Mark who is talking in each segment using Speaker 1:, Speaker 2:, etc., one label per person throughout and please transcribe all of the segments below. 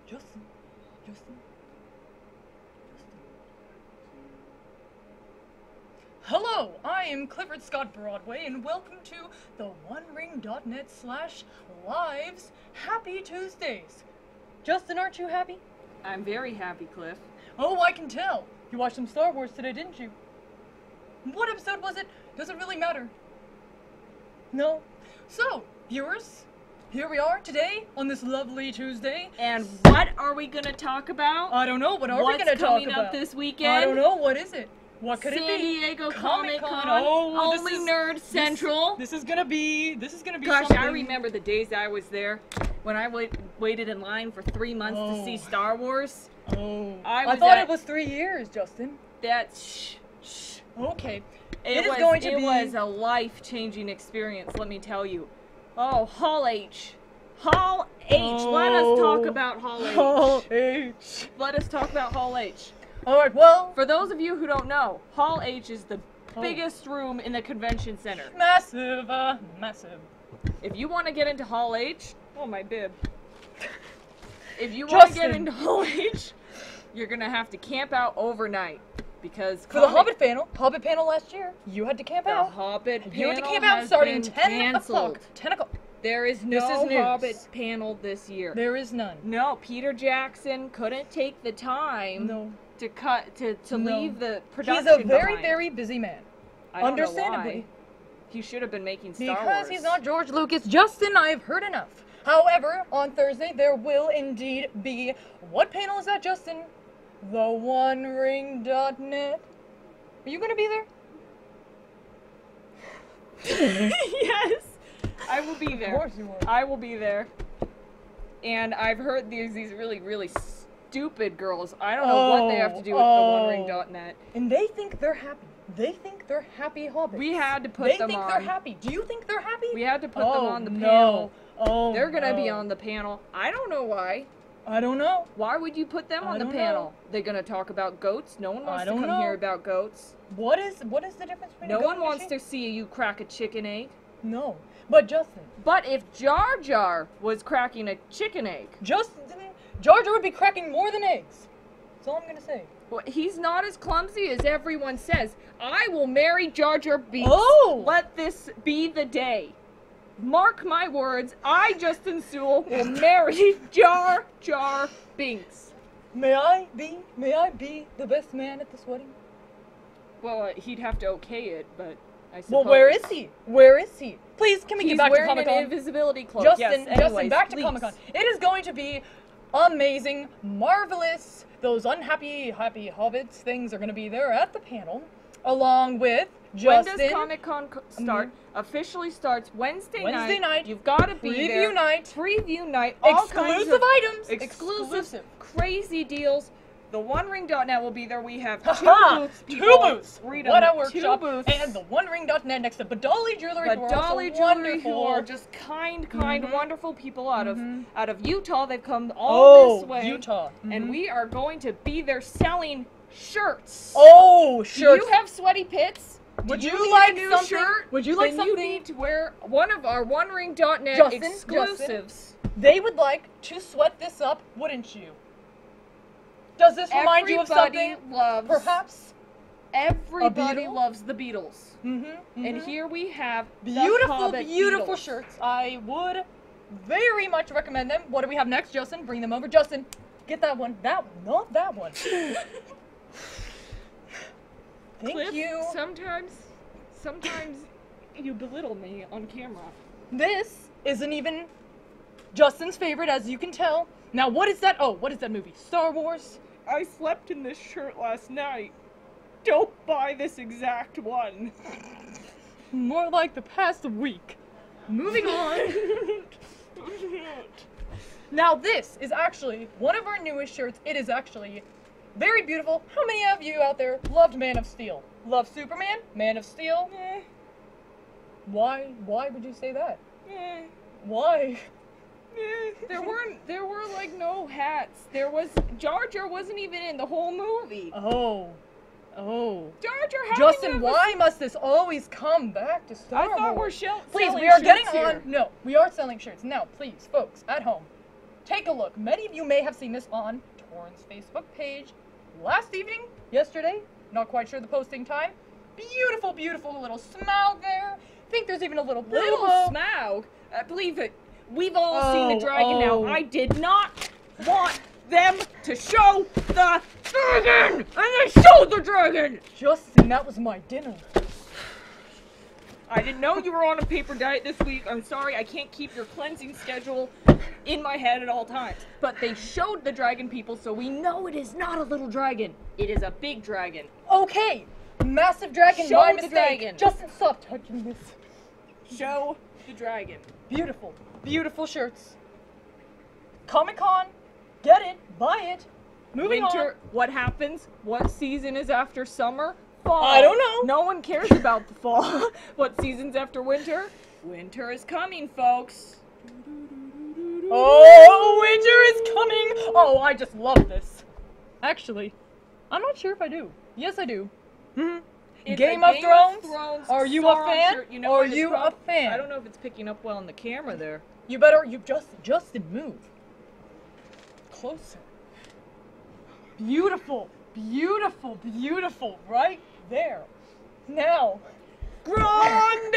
Speaker 1: Justin. Hello, I am Clifford Scott Broadway, and welcome to TheOneRing.net/lives Happy Tuesdays. Justin, aren't you happy?
Speaker 2: I'm very happy, Cliff.
Speaker 1: Oh, I can tell. You watched some Star Wars today, didn't you? What episode was it? Does it really matter? No? So, viewers, here we are today on this lovely Tuesday.
Speaker 2: And what are we going to talk about?
Speaker 1: I don't know. What are we going to talk about?
Speaker 2: What's coming up this weekend?
Speaker 1: I don't know. What is it? What could it be?
Speaker 2: San Diego Comic-Con.
Speaker 1: Oh,
Speaker 2: Only Nerd Central.
Speaker 1: This is gonna be
Speaker 2: Gosh,
Speaker 1: something.
Speaker 2: I remember the days I was there when I waited in line for 3 months to see Star Wars.
Speaker 1: Oh.
Speaker 2: I
Speaker 1: thought it was 3 years, Justin.
Speaker 2: Shh.
Speaker 1: Okay.
Speaker 2: It was a life-changing experience, let me tell you. Oh, Hall H. Hall H. Let us talk about Hall H.
Speaker 1: Hall H.
Speaker 2: Let us talk about Hall H.
Speaker 1: Alright, well,
Speaker 2: for those of you who don't know, Hall H is the biggest room in the convention center.
Speaker 1: Massive, massive.
Speaker 2: If you want to get into Hall H, oh my bib. If you want to get into Hall H, you're gonna have to camp out overnight because
Speaker 1: for the Hobbit panel last year, you had to camp out.
Speaker 2: The Hobbit panel
Speaker 1: you had to camp out starting 10 o'clock. 10 o'clock.
Speaker 2: There is no Hobbit panel this year.
Speaker 1: There is none.
Speaker 2: No, Peter Jackson couldn't take the time to leave the production
Speaker 1: He's a very,
Speaker 2: behind.
Speaker 1: very busy man.
Speaker 2: I don't
Speaker 1: Understandably.
Speaker 2: know why. He should have been making Star Wars.
Speaker 1: Because he's not George Lucas. Justin, I have heard enough. However, on Thursday, there will indeed be... What panel is that, Justin? TheOneRing.net. Are you going to be there?
Speaker 2: Yes. I will be there.
Speaker 1: Of course you will.
Speaker 2: I will be there. And I've heard these really, really stupid girls. I don't know what they have to do with TheOneRing.net.
Speaker 1: And they think they're happy. They think they're happy hobbits.
Speaker 2: We had to put them on.
Speaker 1: They think they're happy. Do you think they're happy?
Speaker 2: We had to put them on the panel.
Speaker 1: Oh,
Speaker 2: they're gonna be on the panel. I don't know why.
Speaker 1: I don't know.
Speaker 2: Why would you put them on the panel? They're gonna talk about goats. No one wants to come here about goats.
Speaker 1: What is the difference between
Speaker 2: no one wants to see you crack a chicken egg.
Speaker 1: No. But Justin.
Speaker 2: But if Jar Jar was cracking a chicken egg.
Speaker 1: Jar Jar would be cracking more than eggs. That's all I'm gonna say.
Speaker 2: Well, he's not as clumsy as everyone says. I will marry Jar Jar Binks.
Speaker 1: Oh!
Speaker 2: Let this be the day. Mark my words, I, Justin Sewell, will marry Jar Jar Binks.
Speaker 1: May I be the best man at this wedding?
Speaker 2: Well, he'd have to okay it, but I suppose.
Speaker 1: Well, where is he? Where is he? Please, can we get back to Comic-Con?
Speaker 2: He's wearing an invisibility cloak.
Speaker 1: Justin,
Speaker 2: yes,
Speaker 1: Justin, back to Comic-Con. It is going to be amazing, marvelous. Those unhappy, happy hobbits things are going to be there at the panel, along with Justin.
Speaker 2: When does Comic-Con start? Officially starts Wednesday
Speaker 1: night.
Speaker 2: You've got to be there. Preview night. All
Speaker 1: exclusive items.
Speaker 2: Exclusive. Crazy deals. TheOneRing.net will be there. We have two booths.
Speaker 1: What a workshop. And TheOneRing.net next to Badali Jewelry,
Speaker 2: who are just kind, wonderful people out of Utah. They've come all this way.
Speaker 1: Utah.
Speaker 2: And we are going to be there selling shirts.
Speaker 1: Oh, shirts.
Speaker 2: Do you have sweaty pits?
Speaker 1: Would you like a new
Speaker 2: shirt?
Speaker 1: Would you like something?
Speaker 2: You need to wear one of our OneRing.net exclusives.
Speaker 1: Justin, they would like to sweat this up, wouldn't you? Does this remind you of something? Perhaps?
Speaker 2: Everybody loves the Beatles. And here we have
Speaker 1: beautiful shirts. I would very much recommend them. What do we have next, Justin? Bring them over. Justin, get that one. That one, not that one. Thank you.
Speaker 2: Sometimes you belittle me on camera.
Speaker 1: This isn't even Justin's favorite, as you can tell. Now, what is that? Oh, what is that movie? Star Wars?
Speaker 2: I slept in this shirt last night. Don't buy this exact one.
Speaker 1: More like the past week. Moving on. Now, this is actually one of our newest shirts. It is actually very beautiful. How many of you out there loved Man of Steel? Love Superman? Man of Steel? Why would you say that? Why?
Speaker 2: There were like no hats. Jar Jar wasn't even in the whole movie.
Speaker 1: Oh.
Speaker 2: Jar Jar had
Speaker 1: Justin, why must this always come back to Star Wars?
Speaker 2: I thought we're selling
Speaker 1: Please, we are getting
Speaker 2: here.
Speaker 1: on. No, we are selling shirts. Now, please, folks, at home, take a look. Many of you may have seen this on Torrance Facebook page last evening, yesterday. Not quite sure the posting time. Beautiful, beautiful little Smaug there. Think there's even a little
Speaker 2: Little
Speaker 1: Bilbo.
Speaker 2: Smaug? Believe it. We've all seen the dragon now. I did not want them to show the dragon! And they showed the dragon!
Speaker 1: Justin, that was my dinner.
Speaker 2: I didn't know you were on a paper diet this week. I'm sorry, I can't keep your cleansing schedule in my head at all times. But they showed the dragon, people, so we know it is not a little dragon. It is a big dragon.
Speaker 1: Okay, massive dragon,
Speaker 2: Show
Speaker 1: my
Speaker 2: the
Speaker 1: mistake.
Speaker 2: dragon.
Speaker 1: Justin, stop touching this.
Speaker 2: Show the dragon.
Speaker 1: Beautiful, beautiful shirts. Comic-Con, get it, buy it. Moving
Speaker 2: Winter,
Speaker 1: on.
Speaker 2: what happens? What season is after summer? Fall.
Speaker 1: I don't know.
Speaker 2: No one cares about the fall. What season's after winter? Winter is coming, folks.
Speaker 1: Oh, winter is coming. Oh, I just love this. Actually, I'm not sure if I do. Yes, I do.
Speaker 2: It's
Speaker 1: Game
Speaker 2: a
Speaker 1: of Thrones? Are you a
Speaker 2: Sauron
Speaker 1: fan?
Speaker 2: shirt. You know
Speaker 1: Are
Speaker 2: what it's
Speaker 1: you
Speaker 2: from?
Speaker 1: a fan?
Speaker 2: I don't know if it's picking up well on the camera there.
Speaker 1: You better, Justin, move. Closer. Beautiful, beautiful, beautiful, right there. Now.
Speaker 2: Grand!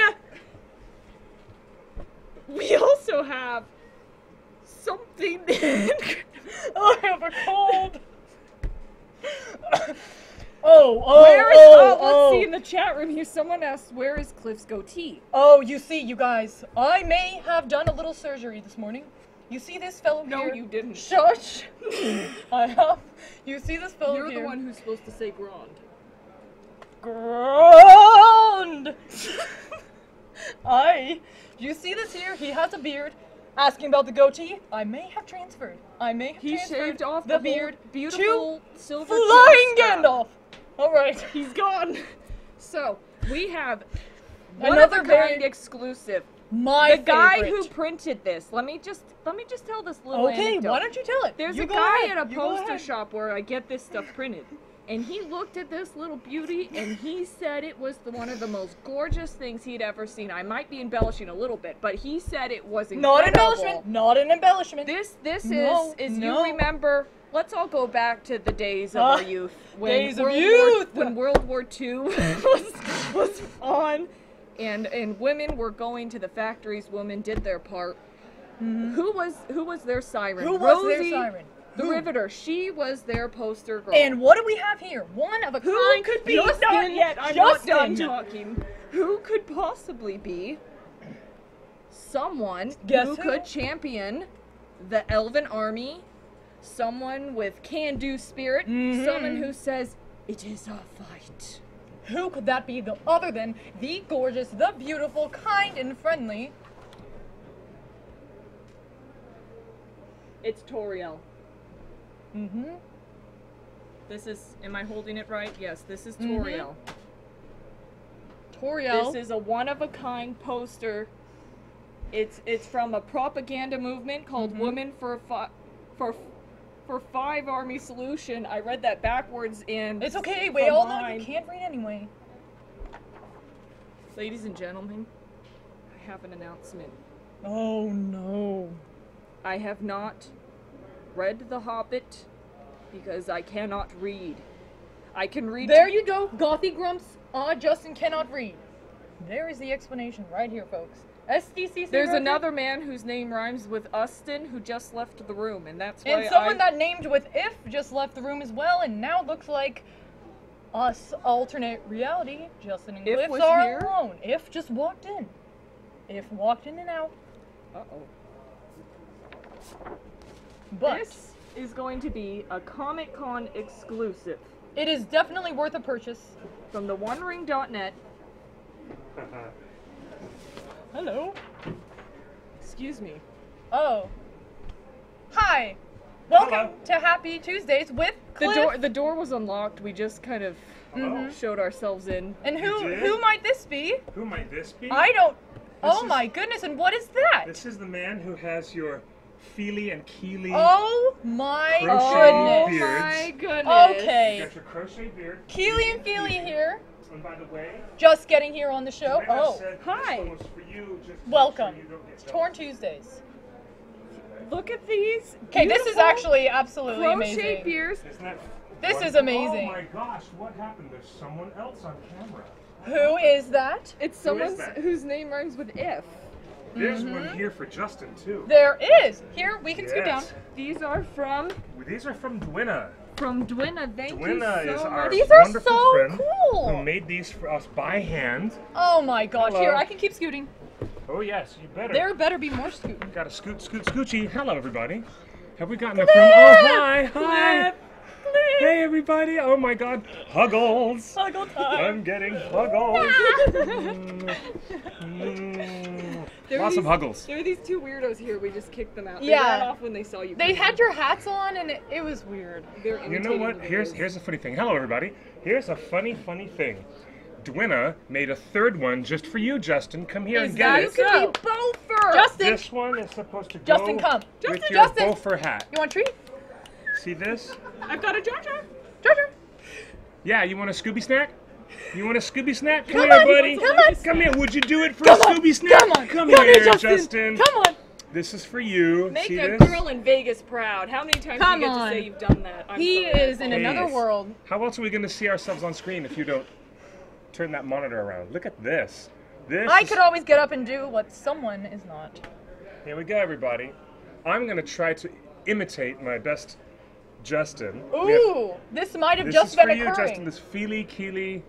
Speaker 2: We also have something.
Speaker 1: I have a cold.
Speaker 2: Let's see in the chat room here. Someone asked, where is Cliff's goatee?
Speaker 1: Oh, you see, you guys, I may have done a little surgery this morning. You see this fellow
Speaker 2: No,
Speaker 1: here?
Speaker 2: you didn't.
Speaker 1: Shush. I have. You see this fellow
Speaker 2: You're
Speaker 1: here?
Speaker 2: the one who's supposed to say grand.
Speaker 1: Grand. You see this here? He has a beard. Asking about the goatee, I may have transferred.
Speaker 2: He shaved off
Speaker 1: the beard.
Speaker 2: beautiful silver
Speaker 1: Flying
Speaker 2: chin strap.
Speaker 1: Gandalf. All right.
Speaker 2: He's gone. So we have
Speaker 1: Another
Speaker 2: one of a
Speaker 1: very-
Speaker 2: kind exclusive.
Speaker 1: My
Speaker 2: The guy
Speaker 1: favorite.
Speaker 2: who printed this. Let me just tell this little
Speaker 1: Okay,
Speaker 2: anecdote.
Speaker 1: why don't you tell it?
Speaker 2: There's
Speaker 1: You
Speaker 2: a
Speaker 1: go
Speaker 2: guy
Speaker 1: ahead.
Speaker 2: at a
Speaker 1: You go
Speaker 2: poster
Speaker 1: ahead.
Speaker 2: shop where I get this stuff printed. And he looked at this little beauty and he said it was one of the most gorgeous things he'd ever seen. I might be embellishing a little bit, but he said it was incredible.
Speaker 1: Not embellishment. Not an embellishment.
Speaker 2: This
Speaker 1: No,
Speaker 2: is
Speaker 1: no.
Speaker 2: you remember, let's all go back to the days of our youth.
Speaker 1: Days of
Speaker 2: World
Speaker 1: youth!
Speaker 2: When World War II was on and women were going to the factories, women did their part. Who was their siren?
Speaker 1: Who was their
Speaker 2: Rosie,
Speaker 1: siren?
Speaker 2: The
Speaker 1: Who?
Speaker 2: Riveter. She was their poster girl.
Speaker 1: And what do we have here? One of a
Speaker 2: who
Speaker 1: kind.
Speaker 2: could be?
Speaker 1: Justin,
Speaker 2: Not yet. I'm not done
Speaker 1: Justin.
Speaker 2: talking. Who could possibly be someone
Speaker 1: Guess
Speaker 2: who
Speaker 1: who?
Speaker 2: could champion the Elven army? Someone with can-do spirit. Someone who says, "It is a fight."
Speaker 1: Who could that be other than the gorgeous, the beautiful, kind, and friendly?
Speaker 2: It's Toriel. This is, am I holding it right? Yes, this is Toriel.
Speaker 1: Toriel.
Speaker 2: This is a one-of-a-kind poster. It's from a propaganda movement called Women for Five Army Solution. I read that backwards and
Speaker 1: It's okay. We all know you
Speaker 2: mine.
Speaker 1: can't read anyway.
Speaker 2: Ladies and gentlemen, I have an announcement.
Speaker 1: Oh no.
Speaker 2: I have not read The Hobbit because I cannot read. I can read.
Speaker 1: There you go, Gothy Grumps. Justin cannot read. There is the explanation right here, folks. SDCC.
Speaker 2: There's
Speaker 1: Roger.
Speaker 2: another man whose name rhymes with Ustin who just left the room, and that's why
Speaker 1: And someone that named with If just left the room as well, and now looks like us alternate reality. Justin and
Speaker 2: If
Speaker 1: Cliff
Speaker 2: was
Speaker 1: are
Speaker 2: here?
Speaker 1: alone. If just walked in. If walked in and out.
Speaker 2: Uh-oh.
Speaker 1: But
Speaker 2: This is going to be a Comic-Con exclusive
Speaker 1: it is definitely worth a purchase.
Speaker 2: from TheOneRing.net.
Speaker 1: Hello.
Speaker 2: Excuse me.
Speaker 1: Oh. Hi. Welcome
Speaker 3: Hello.
Speaker 1: to Happy Tuesdays with Cliff.
Speaker 2: The door was unlocked. We just kind of showed ourselves in.
Speaker 1: And
Speaker 3: You
Speaker 1: who
Speaker 3: did?
Speaker 1: might this be?
Speaker 3: Who might this be?
Speaker 1: I don't. Oh
Speaker 3: is-
Speaker 1: my goodness! And what is that?
Speaker 3: This is the man who has your Feely and Keely.
Speaker 1: Oh my
Speaker 3: Crochet
Speaker 1: goodness.
Speaker 3: beard.
Speaker 2: My goodness.
Speaker 1: Okay.
Speaker 3: You got your crochet beard.
Speaker 1: Keely and Feely here.
Speaker 3: And by the way,
Speaker 1: Just getting here on the show.
Speaker 3: you might have
Speaker 1: Oh,
Speaker 3: said
Speaker 2: hi.
Speaker 3: This one was for you, just to make
Speaker 1: welcome.
Speaker 3: sure you don't get
Speaker 1: Torn Tuesdays.
Speaker 2: Look Look at these.
Speaker 1: Okay, this is actually absolutely
Speaker 2: crochet
Speaker 1: amazing.
Speaker 2: beers.
Speaker 3: Isn't that
Speaker 1: This is
Speaker 3: wonderful?
Speaker 1: amazing.
Speaker 3: Oh my gosh, what happened? There's someone else on camera.
Speaker 1: Who is that?
Speaker 2: It's
Speaker 3: Who is
Speaker 2: someone
Speaker 3: that?
Speaker 2: whose name rhymes with if.
Speaker 3: There's one here for Justin too.
Speaker 1: There is. Here, we can scoot down.
Speaker 3: Yes.
Speaker 2: These are from
Speaker 3: These are from Dwina.
Speaker 2: Dwina. Thank
Speaker 3: Dwina
Speaker 2: you
Speaker 3: is
Speaker 2: so
Speaker 3: our
Speaker 2: much.
Speaker 1: These are
Speaker 3: wonderful
Speaker 1: so
Speaker 3: friend
Speaker 1: cool.
Speaker 3: who made these for us by hand.
Speaker 1: Oh my gosh.
Speaker 3: Hello.
Speaker 1: Here, I can keep scooting.
Speaker 3: Oh yes, you better.
Speaker 1: There better be more scooting.
Speaker 3: Got to scoot, scoochie. Hello everybody. Have we gotten it from? Oh hi, hi. Hey everybody. Oh my God. Huggles.
Speaker 1: Huggle time.
Speaker 3: I'm getting huggles. Lots of huggles.
Speaker 2: There are these two weirdos here. We just kicked them out. They
Speaker 1: Yeah.
Speaker 2: ran off when they saw you.
Speaker 1: They
Speaker 2: come
Speaker 1: had
Speaker 2: in.
Speaker 1: your hats on and it was weird.
Speaker 2: They're
Speaker 3: You know
Speaker 2: imitating
Speaker 3: what?
Speaker 2: the
Speaker 3: Here's
Speaker 2: videos.
Speaker 3: a funny thing. Hello everybody. Here's a funny thing. Dwina made a third one just for you, Justin. Come here and get
Speaker 1: that
Speaker 3: it.
Speaker 1: so?
Speaker 2: You could be Bofer.
Speaker 1: Justin,
Speaker 3: This one is supposed to go
Speaker 1: Justin, come.
Speaker 3: with
Speaker 1: Justin,
Speaker 3: your
Speaker 1: Justin.
Speaker 3: Bofer hat.
Speaker 1: you want a treat?
Speaker 3: See this?
Speaker 2: I've got a Jar Jar.
Speaker 1: Georgia.
Speaker 3: Yeah, you want a Scooby snack? You want a Scooby snack?
Speaker 1: Come
Speaker 3: here,
Speaker 1: on,
Speaker 3: buddy.
Speaker 1: come on.
Speaker 3: Come here. Would you do it for
Speaker 1: Come
Speaker 3: a
Speaker 1: on,
Speaker 3: Scooby snack?
Speaker 1: come on.
Speaker 3: Come
Speaker 1: Come
Speaker 3: here,
Speaker 1: here,
Speaker 3: Justin.
Speaker 1: Come on.
Speaker 3: This is for you.
Speaker 2: Make
Speaker 3: See
Speaker 2: a
Speaker 3: this?
Speaker 2: girl in Vegas proud. How many times
Speaker 1: Come
Speaker 2: do you get
Speaker 1: on.
Speaker 2: to say you've done that? I'm
Speaker 1: He
Speaker 2: sorry, I
Speaker 1: is in
Speaker 2: apologize.
Speaker 1: another
Speaker 3: Please.
Speaker 1: world.
Speaker 3: How else are we going to see ourselves on screen if you don't turn that monitor around? Look at this. This
Speaker 1: I
Speaker 3: is-
Speaker 1: could always get up and do what someone is not.
Speaker 3: Here we go, everybody. I'm going to try to imitate my best Justin. We have-
Speaker 1: Ooh, this might have
Speaker 3: This
Speaker 1: just
Speaker 3: is
Speaker 1: been
Speaker 3: for you,
Speaker 1: occurring.
Speaker 3: Justin. This feely, keely,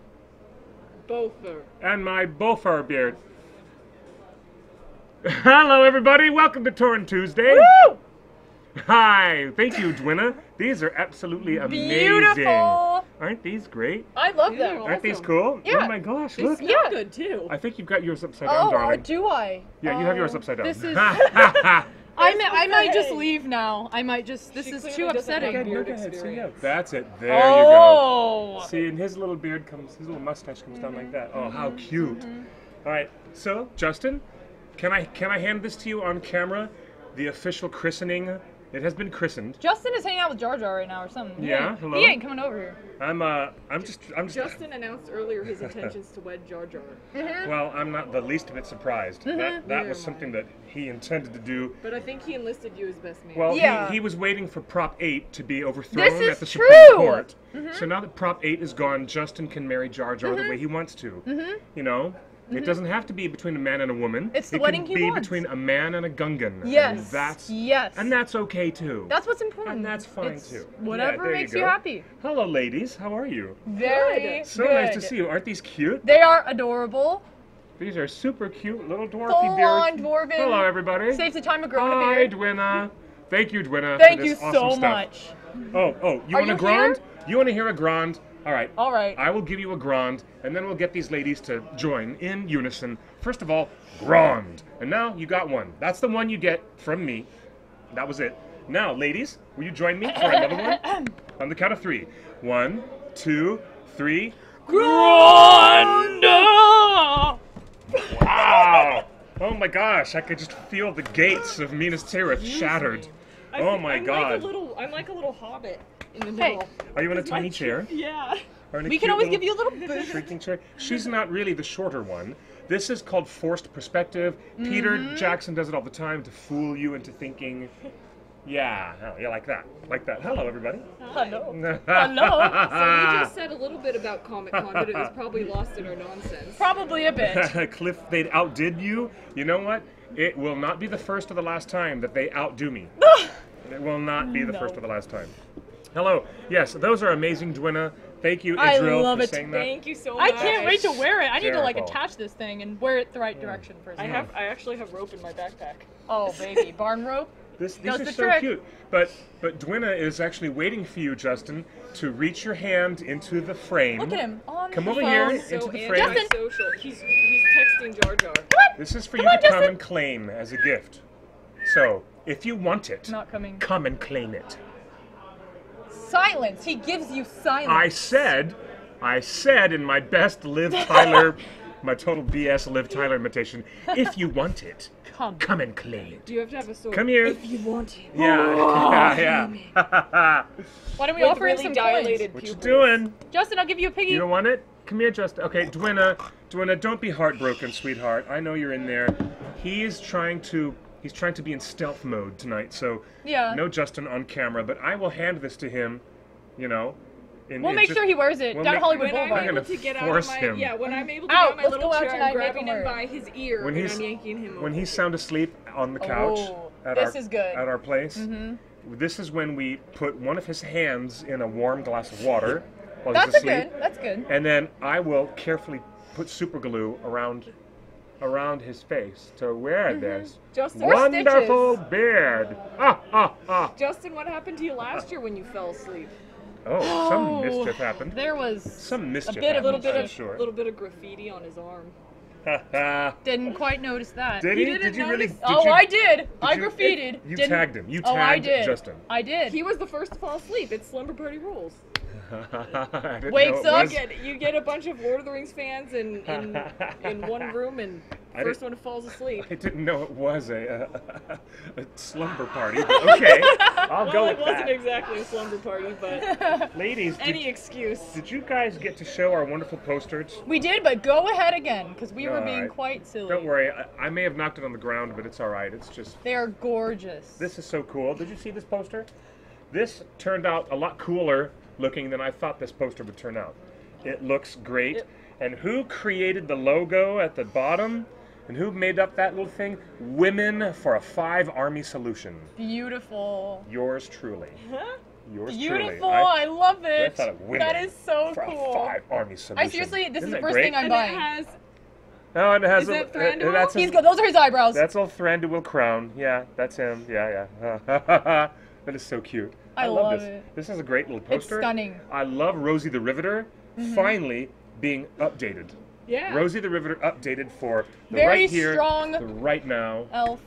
Speaker 2: Bofer.
Speaker 3: and my Bofer beard. Hello, everybody. Welcome to Torn Tuesday.
Speaker 1: Woo!
Speaker 3: Hi. Thank you, Dwina. These are absolutely amazing.
Speaker 1: Beautiful.
Speaker 3: Aren't these great?
Speaker 1: I love
Speaker 2: Yeah.
Speaker 1: them.
Speaker 3: Aren't these
Speaker 2: Awesome.
Speaker 3: cool?
Speaker 1: Yeah.
Speaker 3: Oh my gosh,
Speaker 2: They
Speaker 3: look.
Speaker 2: smell
Speaker 1: Yeah.
Speaker 2: good too.
Speaker 3: I think you've got yours upside down,
Speaker 1: Oh,
Speaker 3: darling.
Speaker 1: do I?
Speaker 3: Yeah, you have yours
Speaker 1: Oh,
Speaker 3: upside down.
Speaker 1: This is.
Speaker 3: I
Speaker 1: I might just
Speaker 2: okay.
Speaker 1: leave now. I might just. This
Speaker 2: She
Speaker 1: is
Speaker 2: clearly
Speaker 1: too
Speaker 2: doesn't have
Speaker 1: upsetting.
Speaker 2: beard
Speaker 3: Look ahead, see, yeah,
Speaker 2: experience.
Speaker 3: that's it. There you go.
Speaker 1: Oh.
Speaker 3: See, and his little beard comes, his little mustache comes down like that. Oh, how cute! All right, so Justin, can I hand this to you on camera? The official christening. It has been christened.
Speaker 1: Justin is hanging out with Jar Jar right now or something.
Speaker 3: Yeah, hello?
Speaker 1: He ain't coming over here.
Speaker 3: I'm just.
Speaker 2: Justin announced earlier his intentions to wed Jar Jar.
Speaker 3: Well, I'm not the least bit surprised. That
Speaker 2: Neither
Speaker 3: was
Speaker 2: am
Speaker 3: something
Speaker 2: I.
Speaker 3: that he intended to do.
Speaker 2: But I think he enlisted you as best man.
Speaker 3: Well,
Speaker 1: Yeah.
Speaker 3: he was waiting for Prop 8 to be overthrown
Speaker 1: This is
Speaker 3: at the
Speaker 1: true.
Speaker 3: Supreme Court. So now that Prop 8 is gone, Justin can marry Jar Jar the way he wants to. You know? It doesn't have to be between a man and a woman.
Speaker 1: It's the
Speaker 3: it
Speaker 1: wedding
Speaker 3: can
Speaker 1: he
Speaker 3: be
Speaker 1: wants.
Speaker 3: between a man and a Gungan.
Speaker 1: Yes.
Speaker 3: And that's okay too.
Speaker 1: That's what's important.
Speaker 3: And that's fine
Speaker 1: It's
Speaker 3: too.
Speaker 1: Whatever
Speaker 3: Yeah, there
Speaker 1: makes you
Speaker 3: go.
Speaker 1: happy.
Speaker 3: Hello, ladies. How are you?
Speaker 1: Very
Speaker 3: So
Speaker 1: good.
Speaker 3: nice to see you. Aren't these cute?
Speaker 1: They are adorable.
Speaker 3: These are super cute little dwarfy
Speaker 1: Full-on
Speaker 3: beards.
Speaker 1: dwarven.
Speaker 3: Hello, everybody.
Speaker 1: Saves the time of growing a
Speaker 3: Hi,
Speaker 1: beard.
Speaker 3: Dwina. Thank you, Dwina.
Speaker 1: Thank
Speaker 3: for
Speaker 1: you
Speaker 3: this awesome
Speaker 1: so
Speaker 3: stuff.
Speaker 1: much.
Speaker 3: Oh, you
Speaker 1: Are
Speaker 3: want a
Speaker 1: you
Speaker 3: grand?
Speaker 1: here?
Speaker 3: You want to hear a grand? All right.
Speaker 1: All right.
Speaker 3: I will give you a grand, and then we'll get these ladies to join in unison. First of all, grand. And now you got one. That's the one you get from me. That was it. Now, ladies, will you join me for another one? On the count of 3. 1, 2, 3.
Speaker 1: Grand!
Speaker 3: Wow! Oh my gosh, I could just feel the gates of Minas Tirith shattered. Oh my god.
Speaker 2: I'm like a little hobbit in the
Speaker 1: Hey.
Speaker 2: middle.
Speaker 3: Are you in a tiny chair?
Speaker 2: Yeah.
Speaker 3: Or in a
Speaker 1: We can
Speaker 3: cute
Speaker 1: always
Speaker 3: little
Speaker 1: give you a little boost.
Speaker 3: shrinking chair? She's not really the shorter one. This is called forced perspective. Peter Jackson does it all the time to fool you into thinking, yeah, oh, yeah, like that. Like that. Hello, everybody.
Speaker 1: Hello.
Speaker 2: So we just said a little bit about Comic Con, but it was probably lost in our nonsense.
Speaker 1: Probably a bit.
Speaker 3: Cliff, they outdid you. You know what? It will not be the first or the last time that they outdo me. It will not be the first or the last time. Hello. Yes, those are amazing, Dwina. Thank you,
Speaker 1: I
Speaker 3: Idril,
Speaker 1: love
Speaker 3: for
Speaker 1: it.
Speaker 3: saying that.
Speaker 2: Thank you so much.
Speaker 1: I can't wait to wear it. I need to like
Speaker 3: Hysterical.
Speaker 1: attach this thing and wear it the right direction first.
Speaker 2: I actually have rope in my backpack.
Speaker 1: Oh baby, barn rope.
Speaker 3: These
Speaker 1: Does
Speaker 3: are
Speaker 1: the
Speaker 3: so
Speaker 1: trick.
Speaker 3: cute. But Dwina is actually waiting for you, Justin, to reach your hand into the frame.
Speaker 1: Look at him on
Speaker 3: Come
Speaker 1: the
Speaker 3: over
Speaker 1: phone.
Speaker 3: here.
Speaker 2: So
Speaker 3: Into the frame.
Speaker 2: antisocial. He's texting Jar Jar.
Speaker 3: This is for
Speaker 1: Come
Speaker 3: you
Speaker 1: on,
Speaker 3: to come
Speaker 1: Justin.
Speaker 3: and claim as a gift. So, if you want it,
Speaker 1: Not coming.
Speaker 3: come and claim it.
Speaker 1: Silence. He gives you silence.
Speaker 3: I said in my best Liv Tyler, my total BS Liv Tyler imitation, if you want it, come and claim it.
Speaker 2: Do you have to have a sword?
Speaker 3: Come here.
Speaker 2: If you want it.
Speaker 3: Yeah, yeah.
Speaker 1: Why don't we
Speaker 2: With
Speaker 1: offer him
Speaker 2: really
Speaker 1: some
Speaker 2: dilated
Speaker 3: What you
Speaker 2: pupils.
Speaker 3: doing?
Speaker 1: Justin, I'll give you a piggy.
Speaker 3: You don't want it? Come here, Justin. Okay, Dwina, don't be heartbroken, sweetheart. I know you're in there. He is trying to He's trying to be in stealth mode tonight, so
Speaker 1: Yeah.
Speaker 3: no Justin on camera. But I will hand this to him. You know.
Speaker 1: We'll make sure he wears it
Speaker 3: we'll
Speaker 1: down
Speaker 3: make-
Speaker 1: Hollywood
Speaker 2: When I'm
Speaker 1: Boulevard.
Speaker 3: gonna
Speaker 2: able to get out
Speaker 3: force
Speaker 2: of my
Speaker 3: him.
Speaker 2: when I'm able to
Speaker 1: Out,
Speaker 2: get out of my
Speaker 1: let's
Speaker 2: little
Speaker 1: go out
Speaker 2: chair,
Speaker 1: tonight,
Speaker 2: I'm
Speaker 1: make
Speaker 2: grabbing
Speaker 1: him
Speaker 2: him
Speaker 1: wear
Speaker 2: by his ear
Speaker 3: When
Speaker 2: and
Speaker 3: he's-
Speaker 2: I'm yanking him over.
Speaker 3: When he's sound asleep on the couch at
Speaker 1: this is good.
Speaker 3: at our place, this is when we put one of his hands in a warm glass of water while
Speaker 1: That's
Speaker 3: he's
Speaker 1: a
Speaker 3: asleep,
Speaker 1: good. That's good.
Speaker 3: and then I will carefully put super glue around his face to wear this
Speaker 2: Justin,
Speaker 1: Or
Speaker 3: wonderful
Speaker 1: stitches.
Speaker 3: beard. Ah.
Speaker 2: Justin, what happened to you last year when you fell asleep?
Speaker 3: Oh, some mischief happened.
Speaker 1: There was
Speaker 3: Some mischief
Speaker 1: bit of-
Speaker 3: happened.
Speaker 2: A
Speaker 3: I'm sure.
Speaker 2: little bit of graffiti on his arm.
Speaker 1: didn't quite notice that.
Speaker 3: Did
Speaker 2: You
Speaker 3: he?
Speaker 2: didn't
Speaker 3: Did you really?
Speaker 2: notice?
Speaker 3: Did
Speaker 1: Oh,
Speaker 3: you,
Speaker 1: I did. I
Speaker 3: you-
Speaker 1: graffitied.
Speaker 3: You
Speaker 1: Didn't-
Speaker 3: tagged him. You
Speaker 1: Oh, I
Speaker 3: tagged
Speaker 1: did.
Speaker 3: Justin.
Speaker 1: I did.
Speaker 2: He was the first to fall asleep. It's slumber party rules.
Speaker 3: I didn't
Speaker 1: Wakes
Speaker 3: know
Speaker 1: up,
Speaker 3: it was-
Speaker 2: You get a bunch of Lord of the Rings fans in one room, and
Speaker 3: I
Speaker 2: first
Speaker 3: didn't-
Speaker 2: one falls asleep.
Speaker 3: I didn't know it was a slumber party, but okay. I'll go
Speaker 2: Well,
Speaker 3: with
Speaker 2: it wasn't
Speaker 3: that.
Speaker 2: exactly a slumber party, but
Speaker 3: Ladies,
Speaker 2: any excuse.
Speaker 3: did you guys get to show our wonderful posters?
Speaker 1: We did, but go ahead again, because we were
Speaker 3: All
Speaker 1: being
Speaker 3: right.
Speaker 1: quite silly.
Speaker 3: Don't worry, I may have knocked it on the ground, but it's all right. It's just,
Speaker 1: They are gorgeous.
Speaker 3: this is so cool. Did you see this poster? This turned out a lot cooler looking than I thought this poster would turn out. It looks great.
Speaker 2: Yep.
Speaker 3: And who created the logo at the bottom? And who made up that little thing? Women for a 5-Army solution.
Speaker 1: Beautiful.
Speaker 3: Yours truly. Yours
Speaker 1: Beautiful.
Speaker 3: truly.
Speaker 1: I love it.
Speaker 3: I thought of women
Speaker 1: That is so
Speaker 3: for
Speaker 1: cool.
Speaker 3: a 5-Army solution.
Speaker 1: I seriously, this is
Speaker 3: Isn't
Speaker 1: the
Speaker 3: that
Speaker 1: first
Speaker 3: great?
Speaker 1: thing I'm
Speaker 2: And
Speaker 1: buying.
Speaker 2: it has
Speaker 3: Oh, and it has
Speaker 2: Is it Thranduil?
Speaker 3: that's
Speaker 1: He's good. Those are his eyebrows.
Speaker 3: That's old Thranduil crown. Yeah, that's him. Yeah. That is so cute.
Speaker 1: I
Speaker 3: love
Speaker 1: love
Speaker 3: this.
Speaker 1: it.
Speaker 3: This is a great little
Speaker 1: It's
Speaker 3: poster.
Speaker 1: stunning.
Speaker 3: I love Rosie the Riveter finally being updated.
Speaker 2: yeah.
Speaker 3: Rosie the Riveter updated for the
Speaker 1: Very
Speaker 3: right here,
Speaker 1: strong
Speaker 3: the right now.
Speaker 1: Elf.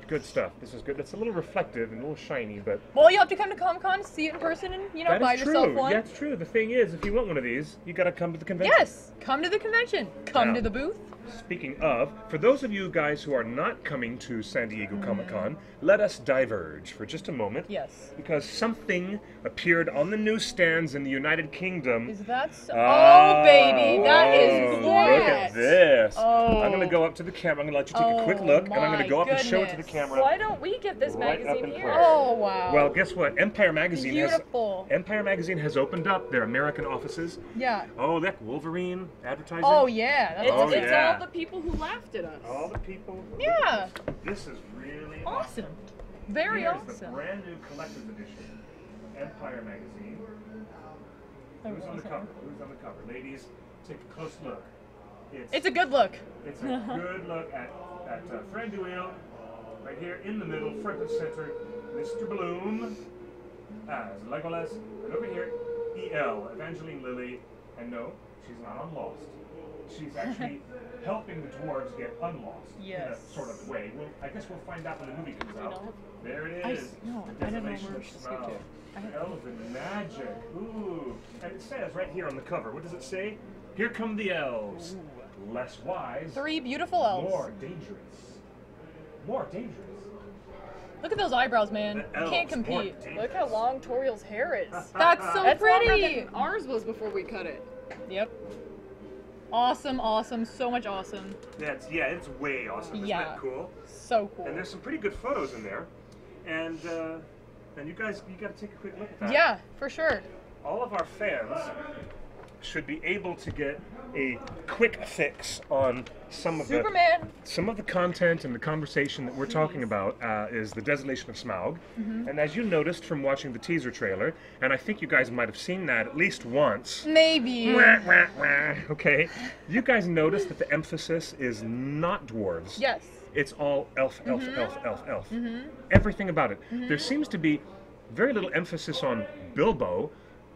Speaker 3: Good stuff. This is good. It's a little reflective and a little shiny, but
Speaker 1: Well, you have to come to Comic-Con, see it in person, and,
Speaker 3: that
Speaker 1: buy
Speaker 3: is
Speaker 1: yourself
Speaker 3: true.
Speaker 1: one.
Speaker 3: That's true. The thing is, if you want one of these, you got to come to the convention.
Speaker 1: Yes, come to the convention. Come
Speaker 3: Now.
Speaker 1: to the booth.
Speaker 3: Speaking of, for those of you guys who are not coming to San Diego Comic-Con, let us diverge for just a moment.
Speaker 1: Yes.
Speaker 3: Because something appeared on the newsstands in the United Kingdom.
Speaker 1: Is that so? Oh, baby, that is
Speaker 3: Look
Speaker 1: glorious.
Speaker 3: at this.
Speaker 1: Oh.
Speaker 3: I'm going to go up to the camera. I'm going to let you take a quick
Speaker 1: Oh,
Speaker 3: look, and I'm going
Speaker 1: my
Speaker 3: to go up and show it to the
Speaker 1: goodness.
Speaker 3: camera.
Speaker 2: Why don't we get this
Speaker 3: Right up
Speaker 2: magazine
Speaker 3: in
Speaker 2: here?
Speaker 3: close.
Speaker 1: Oh, wow.
Speaker 3: Well, guess what? Empire Magazine
Speaker 1: Beautiful.
Speaker 3: has opened up their American offices.
Speaker 1: Yeah.
Speaker 3: Oh, look, Wolverine advertising.
Speaker 1: Oh, yeah. That's
Speaker 3: Oh,
Speaker 2: It's
Speaker 3: yeah.
Speaker 2: all the people who laughed at us.
Speaker 3: All the people.
Speaker 1: Yeah.
Speaker 3: This is really
Speaker 1: Awesome. Very
Speaker 3: Here's the
Speaker 1: awesome.
Speaker 3: brand new collector's edition of Empire Magazine. Who's on the cover? Who's on the cover? Ladies, take a close look.
Speaker 1: It's a good look.
Speaker 3: It's a good look at Thranduil, right here in the middle, front and center. Mr. Bloom as Legolas, and over here, E.L., Evangeline Lilly, and no, she's not on Lost. She's actually helping the dwarves get unlost
Speaker 1: Yes.
Speaker 3: in a sort of way. I guess we'll find out when the movie comes out.
Speaker 2: know.
Speaker 3: There it
Speaker 1: I
Speaker 3: is.
Speaker 1: s- no,
Speaker 3: The
Speaker 1: I don't know
Speaker 3: Desolation
Speaker 1: where
Speaker 3: of
Speaker 1: she's
Speaker 3: Smaug.
Speaker 1: going to.
Speaker 3: Elven magic. Ooh. And it says right here on the cover, what does it say? Here come the elves. Less wise.
Speaker 1: 3 beautiful elves.
Speaker 3: More dangerous. More dangerous.
Speaker 1: Look at those eyebrows, man.
Speaker 3: The
Speaker 1: You can't
Speaker 3: elves, more
Speaker 1: compete.
Speaker 3: dangerous.
Speaker 2: Look how long Toriel's hair is.
Speaker 1: That's so
Speaker 2: That's longer
Speaker 1: pretty.
Speaker 2: than ours was before we cut it.
Speaker 1: Yep. Awesome, awesome. So much awesome.
Speaker 3: Yeah, it's way awesome. Isn't
Speaker 1: Yeah.
Speaker 3: that cool?
Speaker 1: So cool.
Speaker 3: And there's some pretty good photos in there. And you guys, you got to take a quick look at that.
Speaker 1: Yeah, for sure.
Speaker 3: All of our fans should be able to get a quick fix on some of
Speaker 1: Superman.
Speaker 3: the content and the conversation that we're talking about is the Desolation of Smaug. And as you noticed from watching the teaser trailer, and I think you guys might have seen that at least once.
Speaker 1: Maybe.
Speaker 3: Wah, wah, wah. Okay, you guys noticed that the emphasis is not dwarves.
Speaker 1: Yes.
Speaker 3: It's all elf. Everything about it. There seems to be very little emphasis on Bilbo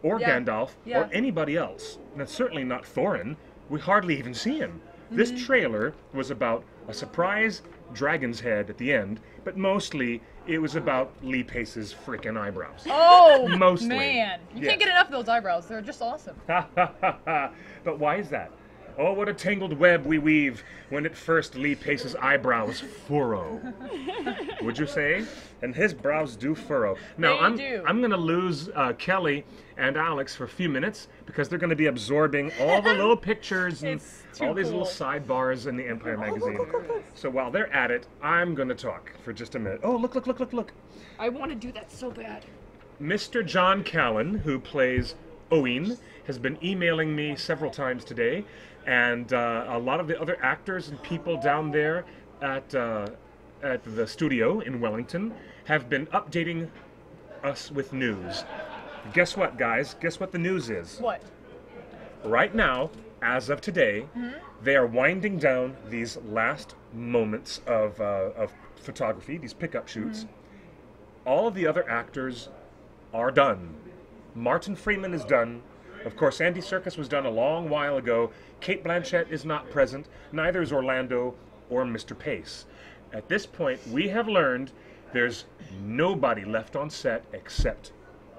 Speaker 3: or
Speaker 1: Yeah.
Speaker 3: Gandalf
Speaker 1: Yeah.
Speaker 3: or anybody else. And it's certainly not Thorin. We hardly even see him. This trailer was about a surprise dragon's head at the end, but mostly it was about Lee Pace's frickin' eyebrows.
Speaker 1: Oh,
Speaker 3: Mostly.
Speaker 1: man. You
Speaker 3: Yes.
Speaker 1: can't get enough of those eyebrows. They're just awesome.
Speaker 3: But why is that? Oh, what a tangled web we weave when at first Lee Pace's eyebrows furrow. Would you say? And his brows do furrow. Now,
Speaker 1: They do.
Speaker 3: I'm going to lose Kelly and Alex for a few minutes because they're going to be absorbing all the little pictures and
Speaker 1: It's too
Speaker 3: all these
Speaker 1: cool.
Speaker 3: little sidebars in the Empire magazine. So while they're at it, I'm going to talk for just a minute. Oh, look.
Speaker 2: I want to do that so bad.
Speaker 3: Mr. John Callan, who plays Owen, has been emailing me several times today, and a lot of the other actors and people down there at the studio in Wellington have been updating us with news. Guess what, guys? Guess what the news is?
Speaker 1: What?
Speaker 3: Right now, as of today, they are winding down these last moments of photography, these pickup shoots. All of the other actors are done. Martin Freeman is done. Of course, Andy Serkis was done a long while ago. Kate Blanchett is not present. Neither is Orlando or Mr. Pace. At this point, we have learned there's nobody left on set except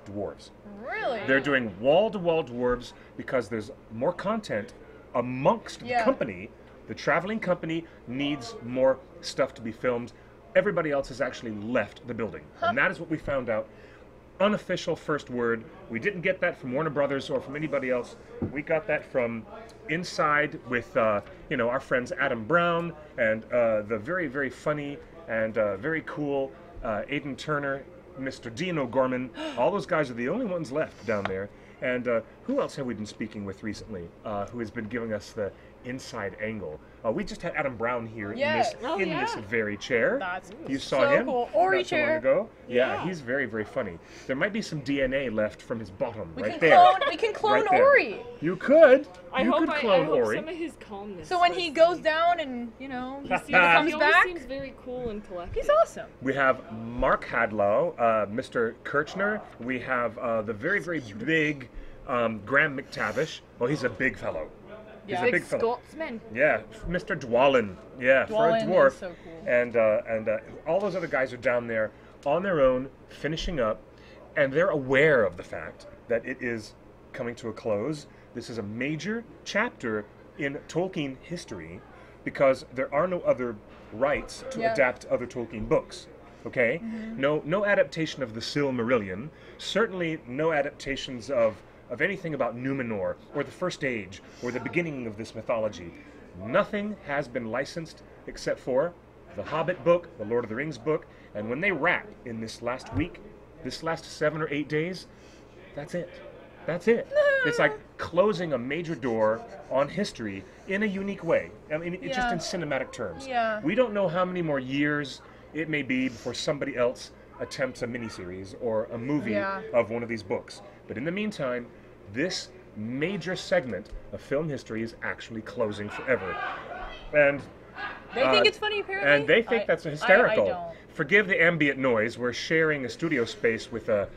Speaker 3: dwarves.
Speaker 1: Really?
Speaker 3: They're doing wall-to-wall dwarves because there's more content amongst the company. The traveling company needs more stuff to be filmed. Everybody else has actually left the building. And that is what we found out. Unofficial first word. We didn't get that from Warner Brothers or from anybody else. We got that from inside with our friends Adam Brown and the very, very funny and very cool Aidan Turner, Mr. Dean O'Gorman. All those guys are the only ones left down there. And who else have we been speaking with recently who has been giving us the inside angle? We just had Adam Brown here
Speaker 1: Yes.
Speaker 3: in this very chair.
Speaker 1: That's
Speaker 3: You saw
Speaker 1: so
Speaker 3: him
Speaker 1: cool. Ori
Speaker 3: not too long
Speaker 1: chair.
Speaker 3: ago. Yeah, he's very, very funny. There might be some DNA left from his bottom
Speaker 1: We
Speaker 3: right
Speaker 1: can
Speaker 3: there.
Speaker 1: clone. We can clone
Speaker 3: Right there.
Speaker 1: Ori.
Speaker 3: You could.
Speaker 2: I
Speaker 3: You
Speaker 2: hope
Speaker 3: could
Speaker 2: I
Speaker 3: clone
Speaker 2: hope
Speaker 3: Ori.
Speaker 2: some of his calmness.
Speaker 1: So when
Speaker 2: was
Speaker 1: he goes
Speaker 2: seen.
Speaker 1: down and
Speaker 2: he
Speaker 1: comes
Speaker 2: he
Speaker 1: back,
Speaker 2: always seems very cool and collected.
Speaker 1: he's awesome.
Speaker 3: We have Mark Hadlow, Mr. Kirchner. We have the very, very big Graham McTavish. Well, he's a big fellow. He's a big fellow.
Speaker 2: Scotsman.
Speaker 3: Yeah, Mr. Dwalin. Yeah, for a
Speaker 1: Dwalin
Speaker 3: dwarf.
Speaker 1: is so cool.
Speaker 3: And all those other guys are down there on their own, finishing up, and they're aware of the fact that it is coming to a close. This is a major chapter in Tolkien history because there are no other rights to adapt other Tolkien books. Okay? No adaptation of the Silmarillion. Certainly no adaptations of anything about Numenor, or the First Age, or the beginning of this mythology. Nothing has been licensed except for the Hobbit book, the Lord of the Rings book, and when they wrap in this last week, this last 7 or 8 days, that's it. That's it. It's like closing a major door on history in a unique way. I mean, it's just in cinematic terms.
Speaker 1: Yeah.
Speaker 3: We don't know how many more years it may be before somebody else attempts a miniseries or a movie of one of these books. But in the meantime, this major segment of film history is actually closing forever. And
Speaker 1: They think it's funny, apparently.
Speaker 3: and they think that's hysterical.
Speaker 1: I don't.
Speaker 3: Forgive the ambient noise. We're sharing a studio space with a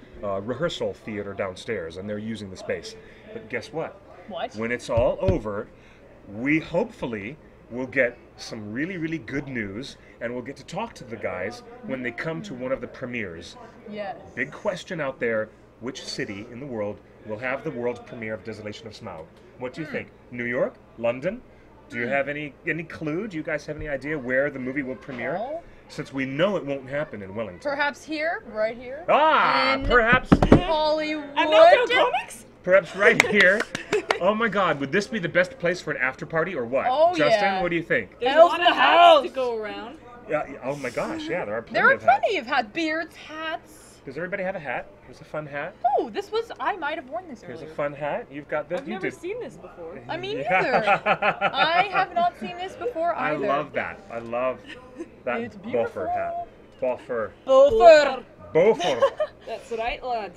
Speaker 3: rehearsal theater downstairs, and they're using the space. But guess what?
Speaker 1: What?
Speaker 3: When it's all over, we hopefully will get some really, really good news, and we'll get to talk to the guys when they come to one of the premieres.
Speaker 1: Yes.
Speaker 3: Big question out there, which city in the world will have the world premiere of Desolation of Smaug? What do you think? New York? London? Do you have any clue? Do you guys have any idea where the movie will premiere?
Speaker 1: No.
Speaker 3: Since we know it won't happen in Wellington.
Speaker 1: Perhaps here, right here.
Speaker 3: Ah,
Speaker 1: in
Speaker 3: perhaps
Speaker 1: Hollywood.
Speaker 2: I'm not comics.
Speaker 3: perhaps right here. Oh my God, would this be the best place for an after party or what?
Speaker 1: Oh,
Speaker 3: Justin,
Speaker 1: yeah.
Speaker 3: what do you think?
Speaker 2: There's
Speaker 1: Elf
Speaker 2: a lot
Speaker 1: in
Speaker 2: of
Speaker 1: the
Speaker 2: hats
Speaker 1: house.
Speaker 2: to go around.
Speaker 3: Yeah, oh my gosh, yeah, there are plenty
Speaker 1: There are
Speaker 3: of hats.
Speaker 1: plenty of hats, beards, hats.
Speaker 3: Does everybody have a hat? Here's a fun hat.
Speaker 1: Oh, this was. I might have worn this
Speaker 3: Here's
Speaker 1: earlier.
Speaker 3: a fun hat. You've got this.
Speaker 2: I've
Speaker 3: You
Speaker 2: never
Speaker 3: did.
Speaker 2: seen this before.
Speaker 1: I mean,
Speaker 3: Yeah.
Speaker 1: neither. I have not seen this before
Speaker 3: I
Speaker 1: either.
Speaker 3: love that. I love that
Speaker 1: It's
Speaker 3: Beaufort hat. Beaufort.
Speaker 1: Beaufort.
Speaker 3: Beaufort.
Speaker 2: That's right, lad.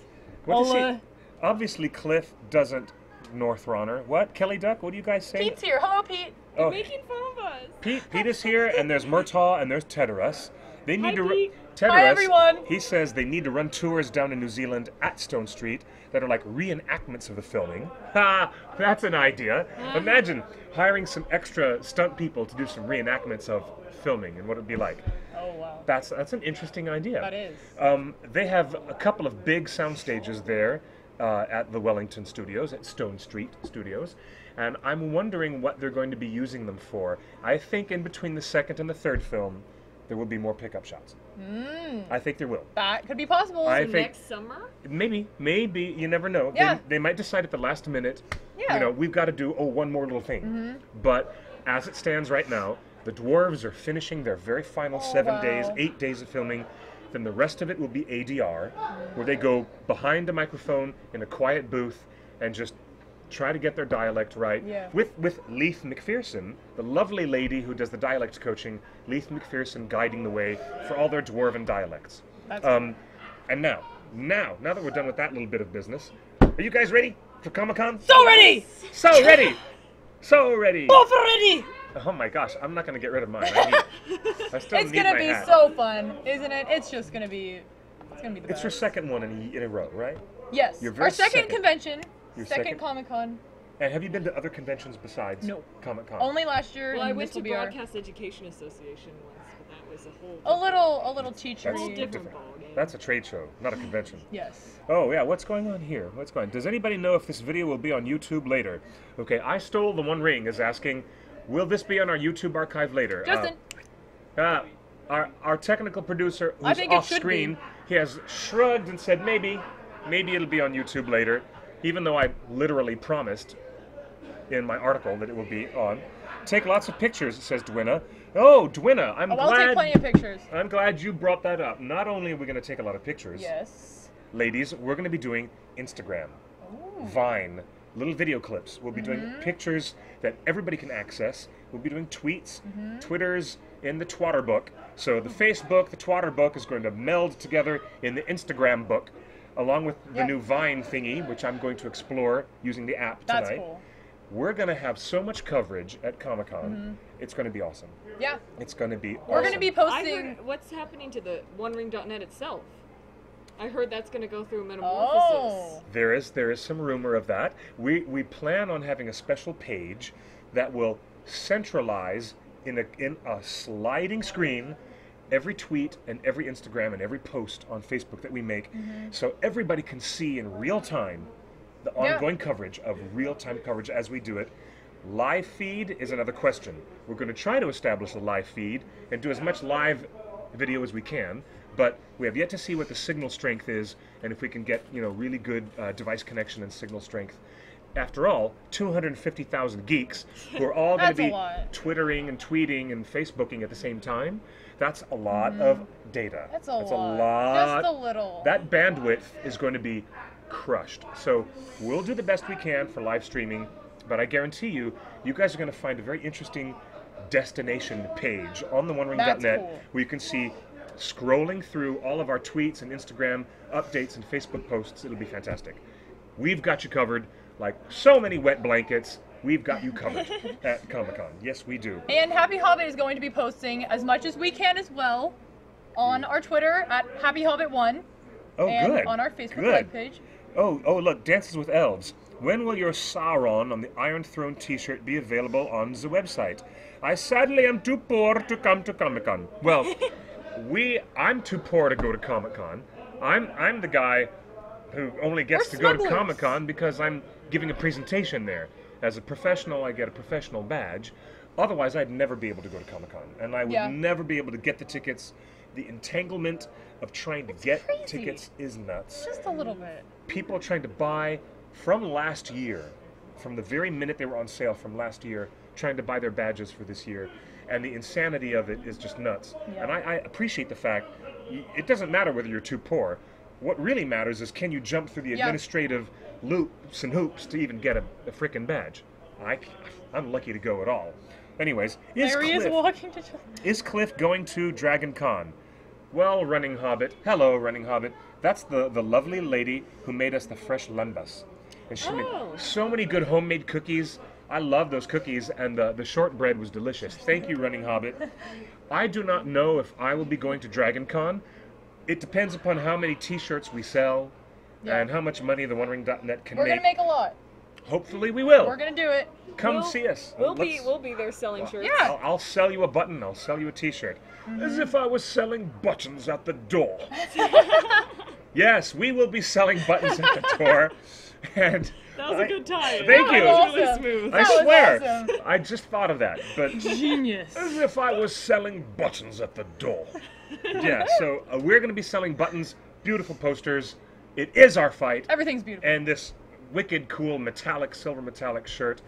Speaker 3: What does
Speaker 1: Hola.
Speaker 3: he? Obviously, Cliff doesn't North Runner. What? Kelly Duck? What do you guys say?
Speaker 1: Pete's here. Hello, Pete.
Speaker 3: Oh,
Speaker 2: Making fun of us.
Speaker 3: Pete is here, and there's Murtaugh, and there's Tedarus. They need
Speaker 2: Hi,
Speaker 3: to.
Speaker 2: Pete.
Speaker 3: Tedarus,
Speaker 1: Hi, everyone.
Speaker 3: He says they need to run tours down in New Zealand at Stone Street that are like reenactments of the filming. Ha! That's an idea. Imagine hiring some extra stunt people to do some reenactments of filming and what it'd be like.
Speaker 1: Oh wow.
Speaker 3: That's an interesting idea.
Speaker 1: That is.
Speaker 3: They have a couple of big sound stages there. at the Wellington Studios, at Stone Street Studios, and I'm wondering what they're going to be using them for. I think in between the second and the third film, there will be more pickup shots. I think there will.
Speaker 1: That could be possible.
Speaker 3: I
Speaker 2: So
Speaker 3: think
Speaker 2: next summer?
Speaker 3: maybe, you never know.
Speaker 1: Yeah.
Speaker 3: They might decide at the last minute,
Speaker 1: Yeah.
Speaker 3: you know, we've got to do, one more little thing. But as it stands right now, the dwarves are finishing their very final 7 days, 8 days of filming. Then the rest of it will be ADR, where they go behind a microphone in a quiet booth and just try to get their dialect right.
Speaker 1: Yeah.
Speaker 3: With Leith McPherson, the lovely lady who does the dialect coaching, Leith McPherson guiding the way for all their dwarven dialects.
Speaker 1: That's
Speaker 3: And now that we're done with that little bit of business, are you guys ready for Comic-Con?
Speaker 1: so ready!
Speaker 3: So ready! So ready!
Speaker 1: Both are ready!
Speaker 3: Oh my gosh, I'm not going to get rid of mine. I still
Speaker 1: It's
Speaker 3: need
Speaker 1: gonna
Speaker 3: my
Speaker 1: be
Speaker 3: hat.
Speaker 1: so fun, isn't it? It's just gonna be, it's gonna be the
Speaker 3: It's your
Speaker 1: best.
Speaker 3: second one in a row, right?
Speaker 1: Yes,
Speaker 3: your very
Speaker 1: our second
Speaker 3: second-
Speaker 1: convention,
Speaker 3: your
Speaker 1: second
Speaker 3: second-
Speaker 1: Comic-Con.
Speaker 3: And have you been to other conventions besides
Speaker 1: No.
Speaker 3: Comic-Con?
Speaker 1: Only last year,
Speaker 2: Well, I
Speaker 1: and
Speaker 2: went
Speaker 1: this
Speaker 2: to
Speaker 1: will be our
Speaker 2: Broadcast Education Association once, but that was a whole
Speaker 1: a little
Speaker 3: That's
Speaker 1: teachery.
Speaker 2: different ballgame.
Speaker 3: That's a trade show, not a convention.
Speaker 1: Yes.
Speaker 3: Oh yeah, what's going on here? What's going on? Does anybody know if this video will be on YouTube later? Okay, I Stole the One Ring is asking, will this be on our YouTube archive later?
Speaker 1: Justin,
Speaker 3: Our technical producer,
Speaker 1: I
Speaker 3: who's
Speaker 1: think it
Speaker 3: off
Speaker 1: should
Speaker 3: screen,
Speaker 1: be.
Speaker 3: he has shrugged and said maybe it'll be on YouTube later, even though I literally promised in my article that it will be on. Take lots of pictures, says Dwina. Oh, Dwina,
Speaker 1: I'll take plenty of pictures.
Speaker 3: I'm glad you brought that up. Not only are we going to take a lot of pictures,
Speaker 1: Yes.
Speaker 3: ladies, we're going to be doing Instagram, Vine, little video clips. We'll be doing pictures that everybody can access. We'll be doing tweets, Twitters, in the Twatter book. So the Facebook, the Twatter book is going to meld together in the Instagram book, along with the
Speaker 1: Yeah.
Speaker 3: new Vine thingy, which I'm going to explore using the app tonight.
Speaker 1: That's cool.
Speaker 3: We're going to have so much coverage at Comic-Con. It's going to be awesome.
Speaker 1: Yeah.
Speaker 3: It's going to be awesome.
Speaker 1: We're gonna be
Speaker 2: I
Speaker 1: posting.
Speaker 2: heard what's happening to the OneRing.net itself. I heard that's going to go through a metamorphosis.
Speaker 1: Oh.
Speaker 3: There is some rumor of that. We plan on having a special page that will centralize in a sliding screen every tweet and every Instagram and every post on Facebook that we make, so everybody can see in real time the ongoing coverage of real-time coverage as we do it. Live feed is another question. We're going to try to establish a live feed and do as much live video as we can, but we have yet to see what the signal strength is and if we can get really good device connection and signal strength. After all, 250,000 geeks who are all going to
Speaker 1: That's a
Speaker 3: be
Speaker 1: lot.
Speaker 3: Twittering and tweeting and Facebooking at the same time. That's a lot of data.
Speaker 1: That's a
Speaker 3: That's
Speaker 1: lot. Just a little.
Speaker 3: That bandwidth is going to be crushed. So we'll do the best we can for live streaming, but I guarantee you guys are going to find a very interesting destination page on theonering.net
Speaker 1: That's cool.
Speaker 3: where you can see scrolling through all of our tweets and Instagram updates and Facebook posts. It'll be fantastic. We've got you covered like so many wet blankets. We've got you covered at Comic-Con. Yes, we do.
Speaker 1: And Happy Hobbit is going to be posting as much as we can as well on our Twitter at Happy Hobbit 1
Speaker 3: Oh,
Speaker 1: and
Speaker 3: good.
Speaker 1: on our Facebook
Speaker 3: Good.
Speaker 1: Live page.
Speaker 3: Oh, look, Dances with Elves. When will your Sauron on the Iron Throne t-shirt be available on the website? I sadly am too poor to come to Comic-Con. Well, I'm too poor to go to Comic-Con. I'm the guy who only gets
Speaker 1: We're
Speaker 3: to go to
Speaker 1: smugglers.
Speaker 3: Comic-Con because I'm giving a presentation there. As a professional, I get a professional badge. Otherwise, I'd never be able to go to Comic-Con. And I would
Speaker 1: Yeah.
Speaker 3: never be able to get the tickets. The entanglement of trying to get
Speaker 1: crazy.
Speaker 3: tickets is nuts.
Speaker 1: Just a little bit.
Speaker 3: People are trying to buy from last year, from the very minute they were on sale from last year, trying to buy their badges for this year. And the insanity of it is just nuts.
Speaker 1: Yeah.
Speaker 3: And I appreciate the fact it doesn't matter whether you're too poor. What really matters is can you jump through the
Speaker 1: Yeah.
Speaker 3: administrative loops and hoops to even get a frickin' badge. I'm lucky to go at all. Anyways,
Speaker 1: There he is walking to.
Speaker 3: is Cliff going to Dragon Con? Well, Running Hobbit. Hello, Running Hobbit. That's the lovely lady who made us the fresh lambas. And she made so many good homemade cookies. I love those cookies, and the shortbread was delicious. Thank you, Running Hobbit. I do not know if I will be going to Dragon Con. It depends upon how many t-shirts we sell
Speaker 1: Yeah.
Speaker 3: and how much money the OneRing.net can
Speaker 1: We're
Speaker 3: make.
Speaker 1: gonna make a lot.
Speaker 3: Hopefully we will.
Speaker 1: We're gonna do it.
Speaker 3: Come
Speaker 2: We'll-
Speaker 3: see us.
Speaker 2: We'll
Speaker 3: Let's-
Speaker 2: be there selling shirts.
Speaker 1: Yeah.
Speaker 3: I'll sell you a button. I'll sell you a T-shirt. As if I was selling buttons at the door. Yes, we will be selling buttons at the door. And
Speaker 2: That was a good time.
Speaker 3: Thank you.
Speaker 2: That was really
Speaker 1: Awesome.
Speaker 2: smooth.
Speaker 3: I
Speaker 1: That was
Speaker 3: swear,
Speaker 1: awesome.
Speaker 3: I just thought of that. But
Speaker 2: Genius.
Speaker 3: as if I was selling buttons at the door. Yeah, so we're going to be selling buttons, beautiful posters. It is our fight.
Speaker 1: Everything's beautiful.
Speaker 3: And this wicked cool silver metallic shirt.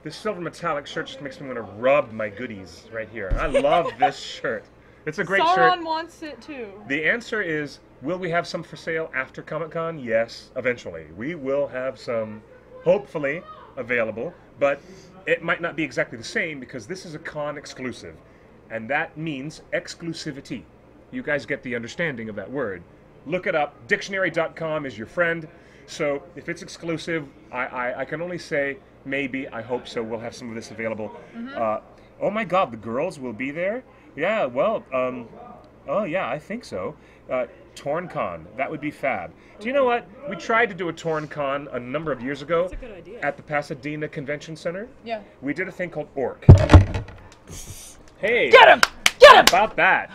Speaker 3: This silver metallic shirt just makes me want to rub my goodies right here. I love this shirt. It's a great shirt.
Speaker 2: Sauron wants it too.
Speaker 3: The answer is, will we have some for sale after Comic-Con? Yes, eventually. We will have some, hopefully, available. But it might not be exactly the same because this is a con exclusive. And that means exclusivity. You guys get the understanding of that word. Look it up. Dictionary.com is your friend. So if it's exclusive, I can only say maybe. I hope so. We'll have some of this available. Oh my God, the girls will be there? Yeah, well, oh yeah, I think so. TornCon, that would be fab. Do you know what? We tried to do a TornCon a number of years ago.
Speaker 2: That's a good idea.
Speaker 3: At the Pasadena Convention Center.
Speaker 1: Yeah.
Speaker 3: We did a thing called Orc. Hey,
Speaker 1: Get him! Get him!
Speaker 3: about that.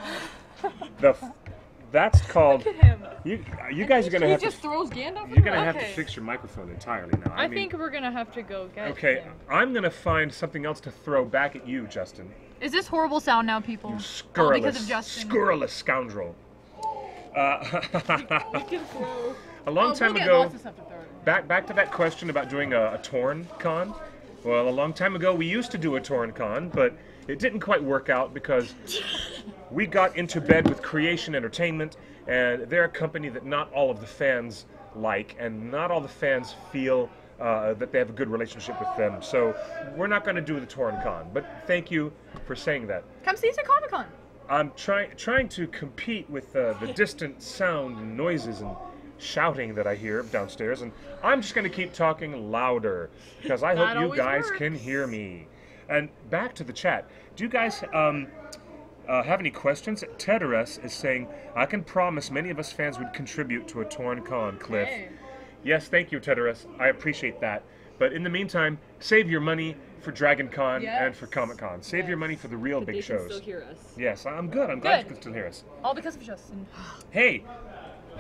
Speaker 3: That's called.
Speaker 2: Look at him.
Speaker 3: You guys are gonna
Speaker 2: He
Speaker 3: have
Speaker 2: just
Speaker 3: to.
Speaker 2: throws Gandalf.
Speaker 3: You're gonna have to
Speaker 2: Okay.
Speaker 3: fix your microphone entirely now.
Speaker 1: I
Speaker 3: mean,
Speaker 1: think we're gonna have to go get
Speaker 3: Okay,
Speaker 1: him.
Speaker 3: I'm gonna find something else to throw back at you, Justin.
Speaker 1: Is this horrible sound now, people?
Speaker 3: You
Speaker 1: All
Speaker 3: scurrilous,
Speaker 1: because of Justin.
Speaker 3: scurrilous scoundrel.
Speaker 2: You can throw.
Speaker 3: A long time
Speaker 1: we'll get
Speaker 3: ago,
Speaker 1: lots of stuff to throw in.
Speaker 3: back to that question about doing a torn con. Well, a long time ago, we used to do a torn con, but it didn't quite work out because we got into bed with Creation Entertainment, and they're a company that not all of the fans like, and not all the fans feel that they have a good relationship with them. So we're not going to do the torn con. But thank you for saying that.
Speaker 1: Come see us at Comic-Con.
Speaker 3: I'm trying to compete with the distant sound and noises and shouting that I hear downstairs, and I'm just going to keep talking louder because I
Speaker 1: That
Speaker 3: hope you
Speaker 1: always
Speaker 3: guys
Speaker 1: works.
Speaker 3: can hear me. And back to the chat. Do you guys have any questions? Teteris is saying, I can promise many of us fans would contribute to a torn con, Cliff.
Speaker 1: Hey.
Speaker 3: Yes, thank you, Teteris. I appreciate that. But in the meantime, save your money for Dragon Con and for
Speaker 1: Yes.
Speaker 3: Comic Con. Save your money for the real
Speaker 2: But
Speaker 3: big
Speaker 2: they can
Speaker 3: shows.
Speaker 2: still hear us.
Speaker 3: Yes, I'm good. I'm glad you
Speaker 1: Good.
Speaker 3: can still hear us.
Speaker 1: All because of Justin.
Speaker 3: Hey,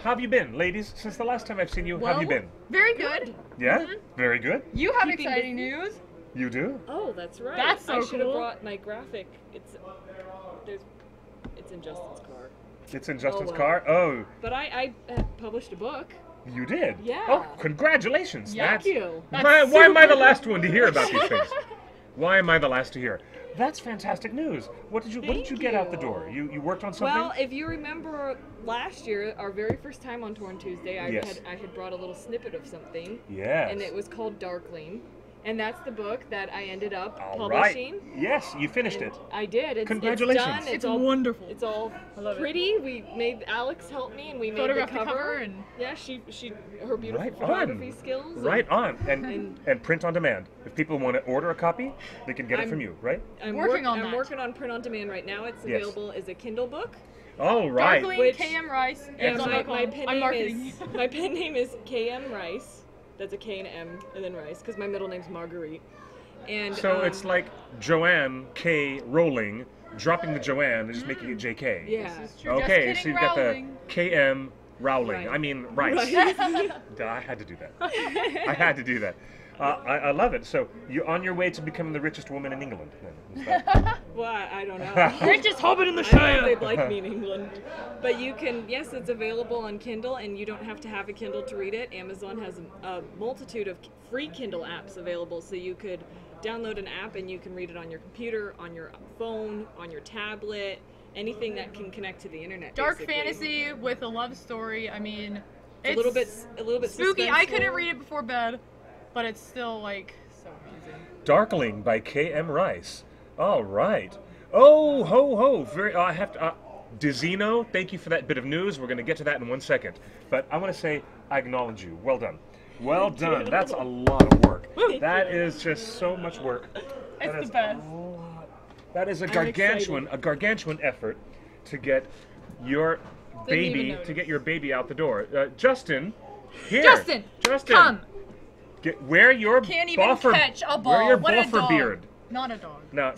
Speaker 3: how have you been, ladies? Since the last time I've seen you, how have you been?
Speaker 1: Very good.
Speaker 3: Yeah? Very good?
Speaker 1: You have
Speaker 2: Keeping
Speaker 1: exciting
Speaker 2: busy.
Speaker 1: news.
Speaker 3: You do?
Speaker 2: Oh, that's right.
Speaker 1: That's so
Speaker 2: I should have
Speaker 1: cool.
Speaker 2: brought my graphic. It's in Justin's car.
Speaker 3: It's in Justin's
Speaker 2: well.
Speaker 3: car? Oh,
Speaker 2: But I published a book.
Speaker 3: you did?
Speaker 2: Yeah.
Speaker 3: Oh, congratulations.
Speaker 1: Yeah.
Speaker 2: Thank you.
Speaker 3: Why am I the last one to hear about these things? Why am I the last to hear? That's fantastic news. What did you
Speaker 2: Thank
Speaker 3: get out the
Speaker 2: you.
Speaker 3: door? You worked on something?
Speaker 2: Well, if you remember last year, our very first time on Torn Tuesday, I
Speaker 3: Yes.
Speaker 2: had brought a little snippet of something,
Speaker 3: Yes.
Speaker 2: and it was called Darkling, and that's the book that I ended up
Speaker 3: All right.
Speaker 2: publishing.
Speaker 3: Yes, you finished
Speaker 2: And
Speaker 3: it.
Speaker 2: I did. It's
Speaker 3: Congratulations.
Speaker 2: It's done.
Speaker 1: It's
Speaker 2: all
Speaker 1: wonderful.
Speaker 2: It's all
Speaker 1: love it.
Speaker 2: pretty. We made Alex help me, and we made
Speaker 1: Photographed
Speaker 2: the
Speaker 1: the
Speaker 2: cover.
Speaker 1: cover and-
Speaker 2: yeah, she her beautiful
Speaker 3: Right
Speaker 2: photography
Speaker 3: on.
Speaker 2: skills.
Speaker 3: Right on. And
Speaker 2: and-
Speaker 3: print on demand. If people want to order a copy, they can get it
Speaker 2: I'm-
Speaker 3: from you, right?
Speaker 2: I'm
Speaker 1: Working on
Speaker 2: I'm
Speaker 1: that.
Speaker 2: working on print on demand right now. It's
Speaker 3: Yes.
Speaker 2: available as a Kindle book.
Speaker 3: All right.
Speaker 1: Darkling,
Speaker 2: Which-
Speaker 1: KM Rice.
Speaker 2: Yeah,
Speaker 1: Amazon.com.
Speaker 2: my pen
Speaker 1: I'm
Speaker 2: name
Speaker 1: marketing.
Speaker 2: is my pen name is KM Rice. That's a K and M and then Rice because my middle name's Marguerite. And
Speaker 3: So it's like Joanne K. Rowling dropping the Joanne and just making it JK.
Speaker 2: yeah.
Speaker 1: This is true.
Speaker 3: Okay,
Speaker 1: Just
Speaker 3: so
Speaker 1: kidding,
Speaker 3: you've got
Speaker 1: Rowling.
Speaker 3: the KM Rowling.
Speaker 2: Right.
Speaker 3: I mean, Rice.
Speaker 2: Right.
Speaker 3: Duh, I had to do that. I had to do that. I love it. So you're on your way to becoming the richest woman in England. Then, is that-
Speaker 2: Well, I don't know.
Speaker 1: Richest hobbit in the
Speaker 2: I don't know if
Speaker 1: Shire.
Speaker 2: they'd like me in England. But you can, yes, it's available on Kindle, and you don't have to have a Kindle to read it. Amazon has a multitude of free Kindle apps available, so you could download an app and you can read it on your computer, on your phone, on your tablet, anything that can connect to the internet.
Speaker 1: Dark
Speaker 2: basically.
Speaker 1: fantasy with a love story. I mean,
Speaker 2: It's a little bit
Speaker 1: spooky. I couldn't
Speaker 2: suspenseful.
Speaker 1: read it before bed, but it's still like so amazing.
Speaker 3: Darkling by KM Rice. All right. Oh, ho, ho. Very. I have to. Dizino, thank you for that bit of news. We're going to get to that in 1 second. But I want to say I acknowledge you. Well done. Well done. That's a lot of work. That is just so much work. That
Speaker 1: It's
Speaker 3: is
Speaker 1: the best.
Speaker 3: a lot. That is a
Speaker 2: I'm
Speaker 3: gargantuan effort to get your
Speaker 1: Didn't even
Speaker 3: baby
Speaker 1: notice.
Speaker 3: baby out the door. Justin, here.
Speaker 1: Justin, come.
Speaker 3: Wear your
Speaker 1: Can't even
Speaker 3: buffer.
Speaker 1: catch a ball.
Speaker 3: Wear your
Speaker 1: What a
Speaker 3: buffer
Speaker 1: dog.
Speaker 3: beard.
Speaker 1: Not a dog.
Speaker 3: Now,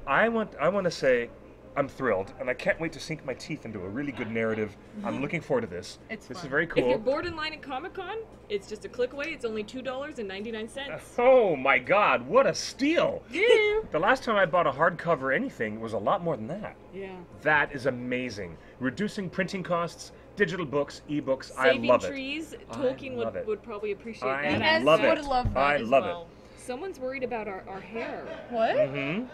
Speaker 3: I want to say I'm thrilled, and I can't wait to sink my teeth into a really good narrative. I'm looking forward to this.
Speaker 1: It's
Speaker 3: This
Speaker 1: fun.
Speaker 3: is very
Speaker 2: If you're
Speaker 3: cool.
Speaker 2: bored in line at Comic-Con, it's just a click away. It's only $2.99.
Speaker 3: Oh my God, what a steal!
Speaker 1: Yeah.
Speaker 3: The last time I bought a hardcover anything was a lot more than that.
Speaker 2: Yeah.
Speaker 3: That is amazing. Reducing printing costs, digital books, ebooks,
Speaker 2: Saving
Speaker 3: I love it.
Speaker 2: trees,
Speaker 3: I
Speaker 2: Tolkien
Speaker 3: love it.
Speaker 2: would probably appreciate
Speaker 3: I
Speaker 2: that.
Speaker 1: Yes,
Speaker 3: love
Speaker 1: would
Speaker 3: it.
Speaker 1: love that
Speaker 3: I
Speaker 1: as
Speaker 3: love
Speaker 1: well.
Speaker 2: Someone's worried about our hair.
Speaker 1: What?
Speaker 3: Mm-hmm.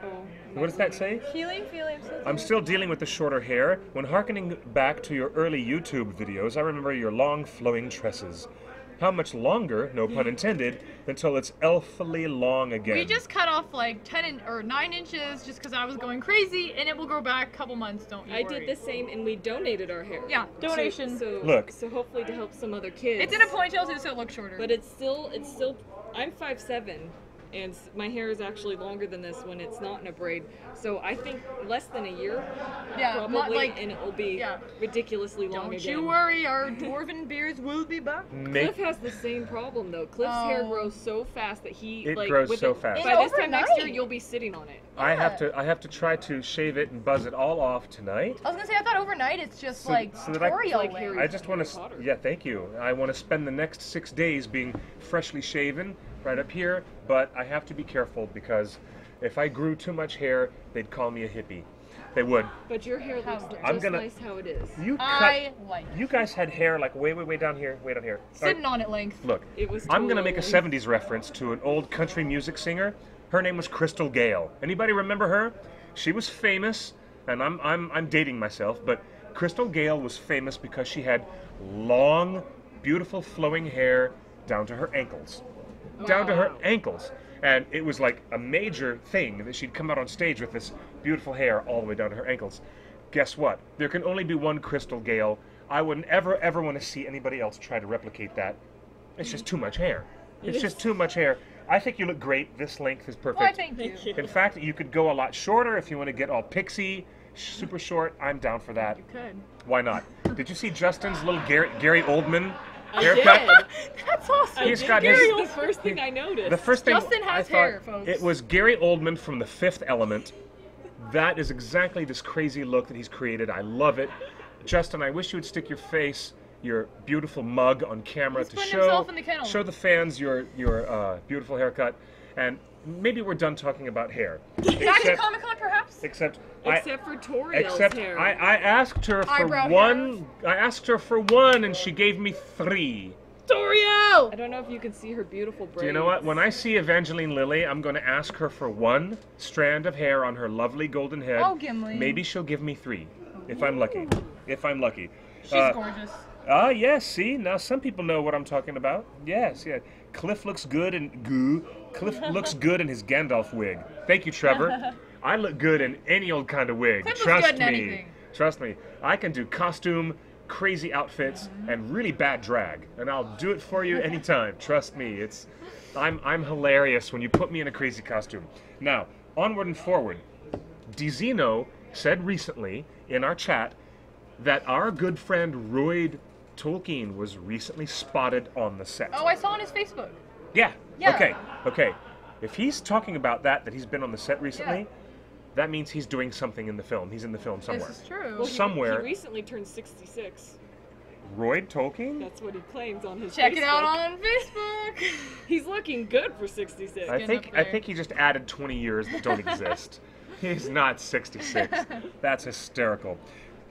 Speaker 2: Oh,
Speaker 3: What does that say?
Speaker 1: Healing feelings.
Speaker 3: I'm still dealing with the shorter hair. When hearkening back to your early YouTube videos, I remember your long flowing tresses. How much longer, no pun intended, until it's elfily long again?
Speaker 1: We just cut off like 9 inches just because I was going crazy, and it will grow back a couple months. Don't you
Speaker 2: I
Speaker 1: worry.
Speaker 2: did the same, and we donated our hair.
Speaker 1: Yeah, donation.
Speaker 2: So
Speaker 3: Look.
Speaker 2: So hopefully to help some other kids.
Speaker 1: It's in a ponytail too, so it looks shorter.
Speaker 2: But it's still. I'm 5'7", and my hair is actually longer than this when it's not in a braid. So I think less than a year,
Speaker 1: yeah,
Speaker 2: probably,
Speaker 1: not like.
Speaker 2: and it will be
Speaker 1: yeah.
Speaker 2: ridiculously long
Speaker 1: Don't
Speaker 2: again.
Speaker 1: you worry, our dwarven beards will be back.
Speaker 2: Cliff has the same problem though. Cliff's hair
Speaker 1: Oh.
Speaker 2: grows so fast that he
Speaker 3: It
Speaker 2: like
Speaker 3: grows
Speaker 2: with
Speaker 3: so
Speaker 2: it-
Speaker 3: fast.
Speaker 2: By this time next year,
Speaker 1: Overnight.
Speaker 2: you'll be sitting on it.
Speaker 3: I have to try to shave it and buzz it all off tonight.
Speaker 1: I was gonna say, I thought overnight it's just
Speaker 3: So-
Speaker 1: like
Speaker 3: so that I-
Speaker 1: tutorial
Speaker 2: Like
Speaker 1: length.
Speaker 2: Harry
Speaker 3: I just want
Speaker 2: Potter.
Speaker 3: to, yeah, thank you. I want to spend the next 6 days being freshly shaven right up here, but I have to be careful because if I grew too much hair, they'd call me a hippie. They would.
Speaker 2: But your hair looks
Speaker 1: dare
Speaker 3: I'm
Speaker 2: just
Speaker 3: gonna-
Speaker 2: nice how it is.
Speaker 3: You
Speaker 1: I
Speaker 3: cut.
Speaker 1: like
Speaker 3: You guys had hair like way down here, way down here.
Speaker 1: sitting on it length.
Speaker 3: Look,
Speaker 2: It was
Speaker 3: I'm gonna make a
Speaker 2: totally-
Speaker 3: 70s reference to an old country music singer. Her name was Crystal Gale. Anybody remember her? She was famous, and I'm dating myself, but Crystal Gale was famous because she had long, beautiful flowing hair down to her ankles. Down to her
Speaker 2: Wow.
Speaker 3: ankles. And it was like a major thing that she'd come out on stage with this beautiful hair all the way down to her ankles. Guess what? There can only be one Crystal Gale. I wouldn't ever want to see anybody else try to replicate that. It's just too much hair. It's just too much hair. I think you look great. This length is perfect.
Speaker 1: Why, thank you.
Speaker 2: Thank you.
Speaker 3: In fact, you could go a lot shorter if you want to get all pixie, super short. I'm down for that.
Speaker 1: You could.
Speaker 3: Why not? Did you see Justin's little Gary Oldman
Speaker 2: I
Speaker 3: haircut?
Speaker 2: did.
Speaker 1: That's awesome.
Speaker 3: He's
Speaker 2: I
Speaker 3: got
Speaker 2: did.
Speaker 3: his-
Speaker 2: It's the first thing I noticed.
Speaker 3: The first thing
Speaker 1: Justin
Speaker 3: I
Speaker 1: has
Speaker 3: thought,
Speaker 1: hair, folks.
Speaker 3: it was Gary Oldman from The Fifth Element. That is exactly this crazy look that he's created. I love it. Justin, I wish you would stick your face, your beautiful mug on camera
Speaker 1: He's
Speaker 3: to
Speaker 1: putting
Speaker 3: show
Speaker 1: himself in the kennel.
Speaker 3: show the fans your beautiful haircut. And maybe we're done talking about hair.
Speaker 1: Back to Comic Con, perhaps?
Speaker 3: Except
Speaker 2: Except for Toriel's
Speaker 3: except
Speaker 2: hair.
Speaker 3: I asked her for
Speaker 1: Eyebrow
Speaker 3: one. I asked her for one, and she gave me 3.
Speaker 1: Toriel!
Speaker 2: I don't know if you can see her beautiful braids.
Speaker 3: Do you know what? When I see Evangeline Lilly, I'm going to ask her for 1 strand of hair on her lovely golden head.
Speaker 1: Oh, Gimli.
Speaker 3: Maybe she'll give me 3, if I'm lucky. If I'm lucky.
Speaker 1: She's
Speaker 3: Uh,
Speaker 1: gorgeous.
Speaker 3: Yes, see? Now some people know what I'm talking about. Yes, yeah. Cliff looks good in Cliff looks good in his Gandalf wig. Thank you, Trevor. I look good in any old kind of wig.
Speaker 1: Cliff looks
Speaker 3: Trust
Speaker 1: good in
Speaker 3: me.
Speaker 1: anything.
Speaker 3: Trust me. I can do costume, crazy outfits, and really bad drag, and I'll do it for you anytime. Trust me. I'm hilarious when you put me in a crazy costume. Now, onward and forward. DeZeno said recently in our chat that our good friend Royd Tolkien was recently spotted on the set.
Speaker 1: Oh, I saw on his Facebook.
Speaker 3: Yeah.
Speaker 1: Yeah.
Speaker 3: Okay. If he's talking about that he's been on the set recently,
Speaker 1: Yeah.
Speaker 3: that means he's doing something in the film. He's in the film somewhere.
Speaker 1: This is true.
Speaker 2: Well,
Speaker 3: somewhere.
Speaker 2: He recently turned 66.
Speaker 3: Royd Tolkien?
Speaker 2: That's what he claims on his
Speaker 1: Check
Speaker 2: Facebook.
Speaker 1: it out on Facebook.
Speaker 2: He's looking good for 66.
Speaker 3: I
Speaker 1: Skin
Speaker 3: think
Speaker 1: up
Speaker 3: I
Speaker 1: there.
Speaker 3: think he just added 20 years that don't exist. He's not 66. That's hysterical.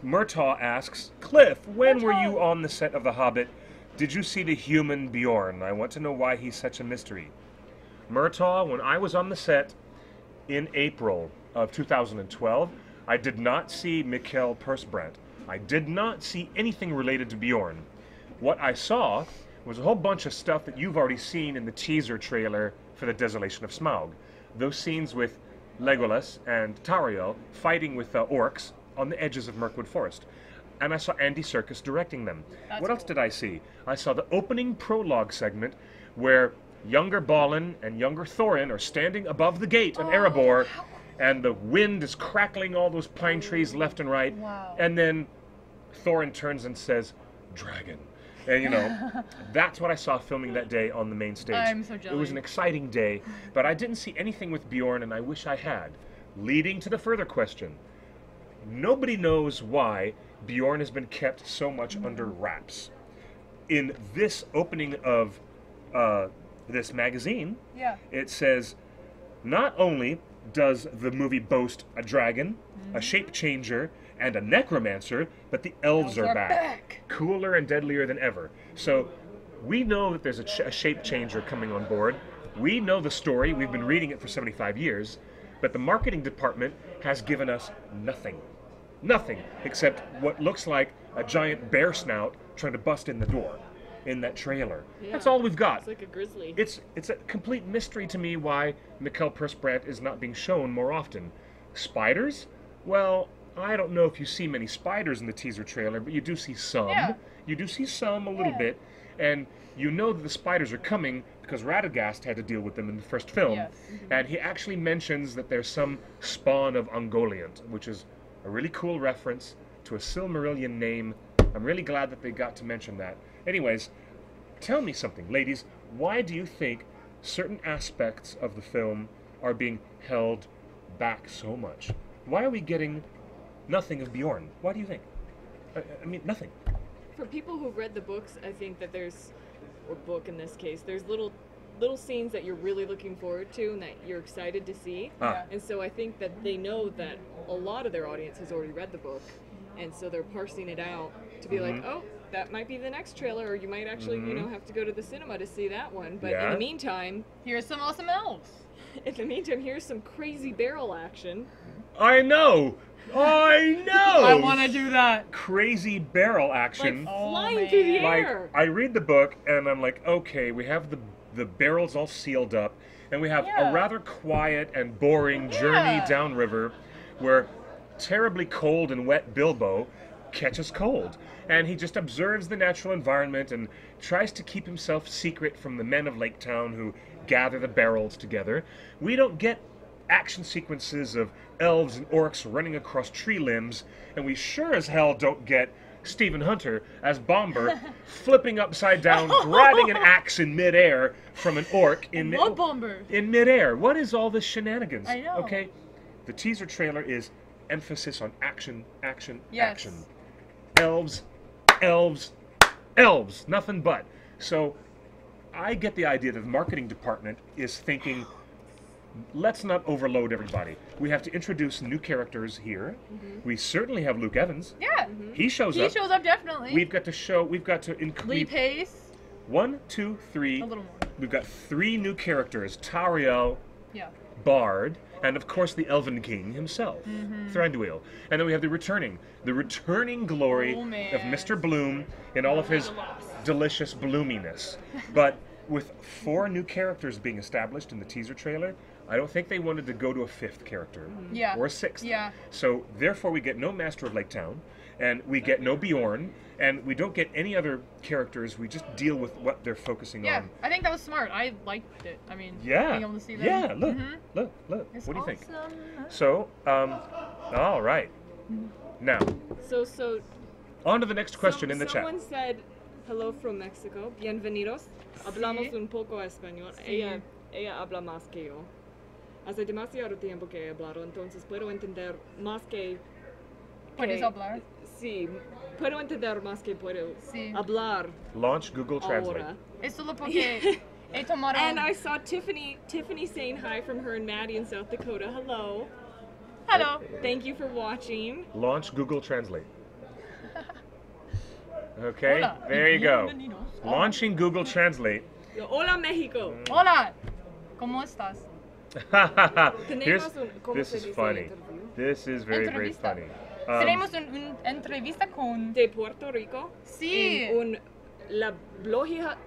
Speaker 3: Murtaugh asks, Cliff, when were you on the set of The Hobbit? Did you see the human Bjorn? I want to know why he's such a mystery. Murtaugh, when I was on the set in April of 2012, I did not see Mikkel Persbrandt. I did not see anything related to Bjorn. What I saw was a whole bunch of stuff that you've already seen in the teaser trailer for The Desolation of Smaug. Those scenes with Legolas and Tauriel fighting with orcs on the edges of Mirkwood Forest. And I saw Andy Serkis directing them.
Speaker 1: That's
Speaker 3: What else
Speaker 1: cool.
Speaker 3: did I see? I saw the opening prologue segment where younger Balin and younger Thorin are standing above the gate in Erebor, and the wind is crackling all those pine trees left and right.
Speaker 1: Wow.
Speaker 3: And then Thorin turns and says, "Dragon." And you know, that's what I saw filming that day on the main stage.
Speaker 1: I'm so
Speaker 3: It was
Speaker 1: jelly.
Speaker 3: an exciting day, but I didn't see anything with Bjorn, and I wish I had. Leading to the further question, nobody knows why Bjorn has been kept so much under wraps. In this opening of this magazine,
Speaker 1: Yeah.
Speaker 3: it says, not only does the movie boast a dragon, a shape changer, and a necromancer, but the elves are back. Cooler and deadlier than ever. So we know that there's a shape changer coming on board. We know the story. We've been reading it for 75 years. But the marketing department has given us nothing. Nothing except what looks like a giant bear snout trying to bust in the door in that trailer.
Speaker 2: Yeah.
Speaker 3: That's all we've got.
Speaker 2: It's like a grizzly.
Speaker 3: It's a complete mystery to me why Mikkel Persbrandt is not being shown more often. Spiders? Well, I don't know if you see many spiders in the teaser trailer, but you do see some.
Speaker 1: Yeah.
Speaker 3: You do see some a little
Speaker 1: Yeah.
Speaker 3: bit, and you know that the spiders are coming because Radagast had to deal with them in the first film.
Speaker 1: Yes.
Speaker 3: And he actually mentions that there's some spawn of Ungoliant, which is a really cool reference to a Silmarillion name. I'm really glad that they got to mention that. Anyways, tell me something, ladies. Why do you think certain aspects of the film are being held back so much? Why are we getting nothing of Bjorn? Why do you think? I mean, nothing.
Speaker 2: For people who've read the books, I think that there's, or book in this case, there's little scenes that you're really looking forward to and that you're excited to see.
Speaker 3: Ah.
Speaker 2: And so I think that they know that a lot of their audience has already read the book, and so they're parsing it out to be like, oh, that might be the next trailer, or you might actually, you know, have to go to the cinema to see that one. But in
Speaker 3: Yeah.
Speaker 2: the meantime,
Speaker 1: Here's some awesome elves.
Speaker 2: here's some crazy barrel action.
Speaker 3: I know! I know!
Speaker 1: I want to do that.
Speaker 3: Crazy barrel
Speaker 2: Like
Speaker 3: action.
Speaker 2: flying through the
Speaker 3: Like,
Speaker 2: air.
Speaker 3: I read the book and I'm like, okay, we have the barrels all sealed up, and we have
Speaker 1: Yeah.
Speaker 3: a rather quiet and boring journey
Speaker 1: Yeah.
Speaker 3: downriver where terribly cold and wet Bilbo catches cold. And he just observes the natural environment and tries to keep himself secret from the men of Lake Town who gather the barrels together. We don't get action sequences of elves and orcs running across tree limbs, and we sure as hell don't get Stephen Hunter as Bomber flipping upside down, grabbing an axe in midair from an orc in
Speaker 1: Love Bomber.
Speaker 3: in midair. What is all this shenanigans?
Speaker 1: I know.
Speaker 3: Okay, the teaser trailer is emphasis on action, action,
Speaker 1: Yes.
Speaker 3: action. Elves, elves, elves, nothing but. So I get the idea that the marketing department is thinking, let's not overload everybody. We have to introduce new characters here. We certainly have Luke Evans.
Speaker 1: Yeah.
Speaker 3: He shows
Speaker 1: He
Speaker 3: up.
Speaker 1: shows up definitely.
Speaker 3: We've got to
Speaker 1: Lee
Speaker 3: include
Speaker 1: Pace.
Speaker 3: 1, 2, 3.
Speaker 1: A little more.
Speaker 3: We've got 3 new characters: Tauriel,
Speaker 1: Yeah.
Speaker 3: Bard, and of course the Elven King himself, Thranduil. And then we have the returning glory
Speaker 1: Oh,
Speaker 3: of
Speaker 1: man.
Speaker 3: Mr. Bloom in all of his delicious bloominess. But with 4 new characters being established in the teaser trailer, I don't think they wanted to go to a 5th character
Speaker 1: Yeah.
Speaker 3: or a 6th.
Speaker 1: Yeah.
Speaker 3: So therefore we get no Master of Lake Town, and we get no Bjorn, and we don't get any other characters. We just deal with what they're focusing
Speaker 1: Yeah.
Speaker 3: on.
Speaker 1: I think that was smart. I liked it. I mean,
Speaker 3: Yeah.
Speaker 1: being able to see them.
Speaker 3: Yeah, look,
Speaker 1: Mhm.
Speaker 3: look.
Speaker 1: It's
Speaker 3: What do you think?
Speaker 1: awesome.
Speaker 3: So, all right. Now,
Speaker 2: So
Speaker 3: on to the next question in the chat.
Speaker 2: Someone said, hello from Mexico, bienvenidos. Hablamos un poco español.
Speaker 1: Sí.
Speaker 2: Ella habla más que yo. Hace demasiado tiempo que he hablado, entonces puedo entender más que...
Speaker 1: ¿Puedes hablar?
Speaker 2: Sí, puedo entender más que puedo
Speaker 1: Sí.
Speaker 2: hablar
Speaker 3: Launch Google Translate.
Speaker 2: ahora.
Speaker 1: Es solo porque he tomado...
Speaker 2: And I saw Tiffany saying hi from her and Maddie in South Dakota. Hello.
Speaker 1: Hello.
Speaker 2: Thank you for watching.
Speaker 3: Launch Google Translate. Okay,
Speaker 1: Hola.
Speaker 3: there you go.
Speaker 1: Bienvenidos.
Speaker 3: Launching Google Translate.
Speaker 2: Hola, Mexico.
Speaker 1: Hola. ¿Cómo estás?
Speaker 3: This is funny. This is very, very
Speaker 1: Entrevista.
Speaker 3: funny.
Speaker 1: Tenemos una entrevista con...
Speaker 2: De Puerto Rico.
Speaker 1: Sí.
Speaker 2: En un, la blógica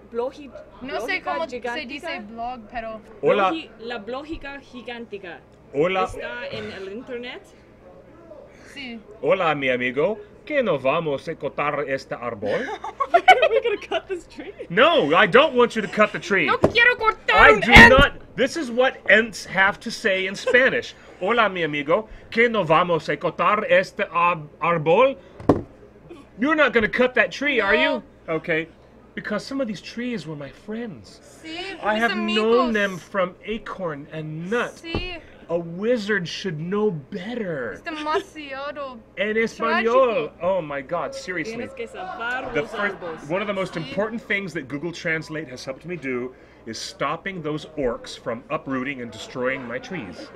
Speaker 1: No sé cómo se
Speaker 2: gigántica.
Speaker 1: dice blog, pero...
Speaker 3: Hola,
Speaker 2: La blógica gigántica.
Speaker 3: hola,
Speaker 2: Está en el internet.
Speaker 1: Sí.
Speaker 3: hola, mi amigo. ¿Que no vamos a cortar este árbol?
Speaker 2: We're gonna cut this tree.
Speaker 3: No, I don't want you to cut the tree.
Speaker 1: No quiero cortar
Speaker 3: I
Speaker 1: un
Speaker 3: do
Speaker 1: ent.
Speaker 3: not. This is what Ents have to say in Spanish. Hola, mi amigo. Que no vamos a cortar este árbol? You're not going to cut that tree, are you? Okay. Because some of these trees were my friends.
Speaker 1: Sí,
Speaker 3: I
Speaker 1: mis
Speaker 3: have
Speaker 1: amigos.
Speaker 3: known them from acorn and nut.
Speaker 1: Sí.
Speaker 3: A wizard should know better.
Speaker 1: Es demasiado.
Speaker 3: En español. Oh my God, seriously.
Speaker 2: Tienes que salvar
Speaker 3: The
Speaker 2: los arbos.
Speaker 3: one of the most important things that Google Translate has helped me do is stopping those orcs from uprooting and destroying my trees.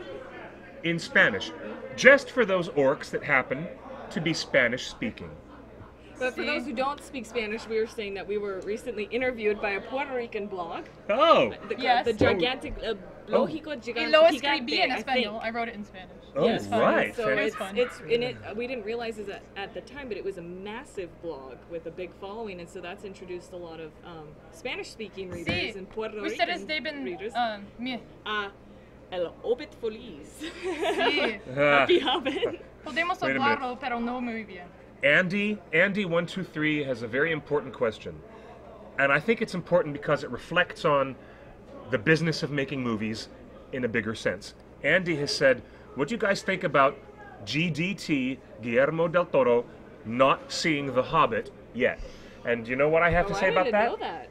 Speaker 3: In Spanish. Just for those orcs that happen to be Spanish speaking.
Speaker 2: But for those who don't speak Spanish, we were saying that we were recently interviewed by a Puerto Rican blog.
Speaker 3: Oh!
Speaker 1: Yes.
Speaker 2: The gigantic, lógico
Speaker 1: Y
Speaker 2: gigante.
Speaker 1: lo escribí en
Speaker 2: I think.
Speaker 1: español. I wrote it in Spanish.
Speaker 3: Oh,
Speaker 1: Yes, fun.
Speaker 3: right.
Speaker 2: So
Speaker 1: It was
Speaker 2: it's,
Speaker 1: fun.
Speaker 2: it's in it. We didn't realize it at the time, but it was a massive blog with a big following, and so that's introduced a lot of Spanish-speaking readers
Speaker 1: Sí.
Speaker 2: and Puerto
Speaker 1: Ustedes
Speaker 2: Rican
Speaker 1: deben.
Speaker 2: readers.
Speaker 1: Mire.
Speaker 2: El Hobbit Feliz.
Speaker 1: Sí.
Speaker 2: Happy Hobbit.
Speaker 1: Podemos
Speaker 3: Wait a minute.
Speaker 1: hablarlo, pero no muy bien.
Speaker 3: Andy123 has a very important question. And I think it's important because it reflects on the business of making movies in a bigger sense. Andy has said, what do you guys think about GDT, Guillermo del Toro, not seeing The Hobbit yet? And you know what I have to say about
Speaker 2: I
Speaker 3: that?
Speaker 2: didn't know that.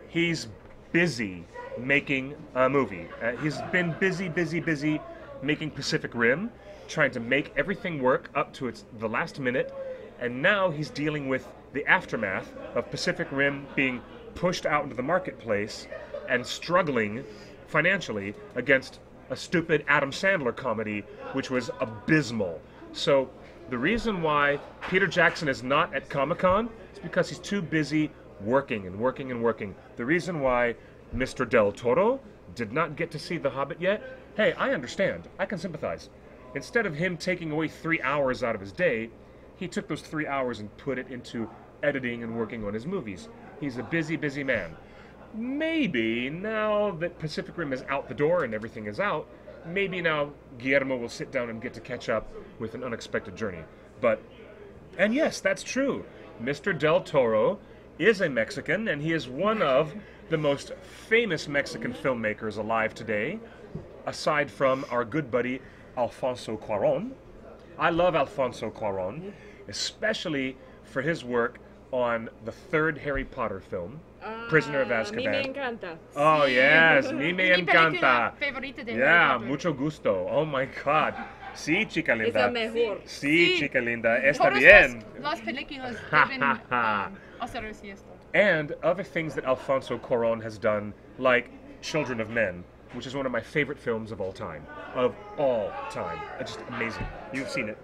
Speaker 3: He's busy making a movie. He's been busy making Pacific Rim, trying to make everything work up to the last minute, and now he's dealing with the aftermath of Pacific Rim being pushed out into the marketplace and struggling financially against a stupid Adam Sandler comedy, which was abysmal. So the reason why Peter Jackson is not at Comic-Con is because he's too busy working and working and working. The reason why Mr. Del Toro did not get to see The Hobbit yet, hey, I understand. I can sympathize. Instead of him taking away 3 hours out of his day, he took those 3 hours and put it into editing and working on his movies. He's a busy man. Maybe now that Pacific Rim is out the door and everything is out, maybe now Guillermo will sit down and get to catch up with An Unexpected Journey. And yes, that's true. Mr. Del Toro is a Mexican, and he is one of the most famous Mexican filmmakers alive today, aside from our good buddy Alfonso Cuarón. I love Alfonso Cuarón, especially for his work on the third Harry Potter film, Prisoner of Azkaban.
Speaker 2: Mi me encanta.
Speaker 3: Oh yes, mi me
Speaker 1: Mi película
Speaker 3: encanta.
Speaker 1: favorita de
Speaker 3: Yeah,
Speaker 1: Harry Potter.
Speaker 3: mucho gusto. Oh my God. Sí, chica
Speaker 2: Es
Speaker 3: linda.
Speaker 2: la mejor.
Speaker 3: Sí,
Speaker 1: Sí.
Speaker 3: chica linda. Está
Speaker 1: Todas
Speaker 3: bien.
Speaker 1: las películas deben hacer esto.
Speaker 3: And other things that Alfonso Cuarón has done, like Children of Men, which is one of my favorite films of all time. Of all time. Just amazing. You've seen it.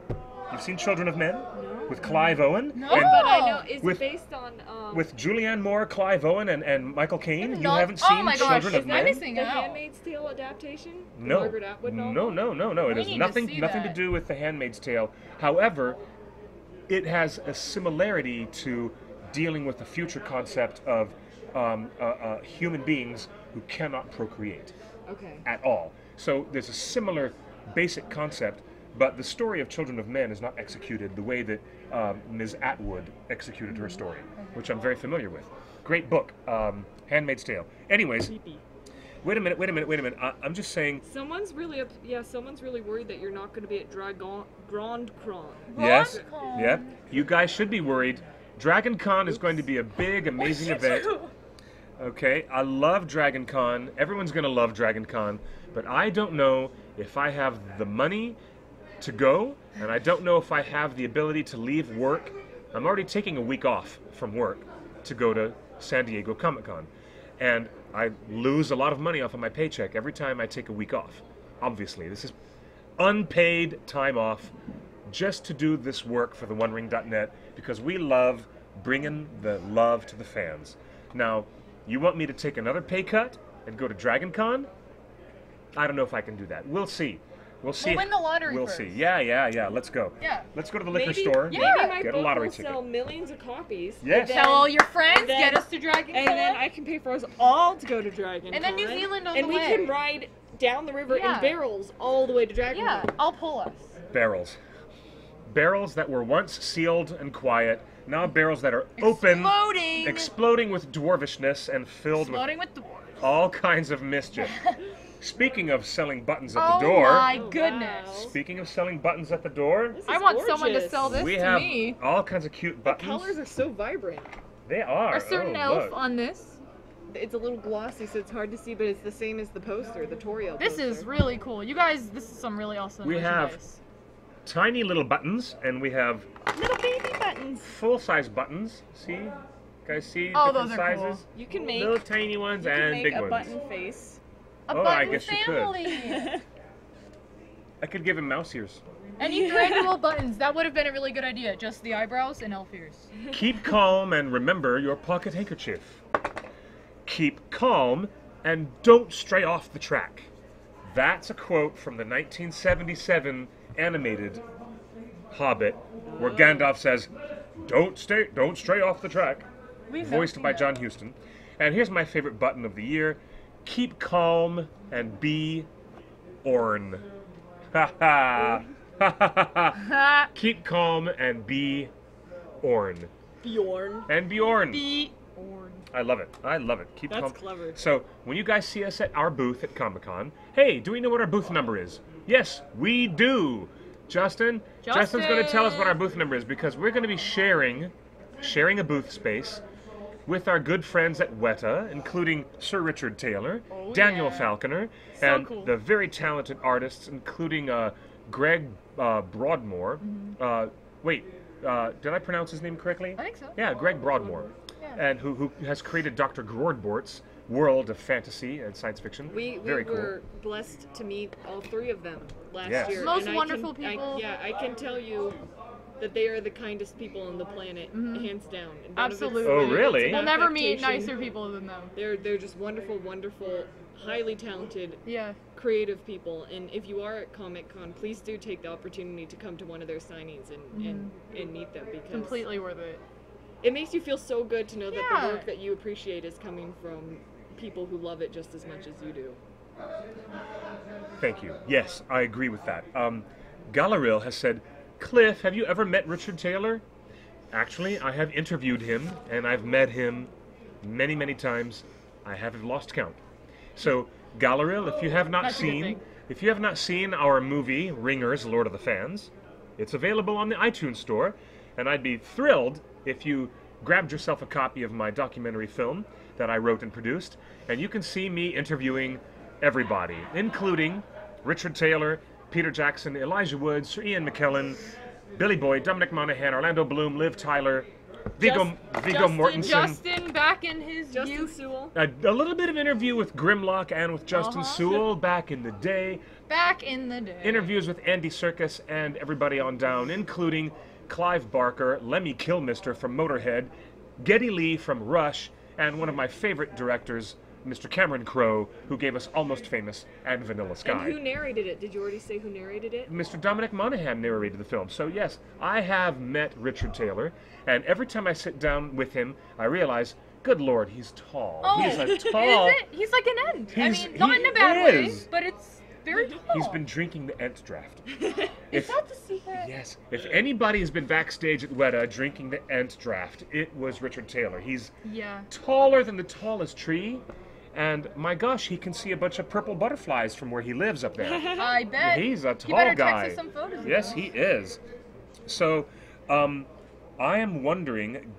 Speaker 3: You've seen Children of Men?
Speaker 2: No.
Speaker 3: With Clive Owen?
Speaker 1: No.
Speaker 2: But I know, is
Speaker 3: With-
Speaker 2: it based on
Speaker 3: With Julianne Moore, Clive Owen, and Michael Caine? You
Speaker 1: No.
Speaker 3: haven't
Speaker 1: Oh
Speaker 3: seen
Speaker 1: my gosh,
Speaker 3: Children
Speaker 1: is
Speaker 3: of
Speaker 1: that
Speaker 3: Men?
Speaker 1: missing
Speaker 2: the
Speaker 1: out?
Speaker 2: Handmaid's Tale adaptation? The
Speaker 3: No.
Speaker 2: Margaret Atwood novel?
Speaker 3: No. It
Speaker 1: We
Speaker 3: has
Speaker 1: need to
Speaker 3: nothing
Speaker 1: see
Speaker 3: to
Speaker 1: that.
Speaker 3: do with The Handmaid's Tale. However, it has a similarity to dealing with the future concept of human beings who cannot procreate
Speaker 2: Okay.
Speaker 3: at all. So there's a similar basic concept, but the story of Children of Men is not executed the way that Ms. Atwood executed her story, which I'm very familiar with. Great book, Handmaid's Tale. Anyways,
Speaker 2: Creepy.
Speaker 3: wait a minute. I'm just saying.
Speaker 2: Someone's really worried that you're not going to be at Grand Cron.
Speaker 3: Yes.
Speaker 1: Con.
Speaker 3: Yeah. You guys should be worried. Dragon Con is going to be a big, amazing event. Okay. I love Dragon Con. Everyone's going to love Dragon Con. But I don't know if I have the money to go, and I don't know if I have the ability to leave work. I'm already taking a week off from work to go to San Diego Comic-Con. And I lose a lot of money off of my paycheck every time I take a week off. Obviously, this is unpaid time off just to do this work for TheOneRing.net because we love bringing the love to the fans. Now, you want me to take another pay cut and go to Dragon Con? I don't know if I can do that. We'll see. We'll see.
Speaker 1: We'll win the lottery
Speaker 3: We'll
Speaker 1: first.
Speaker 3: see. Yeah. Let's go.
Speaker 1: Yeah.
Speaker 3: Let's go to the liquor
Speaker 2: Maybe,
Speaker 3: store.
Speaker 2: maybe
Speaker 1: Yeah.
Speaker 2: my
Speaker 3: Get a
Speaker 2: book
Speaker 3: lottery
Speaker 2: will
Speaker 3: ticket.
Speaker 2: sell millions of copies.
Speaker 3: Yes.
Speaker 2: And then,
Speaker 1: Tell all your friends,
Speaker 2: and then-
Speaker 1: get us to Dragon
Speaker 2: and then
Speaker 1: Con.
Speaker 2: I can pay for us all to go to Dragon
Speaker 1: And then New
Speaker 2: Con.
Speaker 1: Zealand on
Speaker 2: and
Speaker 1: the
Speaker 2: we
Speaker 1: way.
Speaker 2: can ride down the river
Speaker 1: Yeah.
Speaker 2: in barrels all the way to Dragon
Speaker 1: Yeah,
Speaker 2: Con.
Speaker 1: I'll pull us.
Speaker 3: Barrels. Barrels that were once sealed and quiet, now barrels that are open,
Speaker 1: Exploding.
Speaker 3: exploding with dwarvishness and filled with
Speaker 1: Exploding with dwarves.
Speaker 3: all kinds of mischief. Speaking of selling buttons at
Speaker 1: Oh
Speaker 3: the door,
Speaker 1: my
Speaker 2: Oh,
Speaker 1: goodness.
Speaker 2: wow.
Speaker 3: speaking of selling buttons at the door,
Speaker 2: This
Speaker 1: I
Speaker 2: is
Speaker 1: want someone to
Speaker 2: gorgeous.
Speaker 1: sell this
Speaker 3: we
Speaker 1: to
Speaker 3: have
Speaker 1: me.
Speaker 3: all kinds of cute
Speaker 2: The
Speaker 3: buttons.
Speaker 2: colors are so vibrant.
Speaker 3: They are.
Speaker 1: A certain
Speaker 3: Oh,
Speaker 1: elf
Speaker 3: look.
Speaker 1: on this.
Speaker 2: it's a little glossy, so it's hard to see, but it's the same as the poster, the Torio
Speaker 1: This
Speaker 2: poster.
Speaker 1: is really cool. You guys, this is some really awesome
Speaker 3: We have
Speaker 1: merchandise.
Speaker 3: tiny little buttons, and we have
Speaker 2: little baby buttons.
Speaker 3: full-size buttons. See? Guys see
Speaker 1: Oh,
Speaker 3: different
Speaker 1: those are cool.
Speaker 3: sizes?
Speaker 2: You can make
Speaker 3: Little tiny ones
Speaker 2: you can
Speaker 3: and
Speaker 2: make
Speaker 3: big
Speaker 2: a
Speaker 3: ones.
Speaker 2: button face.
Speaker 1: A
Speaker 3: Oh, I
Speaker 1: button
Speaker 3: guess you could.
Speaker 1: family.
Speaker 3: I could give him mouse ears.
Speaker 1: Any granular buttons, that would have been a really good idea. Just the eyebrows and elf ears.
Speaker 3: Keep calm and remember your pocket handkerchief. Keep calm and don't stray off the track. That's a quote from the 1977 animated Hobbit, where Gandalf says, "Don't stray off the track." Voiced by John Huston. And here's my favorite button of the year: keep calm and be Orn. Ha ha. Ha ha ha. Keep calm and be Orn.
Speaker 2: Bjorn.
Speaker 3: And Bjorn.
Speaker 1: Orn.
Speaker 3: I love it. I love it. Keep
Speaker 2: That's
Speaker 3: calm.
Speaker 2: clever.
Speaker 3: So when you guys see us at our booth at Comic-Con, hey, do we know what our booth number is? Yes, we do. Justin's going to tell us what our booth number is, because we're going to be sharing a booth space with our good friends at Weta, including Sir Richard Taylor, Daniel Falconer, and
Speaker 1: cool.
Speaker 3: the very talented artists, including Greg Broadmoor. Did I pronounce his name correctly?
Speaker 1: I think so.
Speaker 3: Yeah, Greg Broadmoor.
Speaker 1: Yeah.
Speaker 3: And who has created Dr. Grodbort's world of fantasy and science fiction.
Speaker 2: We
Speaker 3: Very cool.
Speaker 2: were blessed to meet all three of them last
Speaker 3: Yes.
Speaker 2: year.
Speaker 1: Most
Speaker 2: and
Speaker 1: wonderful people.
Speaker 2: I can tell you that they are the kindest people on the planet, hands down. And none of it's-
Speaker 1: Absolutely.
Speaker 3: Oh, really?
Speaker 2: it's
Speaker 1: We'll
Speaker 2: an
Speaker 1: never meet
Speaker 2: affectation.
Speaker 1: nicer people than them.
Speaker 2: They're just wonderful, wonderful, highly talented,
Speaker 1: Yeah.
Speaker 2: creative people. And if you are at Comic-Con, please do take the opportunity to come to one of their signings and meet them, because
Speaker 1: Completely worth it.
Speaker 2: it makes you feel so good to know that
Speaker 1: Yeah.
Speaker 2: the work that you appreciate is coming from people who love it just as much as you do.
Speaker 3: Thank you. Yes, I agree with that. Galaril has said, Cliff, have you ever met Richard Taylor? Actually, I have interviewed him, and I've met him many, many times. I haven't lost count. So, Galaril, if you have not
Speaker 1: That's a good
Speaker 3: seen our movie Ringers, Lord of the Fans, it's available on the iTunes store, and I'd be thrilled if you grabbed yourself a copy of my documentary film that I wrote and produced, and you can see me interviewing everybody, including Richard Taylor, Peter Jackson, Elijah Wood, Sir Ian McKellen, Billy Boyd, Dominic Monaghan, Orlando Bloom, Liv Tyler, Viggo Mortensen.
Speaker 1: Justin back in his
Speaker 2: Justin
Speaker 1: youth.
Speaker 2: Sewell.
Speaker 3: A little bit of interview with Grimlock and with Justin Sewell back in the day.
Speaker 1: Back in the day.
Speaker 3: Interviews with Andy Serkis and everybody on down, including Clive Barker, Lemmy Kilmister from Motorhead, Geddy Lee from Rush, and one of my favorite directors, Mr. Cameron Crowe, who gave us Almost Famous and Vanilla Sky.
Speaker 2: And who narrated it? Did you already say who narrated it?
Speaker 3: Mr. Dominic Monaghan narrated the film. So yes, I have met Richard Taylor, and every time I sit down with him, I realize, good Lord, he's tall.
Speaker 1: Oh,
Speaker 3: He's a tall.
Speaker 1: Is it? He's like an Ent. I
Speaker 3: He's-
Speaker 1: mean, not
Speaker 3: he
Speaker 1: in a bad way,
Speaker 3: is.
Speaker 1: but it's very tall.
Speaker 3: He's been drinking the Ent draft.
Speaker 1: Is that the secret?
Speaker 3: Yes. If anybody has been backstage at Weta drinking the Ent draft, it was Richard Taylor. He's
Speaker 1: Yeah.
Speaker 3: taller than the tallest tree, and my gosh, he can see a bunch of purple butterflies from where he lives up there.
Speaker 1: I bet.
Speaker 3: He's a
Speaker 1: You
Speaker 3: tall
Speaker 1: better
Speaker 3: guy.
Speaker 1: text us some photos of
Speaker 3: Yes,
Speaker 1: him.
Speaker 3: he is. So, I am wondering,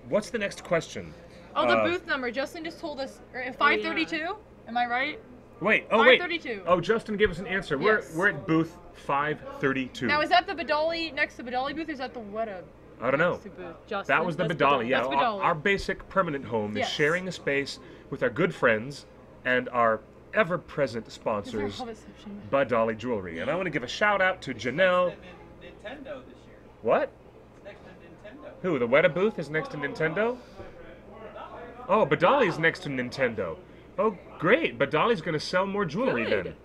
Speaker 3: what's the next question?
Speaker 1: Oh, the booth number. Justin just told us 532. Am I right?
Speaker 3: Wait.
Speaker 1: 532.
Speaker 3: Oh, Justin gave us an answer.
Speaker 1: Yes.
Speaker 3: We're at booth 532.
Speaker 1: Now, is that the Badali next to Badali booth, or is that the Weta?
Speaker 3: I don't know.
Speaker 1: next to booth? Justin.
Speaker 3: That was the
Speaker 1: That's
Speaker 3: Badali. Yeah,
Speaker 1: That's Badali.
Speaker 3: our basic permanent home is
Speaker 1: Yes.
Speaker 3: sharing a space with our good friends and our ever-present sponsors,
Speaker 1: Hobbit section.
Speaker 3: Badali Jewelry. And I want to give a shout out to Janelle.
Speaker 4: Nintendo this year.
Speaker 3: What?
Speaker 4: It's next to Nintendo.
Speaker 3: Who? The Weta booth is next to Nintendo? Oh, Badali's next to Nintendo. Oh, great. Badali's going to sell more jewelry
Speaker 2: Good.
Speaker 3: then.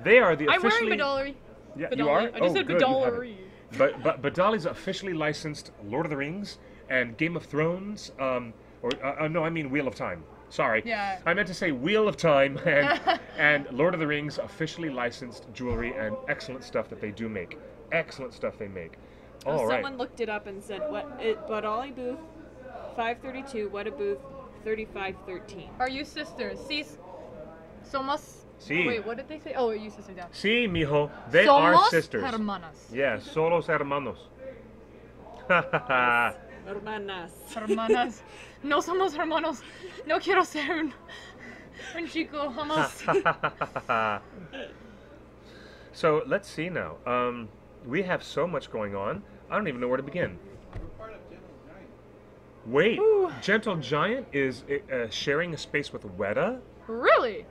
Speaker 3: They are the
Speaker 1: I'm
Speaker 3: officially...
Speaker 1: wearing Badali.
Speaker 3: Yeah,
Speaker 1: Badali.
Speaker 3: you are?
Speaker 1: I just
Speaker 3: Oh,
Speaker 1: said
Speaker 3: good, you have it.
Speaker 1: Badali.
Speaker 3: But Badali's officially licensed Lord of the Rings and Game of Thrones, no, I mean Wheel of Time. Sorry.
Speaker 1: Yeah.
Speaker 3: I meant to say Wheel of Time and Lord of the Rings officially licensed jewelry and excellent stuff that they do make. Excellent stuff they make. All right.
Speaker 2: Someone looked it up and said, Badali booth 532, Weta booth 3513.
Speaker 1: Are you sisters? Somos...
Speaker 3: Sí.
Speaker 1: Wait, what did they say? Oh, are you sisters? Yeah.
Speaker 3: Sí, mijo. They
Speaker 1: Somos
Speaker 3: are sisters.
Speaker 1: hermanas.
Speaker 3: Yeah, solos hermanos.
Speaker 2: Hermanas.
Speaker 1: Hermanas. No somos hermanos. No quiero ser un chico jamás.
Speaker 3: So let's see now. We have so much going on. I don't even know where to begin. Wait,
Speaker 1: Ooh.
Speaker 3: Gentle Giant is sharing a space with Weta?
Speaker 1: Really?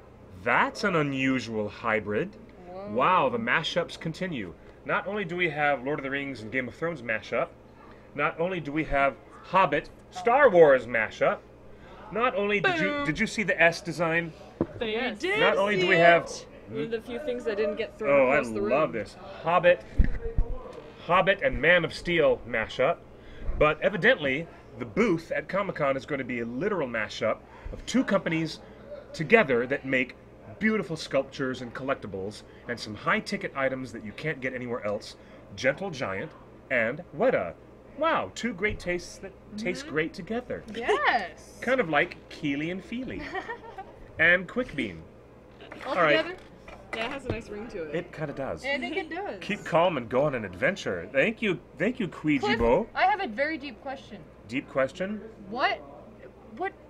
Speaker 3: That's an unusual hybrid. Wow, the mashups continue. Not only do we have Lord of the Rings and Game of Thrones mashup, not only do we have Hobbit, Star Wars mashup, not only did you see the S design?
Speaker 2: Yes.
Speaker 1: did.
Speaker 3: Not only do we
Speaker 1: see
Speaker 3: have
Speaker 2: One of the few things that didn't get thrown
Speaker 3: oh, I
Speaker 2: across the room.
Speaker 3: love this Hobbit and Man of Steel mashup, but evidently the booth at Comic-Con is going to be a literal mashup of two companies together that make beautiful sculptures and collectibles and some high-ticket items that you can't get anywhere else. Gentle Giant and Weta. Wow, two great tastes that taste great together.
Speaker 1: Yes.
Speaker 3: Kind of like Keely and Feely. And Quick Bean.
Speaker 1: All
Speaker 3: right.
Speaker 1: together?
Speaker 2: Yeah, it has a nice ring to it.
Speaker 3: It kind of does.
Speaker 1: I think it does.
Speaker 3: Keep calm and go on an adventure. Thank you,
Speaker 1: Cliff,
Speaker 3: Queejibo.
Speaker 1: I have a very deep question.
Speaker 3: Deep question.
Speaker 1: What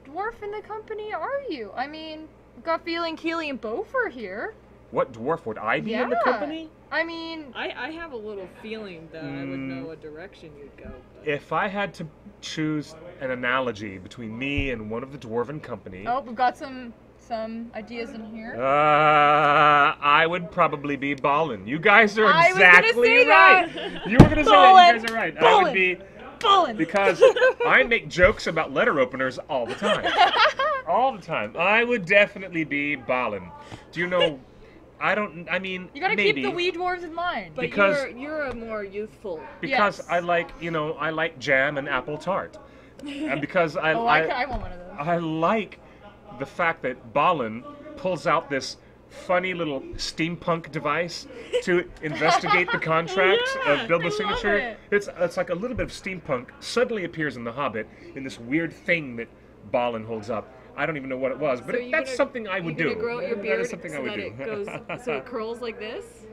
Speaker 1: dwarf in the company are you? I mean, I've got feeling Keely and Both are here.
Speaker 3: What dwarf would I be in the
Speaker 1: Yeah.
Speaker 3: company?
Speaker 1: I mean,
Speaker 2: I have a little feeling that I would know what direction you'd go. But
Speaker 3: If I had to choose an analogy between me and one of the dwarven company,
Speaker 1: oh, we've got some ideas in here.
Speaker 3: I would probably be Ballin. You guys are
Speaker 1: I was gonna
Speaker 3: exactly
Speaker 1: say
Speaker 3: right.
Speaker 1: that.
Speaker 3: You were gonna say that. You guys are right. I
Speaker 1: Ballin.
Speaker 3: would be
Speaker 1: Ballin'.
Speaker 3: because I make jokes about letter openers all the time. All the time. I would definitely be Ballin. Do you know? I mean,
Speaker 1: You gotta
Speaker 3: maybe
Speaker 1: keep the wee dwarves in mind.
Speaker 2: but
Speaker 3: because-
Speaker 2: you're a more youthful.
Speaker 3: because
Speaker 1: Yes.
Speaker 3: I like jam and apple tart, and because
Speaker 1: I want one of those.
Speaker 3: I like the fact that Balin pulls out this funny little steampunk device to investigate the contracts of Bilbo's
Speaker 1: I love
Speaker 3: signature.
Speaker 1: it.
Speaker 3: It's like a little bit of steampunk suddenly appears in The Hobbit in this weird thing that Balin holds up. I don't even know what it was, but
Speaker 2: So you're
Speaker 3: that's
Speaker 2: gonna-
Speaker 3: something I would
Speaker 2: you're
Speaker 3: do.
Speaker 2: gonna grow out your
Speaker 3: That
Speaker 2: beard
Speaker 3: is something
Speaker 2: so
Speaker 3: I would
Speaker 2: that
Speaker 3: do.
Speaker 2: it goes so it curls like this.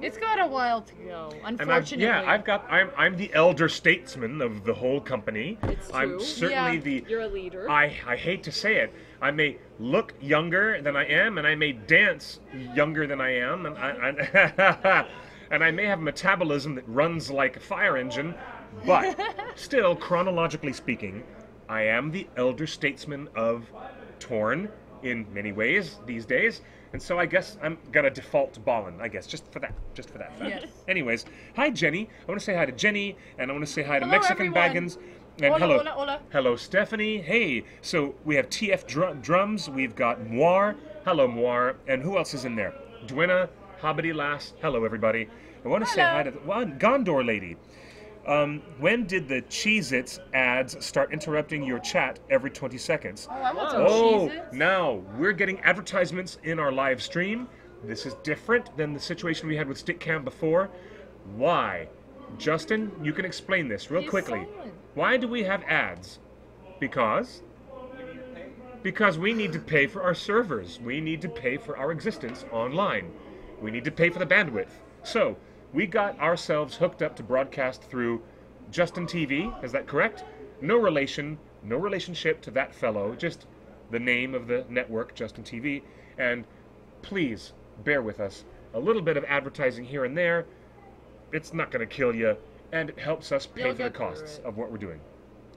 Speaker 1: It's got a while to go,
Speaker 3: And
Speaker 1: unfortunately.
Speaker 3: I'm the elder statesman of the whole company.
Speaker 2: It's
Speaker 3: I'm
Speaker 2: true.
Speaker 3: certainly
Speaker 1: Yeah.
Speaker 3: the
Speaker 2: You're a leader.
Speaker 3: I hate to say it. I may look younger than I am, and I may dance younger than I am, and and I may have a metabolism that runs like a fire engine, but still, chronologically speaking, I am the elder statesman of Torn in many ways these days, and so I guess I'm gonna default to Ballin, I guess, just for that fact.
Speaker 1: Yes.
Speaker 3: Anyways, hi Jenny. I want to say hi to Jenny, and I want to say hi to
Speaker 1: Hello,
Speaker 3: Mexican
Speaker 1: everyone.
Speaker 3: Baggins. And
Speaker 1: Hola,
Speaker 3: hello,
Speaker 1: hola, hola.
Speaker 3: hello, Stephanie. Hey, so we have TF drums. We've got Moir. Hello, Moir. And who else is in there? Dwina, Hobbity Lass. Hello, everybody. I want to say hi to the Gondor lady. When did the Cheez-Its ads start interrupting your chat every 20 seconds?
Speaker 1: Oh, I want some
Speaker 3: Oh,
Speaker 1: Cheez-Its.
Speaker 3: now we're getting advertisements in our live stream. This is different than the situation we had with Stickcam before. Why? Justin, you can explain this real
Speaker 1: He's
Speaker 3: quickly.
Speaker 1: silent.
Speaker 3: Why do we have ads? Because we need to pay for our servers. We need to pay for our existence online. We need to pay for the bandwidth. So, we got ourselves hooked up to broadcast through Justin TV. Is that correct? No relationship to that fellow, just the name of the network, Justin TV. And please bear with us. A little bit of advertising here and there. It's not going to kill you, and it helps us pay
Speaker 1: You'll
Speaker 3: for the
Speaker 1: get through
Speaker 3: costs
Speaker 1: it.
Speaker 3: of what we're doing.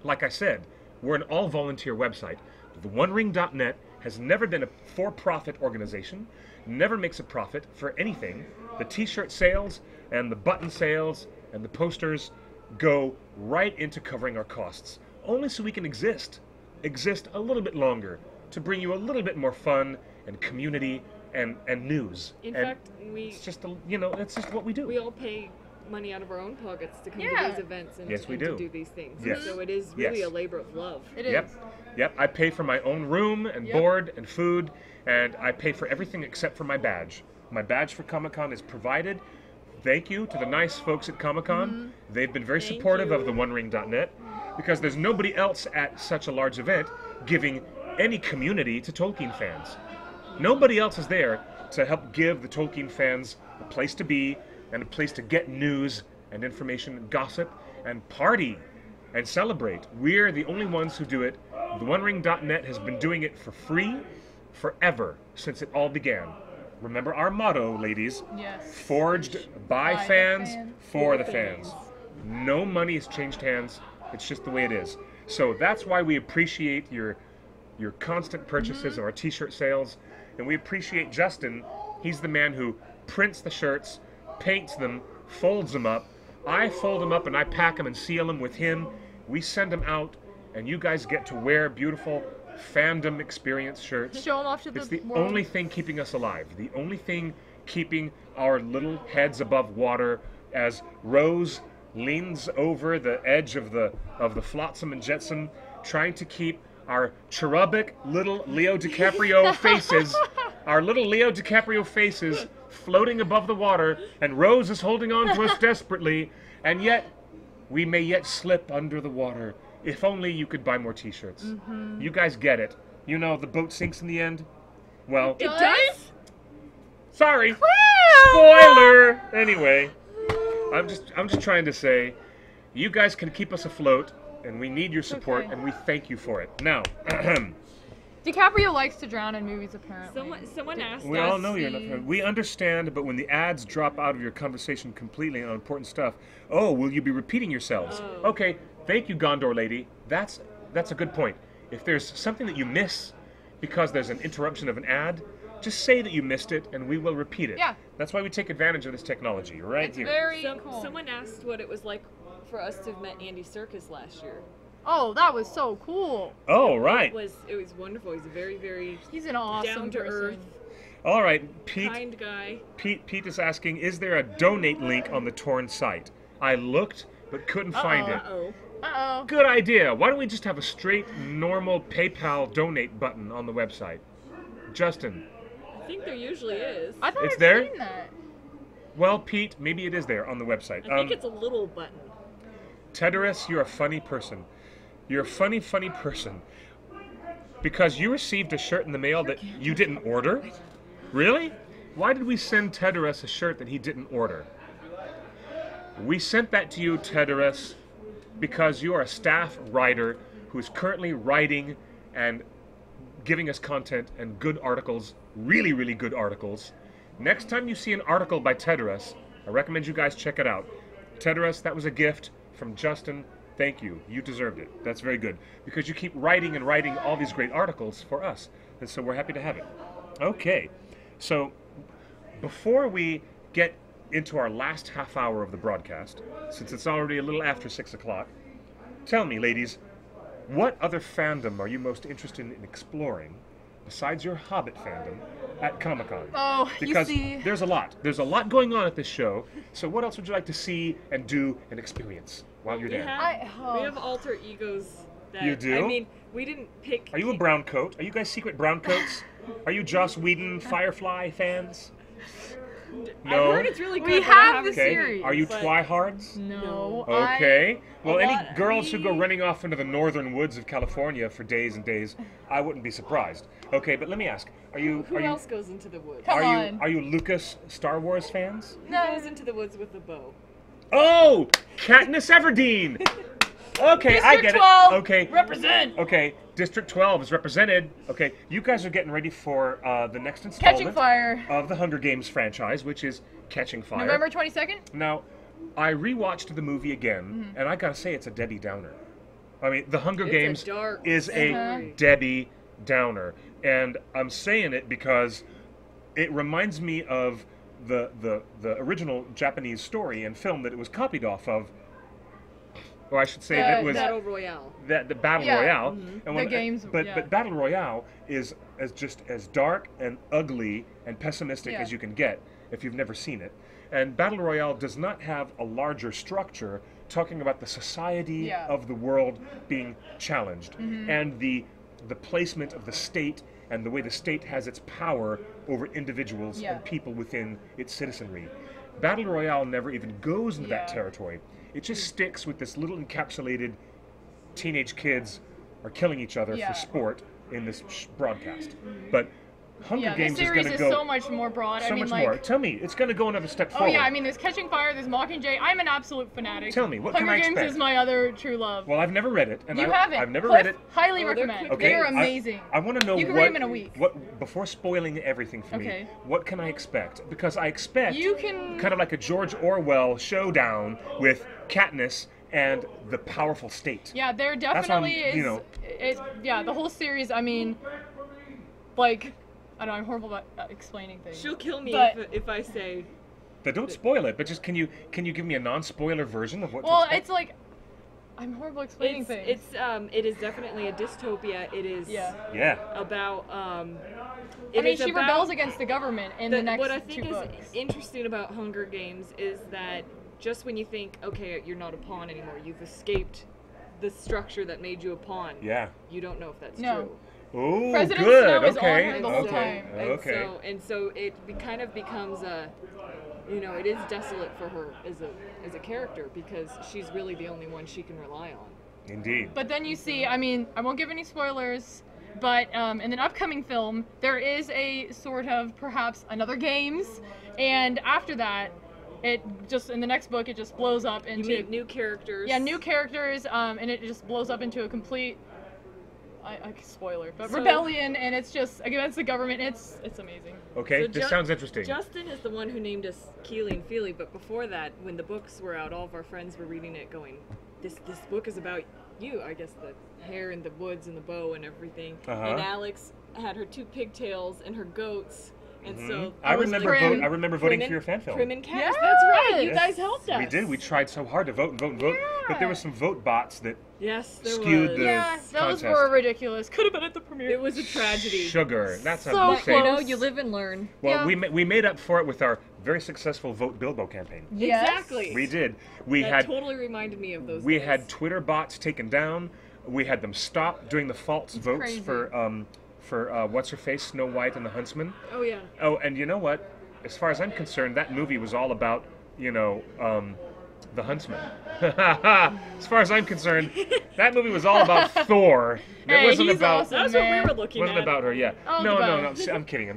Speaker 3: Like I said, we're an all-volunteer website. TheOneRing.net has never been a for-profit organization, never makes a profit for anything. The t-shirt sales and the button sales and the posters go right into covering our costs, only so we can exist a little bit longer, to bring you a little bit more fun and community and news.
Speaker 2: In
Speaker 3: And
Speaker 2: fact,
Speaker 3: it's just it's just what we do.
Speaker 2: we all pay money out of our own pockets to come
Speaker 1: Yeah.
Speaker 2: to these events and,
Speaker 3: Yes, we
Speaker 2: and
Speaker 3: do.
Speaker 2: to do these things.
Speaker 3: Yes.
Speaker 2: So it is really
Speaker 3: Yes.
Speaker 2: a labor of love.
Speaker 1: It is.
Speaker 3: Yep. I pay for my own room and
Speaker 1: Yep.
Speaker 3: board and food, and I pay for everything except for my badge. My badge for Comic-Con is provided. Thank you to the nice folks at Comic-Con.
Speaker 1: Mm-hmm.
Speaker 3: They've been very
Speaker 2: Thank
Speaker 3: supportive
Speaker 2: you.
Speaker 3: of the OneRing.net, because there's nobody else at such a large event giving any community to Tolkien fans. Nobody else is there to help give the Tolkien fans a place to be and a place to get news and information and gossip and party. and celebrate. We're the only ones who do it. TheOneRing.net has been doing it for free forever since it all began. Remember our motto, ladies.
Speaker 1: Yes.
Speaker 3: Forged by
Speaker 1: By the
Speaker 3: fans,
Speaker 1: fans.
Speaker 3: for the fans. No money has changed hands. It's just the way it is. So that's why we appreciate your constant purchases of our t-shirt sales. And we appreciate Justin. He's the man who prints the shirts, paints them, folds them up. I fold them up and I pack them and seal them with him. We send them out, and you guys get to wear beautiful fandom experience shirts.
Speaker 1: Show them off to
Speaker 3: It's
Speaker 1: the
Speaker 3: the
Speaker 1: world.
Speaker 3: only thing keeping us alive. The only thing keeping our little heads above water as Rose leans over the edge of the flotsam and jetsam, trying to keep our cherubic little Leo DiCaprio faces, our little Leo DiCaprio faces floating above the water, and Rose is holding on to us desperately, and yet we may yet slip under the water. If only you could buy more t-shirts. You guys get it. You know the boat sinks in the end? Well,
Speaker 2: It does?
Speaker 3: sorry. Spoiler! Anyway, I'm just trying to say, you guys can keep us afloat, and we need your support,
Speaker 1: Okay.
Speaker 3: and we thank you for it. Now,
Speaker 1: DiCaprio likes to drown in movies, apparently.
Speaker 2: Someone asked
Speaker 3: we
Speaker 2: us.
Speaker 3: all know you're not. We understand, but when the ads drop out of your conversation completely on important stuff, oh, will you be repeating yourselves?
Speaker 2: Oh.
Speaker 3: Okay, thank you, Gondor lady. That's a good point. If there's something that you miss because there's an interruption of an ad, just say that you missed it, and we will repeat it.
Speaker 1: Yeah.
Speaker 3: That's why we take advantage of this technology right
Speaker 1: It's
Speaker 3: here.
Speaker 1: very cool.
Speaker 2: Someone asked what it was like for us to have met Andy Serkis last year.
Speaker 1: Oh, that was so cool.
Speaker 3: Oh, right.
Speaker 2: It was wonderful. He's a very, very
Speaker 1: He's an awesome
Speaker 2: down to
Speaker 1: person.
Speaker 2: earth,
Speaker 3: All right, Pete.
Speaker 2: kind guy.
Speaker 3: Pete is asking, is there a donate link on the Torn site? I looked, but couldn't find it.
Speaker 2: Uh-oh.
Speaker 1: Uh-oh.
Speaker 3: Good idea. Why don't we just have a straight, normal PayPal donate button on the website? Justin.
Speaker 2: I think there usually is.
Speaker 1: I thought
Speaker 3: It's
Speaker 1: I'd
Speaker 3: there?
Speaker 1: seen that.
Speaker 3: Well, Pete, maybe it is there on the website.
Speaker 2: I think it's a little button.
Speaker 3: Tedoris, you're a funny person. You're a funny, funny person. Because you received a shirt in the mail that you didn't order? Really? Why did we send Tedoris a shirt that he didn't order? We sent that to you, Tedoris, because you are a staff writer who's currently writing and giving us content and good articles, really, really good articles. Next time you see an article by Tedoris, I recommend you guys check it out. Tedoris, that was a gift from Justin. Thank you. You deserved it. That's very good. Because you keep writing and writing all these great articles for us. And so we're happy to have it. Okay. So before we get into our last half hour of the broadcast, since it's already a little after 6 o'clock, tell me, ladies, what other fandom are you most interested in exploring besides your Hobbit fandom at Comic-Con?
Speaker 1: Oh,
Speaker 3: Because
Speaker 1: you see.
Speaker 3: there's a lot. There's a lot going on at this show. So what else would you like to see and do and experience while you're
Speaker 2: We
Speaker 3: there?
Speaker 2: have, we have alter egos. That,
Speaker 3: You do?
Speaker 2: I mean, we didn't pick.
Speaker 3: Are you a brown coat? Are you guys secret brown coats? Are you Joss Whedon Firefly fans? No.
Speaker 2: I've heard it's really good.
Speaker 1: We
Speaker 2: but I
Speaker 1: have
Speaker 2: haven't
Speaker 1: the
Speaker 3: Okay.
Speaker 2: seen it,
Speaker 1: series.
Speaker 3: Are you
Speaker 2: but-
Speaker 3: Twihards?
Speaker 1: No.
Speaker 3: Okay. Well, any
Speaker 2: lot-
Speaker 3: girls who go
Speaker 2: we-
Speaker 3: running off into the northern woods of California for days and days, I wouldn't be surprised. Okay, but let me ask:
Speaker 2: Who else goes into the woods?
Speaker 1: Come
Speaker 3: are
Speaker 1: on.
Speaker 3: you Lucas Star Wars fans?
Speaker 2: Who goes into the woods with a bow?
Speaker 3: Oh, Katniss Everdeen. Okay, I
Speaker 1: District
Speaker 3: get
Speaker 1: 12,
Speaker 3: it. Okay.
Speaker 1: represent.
Speaker 3: Okay, District 12 is represented. Okay, you guys are getting ready for the next installment
Speaker 1: Catching Fire.
Speaker 3: of the Hunger Games franchise, which is Catching Fire.
Speaker 1: November 22nd?
Speaker 3: Now, I rewatched the movie again, and I gotta say it's a Debbie Downer. I mean, The Hunger
Speaker 2: It's a
Speaker 3: Games
Speaker 2: dark
Speaker 3: is a
Speaker 2: story.
Speaker 3: Debbie Downer, and I'm saying it because it reminds me of the original Japanese story and film that it was copied off of. Or I should say that was
Speaker 2: Battle Royale.
Speaker 3: the Battle
Speaker 1: Yeah.
Speaker 3: Royale.
Speaker 1: Mhm.
Speaker 3: And
Speaker 1: The games,
Speaker 3: but
Speaker 1: yeah.
Speaker 3: but Battle Royale is just as dark and ugly and pessimistic
Speaker 1: Yeah.
Speaker 3: as you can get if you've never seen it. And Battle Royale does not have a larger structure talking about the society
Speaker 1: Yeah.
Speaker 3: of the world being challenged
Speaker 1: Mm-hmm.
Speaker 3: and the placement of the state and the way the state has its power over individuals
Speaker 1: Yeah.
Speaker 3: and people within its citizenry. Battle Royale never even goes into that
Speaker 1: Yeah.
Speaker 3: territory. It just sticks with this little encapsulated teenage kids are killing each other
Speaker 1: Yeah.
Speaker 3: for sport in this broadcast. But Hunger
Speaker 1: Yeah,
Speaker 3: Games
Speaker 1: this
Speaker 3: is
Speaker 1: series
Speaker 3: going
Speaker 1: is
Speaker 3: to go
Speaker 1: so much more broad.
Speaker 3: so
Speaker 1: I mean,
Speaker 3: much
Speaker 1: like,
Speaker 3: more. Tell me, it's going to go another step
Speaker 1: oh
Speaker 3: forward.
Speaker 1: yeah, I mean, there's Catching Fire, there's Mockingjay. I'm an absolute fanatic.
Speaker 3: Tell me, what
Speaker 1: Hunger
Speaker 3: can I
Speaker 1: Games
Speaker 3: expect?
Speaker 1: is my other true love.
Speaker 3: Well, I've never read it, and
Speaker 1: You haven't.
Speaker 3: I've never
Speaker 1: Cliff,
Speaker 3: read it.
Speaker 1: Highly
Speaker 2: Oh, they're
Speaker 1: recommend.
Speaker 2: quick.
Speaker 3: Okay,
Speaker 1: They are amazing.
Speaker 3: I want to know
Speaker 1: You can
Speaker 3: what,
Speaker 1: read them in a week.
Speaker 3: what before spoiling everything for me.
Speaker 1: Okay.
Speaker 3: What can I expect? Because I expect
Speaker 1: You can-
Speaker 3: kind of like a George Orwell showdown with Katniss and the powerful state.
Speaker 1: Yeah, there
Speaker 3: what I'm-
Speaker 1: definitely is.
Speaker 3: you know.
Speaker 1: Yeah, the whole series. I mean, like, I don't know. I'm horrible about explaining things.
Speaker 2: She'll kill me
Speaker 1: But-
Speaker 2: if I say.
Speaker 3: But don't spoil it. But just can you give me a non-spoiler version of what? to
Speaker 1: Well,
Speaker 3: expect?
Speaker 1: it's like I'm horrible explaining things.
Speaker 2: It is definitely a dystopia. It is
Speaker 1: Yeah.
Speaker 3: Yeah.
Speaker 2: about
Speaker 1: I
Speaker 2: it
Speaker 1: mean,
Speaker 2: is
Speaker 1: she
Speaker 2: about-
Speaker 1: rebels against the government in the next
Speaker 2: what I
Speaker 1: two
Speaker 2: think is
Speaker 1: books.
Speaker 2: interesting about Hunger Games is that just when you think, okay, you're not a pawn anymore, you've escaped the structure that made you a pawn.
Speaker 3: Yeah.
Speaker 2: You don't know if that's
Speaker 1: No.
Speaker 2: true.
Speaker 3: Oh,
Speaker 1: President
Speaker 3: good.
Speaker 1: Snow is on
Speaker 3: okay.
Speaker 1: her the
Speaker 3: okay.
Speaker 1: whole time.
Speaker 3: Okay.
Speaker 2: And so it kind of becomes a, it is desolate for her as a character because she's really the only one she can rely on.
Speaker 3: Indeed.
Speaker 1: But then you see, I mean, I won't give any spoilers, but in an upcoming film, there is a sort of perhaps another games, and after that, it just in the next book it just blows up
Speaker 2: You
Speaker 1: into
Speaker 2: meet new characters.
Speaker 1: yeah, new characters, and it just blows up into a complete spoiler, but
Speaker 2: So-
Speaker 1: rebellion, and it's just against the government. It's amazing.
Speaker 3: Okay.
Speaker 2: So
Speaker 3: This sounds interesting.
Speaker 2: Justin is the one who named us Keely and Feely, but before that, when the books were out, all of our friends were reading it going, this book is about you. I guess the hair and the woods and the bow and everything.
Speaker 3: Uh-huh.
Speaker 2: And Alex had her 2 pigtails and her goats. And so
Speaker 3: I
Speaker 1: was
Speaker 3: remember
Speaker 1: Prim.
Speaker 3: I remember voting for your fan film.
Speaker 2: Prim and Cass.
Speaker 1: Yes!
Speaker 2: That's right. You
Speaker 1: Yes.
Speaker 2: guys helped us.
Speaker 3: We did. We tried so hard to vote and vote and vote, but there were some vote bots that
Speaker 2: Yes, there
Speaker 3: skewed
Speaker 2: was.
Speaker 3: the
Speaker 1: Yeah, those
Speaker 3: contest.
Speaker 1: were ridiculous. Could have been at the premiere.
Speaker 2: It was a tragedy.
Speaker 3: Sugar. That's
Speaker 1: So
Speaker 3: how we say.
Speaker 1: close.
Speaker 2: You know, you live and learn.
Speaker 3: Well,
Speaker 1: Yeah.
Speaker 3: we made up for it with our very successful Vote Bilbo campaign.
Speaker 1: Yes.
Speaker 2: Exactly.
Speaker 3: We did. We
Speaker 2: That
Speaker 3: had
Speaker 2: totally reminded me of those
Speaker 3: we
Speaker 2: days.
Speaker 3: had Twitter bots taken down. We had them stop doing the false votes
Speaker 1: crazy.
Speaker 3: for what's her face, Snow White and the Huntsman.
Speaker 2: Oh, yeah.
Speaker 3: Oh, and you know what? As far as I'm concerned, that movie was all about, the Huntsman. As far as I'm concerned, that movie was all about Thor. It
Speaker 1: Hey,
Speaker 3: wasn't
Speaker 1: he's
Speaker 3: about.
Speaker 1: awesome.
Speaker 2: That's what we
Speaker 1: Man.
Speaker 2: were looking
Speaker 3: Wasn't
Speaker 2: at.
Speaker 3: about her, yeah.
Speaker 1: Oh,
Speaker 3: No,
Speaker 1: goodbye.
Speaker 3: no. See, I'm kidding.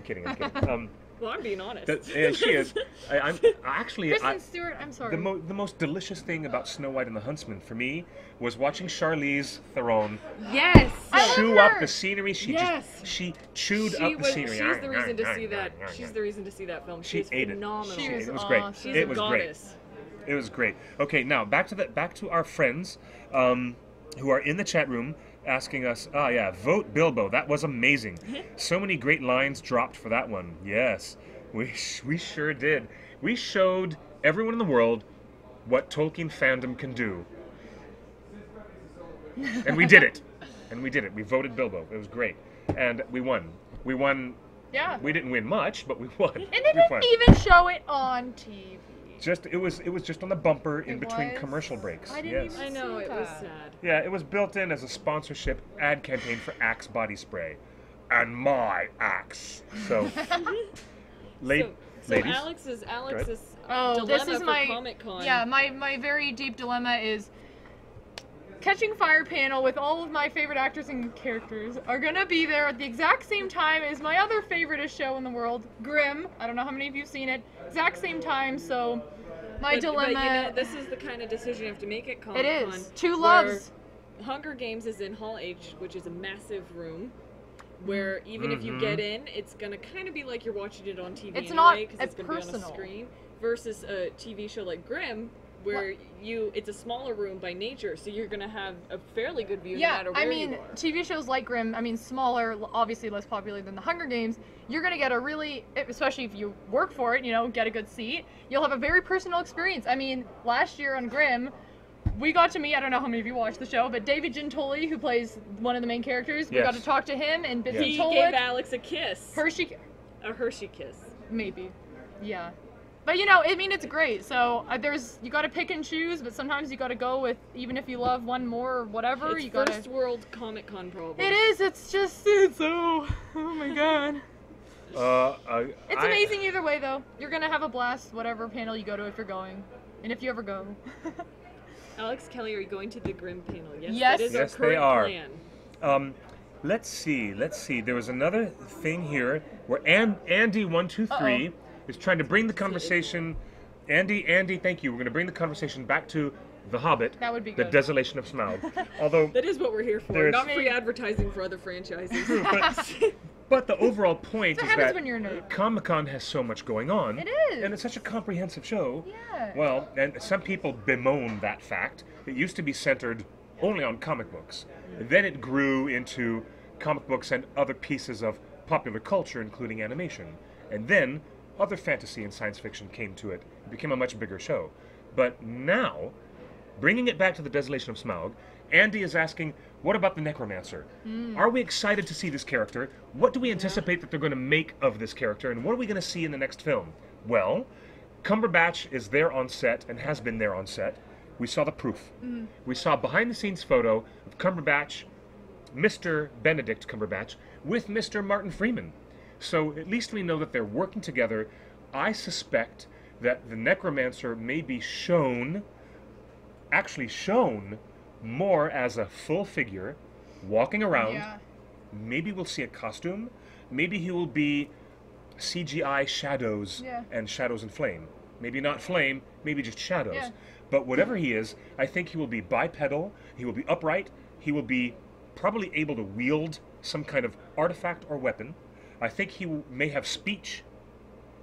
Speaker 2: Well, I'm being honest.
Speaker 3: Yeah, she is. I'm actually.
Speaker 1: Kristen Stewart, I'm sorry.
Speaker 3: The most delicious thing about Snow White and the Huntsman for me was watching Charlize Theron
Speaker 2: Yes.
Speaker 1: I love
Speaker 3: chew
Speaker 1: her.
Speaker 3: up the scenery.
Speaker 2: Yes.
Speaker 3: She chewed
Speaker 2: She
Speaker 3: up the
Speaker 2: was.
Speaker 3: scenery.
Speaker 2: She's the reason to see that. She's the reason to see that film.
Speaker 3: She
Speaker 2: She's
Speaker 3: ate it.
Speaker 2: phenomenal.
Speaker 1: She was
Speaker 3: It was great.
Speaker 1: awesome.
Speaker 2: She's
Speaker 3: It
Speaker 2: a
Speaker 3: was great.
Speaker 2: goddess.
Speaker 3: It was great. Okay, now back to our friends who are in the chat room asking us. Vote Bilbo. That was amazing. So many great lines dropped for that one. Yes, we sure did. We showed everyone in the world what Tolkien fandom can do, and we did it. We voted Bilbo. It was great, and we won.
Speaker 1: Yeah.
Speaker 3: We didn't win much, but we won.
Speaker 1: And they didn't even show it on TV.
Speaker 3: It was just on the bumper in
Speaker 1: It
Speaker 3: between
Speaker 1: was?
Speaker 3: commercial breaks.
Speaker 1: I didn't
Speaker 3: Yes.
Speaker 1: even
Speaker 2: I know,
Speaker 1: see
Speaker 2: it was
Speaker 1: that.
Speaker 2: sad.
Speaker 3: Yeah, it was built in as a sponsorship ad campaign for Axe body spray, and my Axe. So,
Speaker 2: So
Speaker 3: ladies,
Speaker 2: Alex's
Speaker 1: Oh,
Speaker 2: dilemma
Speaker 1: this is
Speaker 2: for
Speaker 1: my
Speaker 2: Comic-Con.
Speaker 1: yeah. My very deep dilemma is Catching Fire panel with all of my favorite actors and characters are gonna be there at the exact same time as my other favoriteest show in the world, Grimm. I don't know how many of you have seen it. Exact same time, so my dilemma.
Speaker 2: But, you know, this is the kind of decision you have to make at Comic-Con.
Speaker 1: It is. Two
Speaker 2: where
Speaker 1: loves.
Speaker 2: Hunger Games is in Hall H, which is a massive room, where even if you get in, it's gonna kind of be like you're watching it on TV
Speaker 1: It's
Speaker 2: anyway,
Speaker 1: not
Speaker 2: because it's gonna be on
Speaker 1: personal.
Speaker 2: a screen. Versus a TV show like Grimm, where it's a smaller room by nature, so you're gonna have a fairly good view no
Speaker 1: Yeah,
Speaker 2: matter where
Speaker 1: I mean,
Speaker 2: you are.
Speaker 1: TV shows like Grimm, I mean, smaller, obviously less popular than the Hunger Games, you're gonna get a really, especially if you work for it, get a good seat, you'll have a very personal experience. I mean, last year on Grimm, we got to meet, I don't know how many of you watched the show, but David Gintoli, who plays one of the main characters, we
Speaker 3: Yes.
Speaker 1: got to talk to him, and
Speaker 3: Yes.
Speaker 2: He
Speaker 1: Gintoli,
Speaker 2: gave Alex a kiss. A Hershey kiss.
Speaker 1: maybe, yeah. But I mean, it's great. So you got to pick and choose, but sometimes you got to go with, even if you love one more or whatever,
Speaker 2: It's
Speaker 1: you got
Speaker 2: first
Speaker 1: to.
Speaker 2: world Comic-Con problem.
Speaker 1: It is. It's so. Oh my god. It's amazing either way, though. You're gonna have a blast, whatever panel you go to if you're going, and if you ever go.
Speaker 2: Alex Kelly, are you going to the Grimm panel? Yes,
Speaker 1: Yes.
Speaker 2: that is
Speaker 3: Yes,
Speaker 2: our current
Speaker 3: they are.
Speaker 2: plan.
Speaker 3: Let's see. There was another thing here where Andy123 is trying to bring the conversation. Andy, thank you. We're going to bring the conversation back to The Hobbit.
Speaker 1: That would be
Speaker 3: The
Speaker 1: good.
Speaker 3: Desolation of Smaug. Although,
Speaker 2: That is what we're here for.
Speaker 3: There's-
Speaker 2: Not free advertising for other franchises.
Speaker 3: but the overall point
Speaker 1: That's
Speaker 3: is
Speaker 1: what happens
Speaker 3: that
Speaker 1: when you're a nerd.
Speaker 3: Comic-Con has so much going on.
Speaker 1: It is.
Speaker 3: And it's such a comprehensive show.
Speaker 1: Yeah.
Speaker 3: Well, and some people bemoan that fact. It used to be centered only on comic books. Then it grew into comic books and other pieces of popular culture, including animation. And then other fantasy and science fiction came to it. It became a much bigger show. But now, bringing it back to the Desolation of Smaug, Andy is asking, what about the Necromancer? Are we excited to see this character? What do we anticipate that they're going to make of this character? And what are we going to see in the next film? Well, Cumberbatch is there on set and has been there on set. We saw the proof. We saw a behind-the-scenes photo of Cumberbatch, Mr. Benedict Cumberbatch, with Mr. Martin Freeman. So at least we know that they're working together. I suspect that the Necromancer may be actually shown more as a full figure, walking around.
Speaker 1: Yeah.
Speaker 3: Maybe we'll see a costume. Maybe he will be CGI shadows
Speaker 1: Yeah.
Speaker 3: and shadows and flame. Maybe not flame, maybe just shadows.
Speaker 1: Yeah.
Speaker 3: But whatever he is, I think he will be bipedal, he will be upright, he will be probably able to wield some kind of artifact or weapon. I think he may have speech,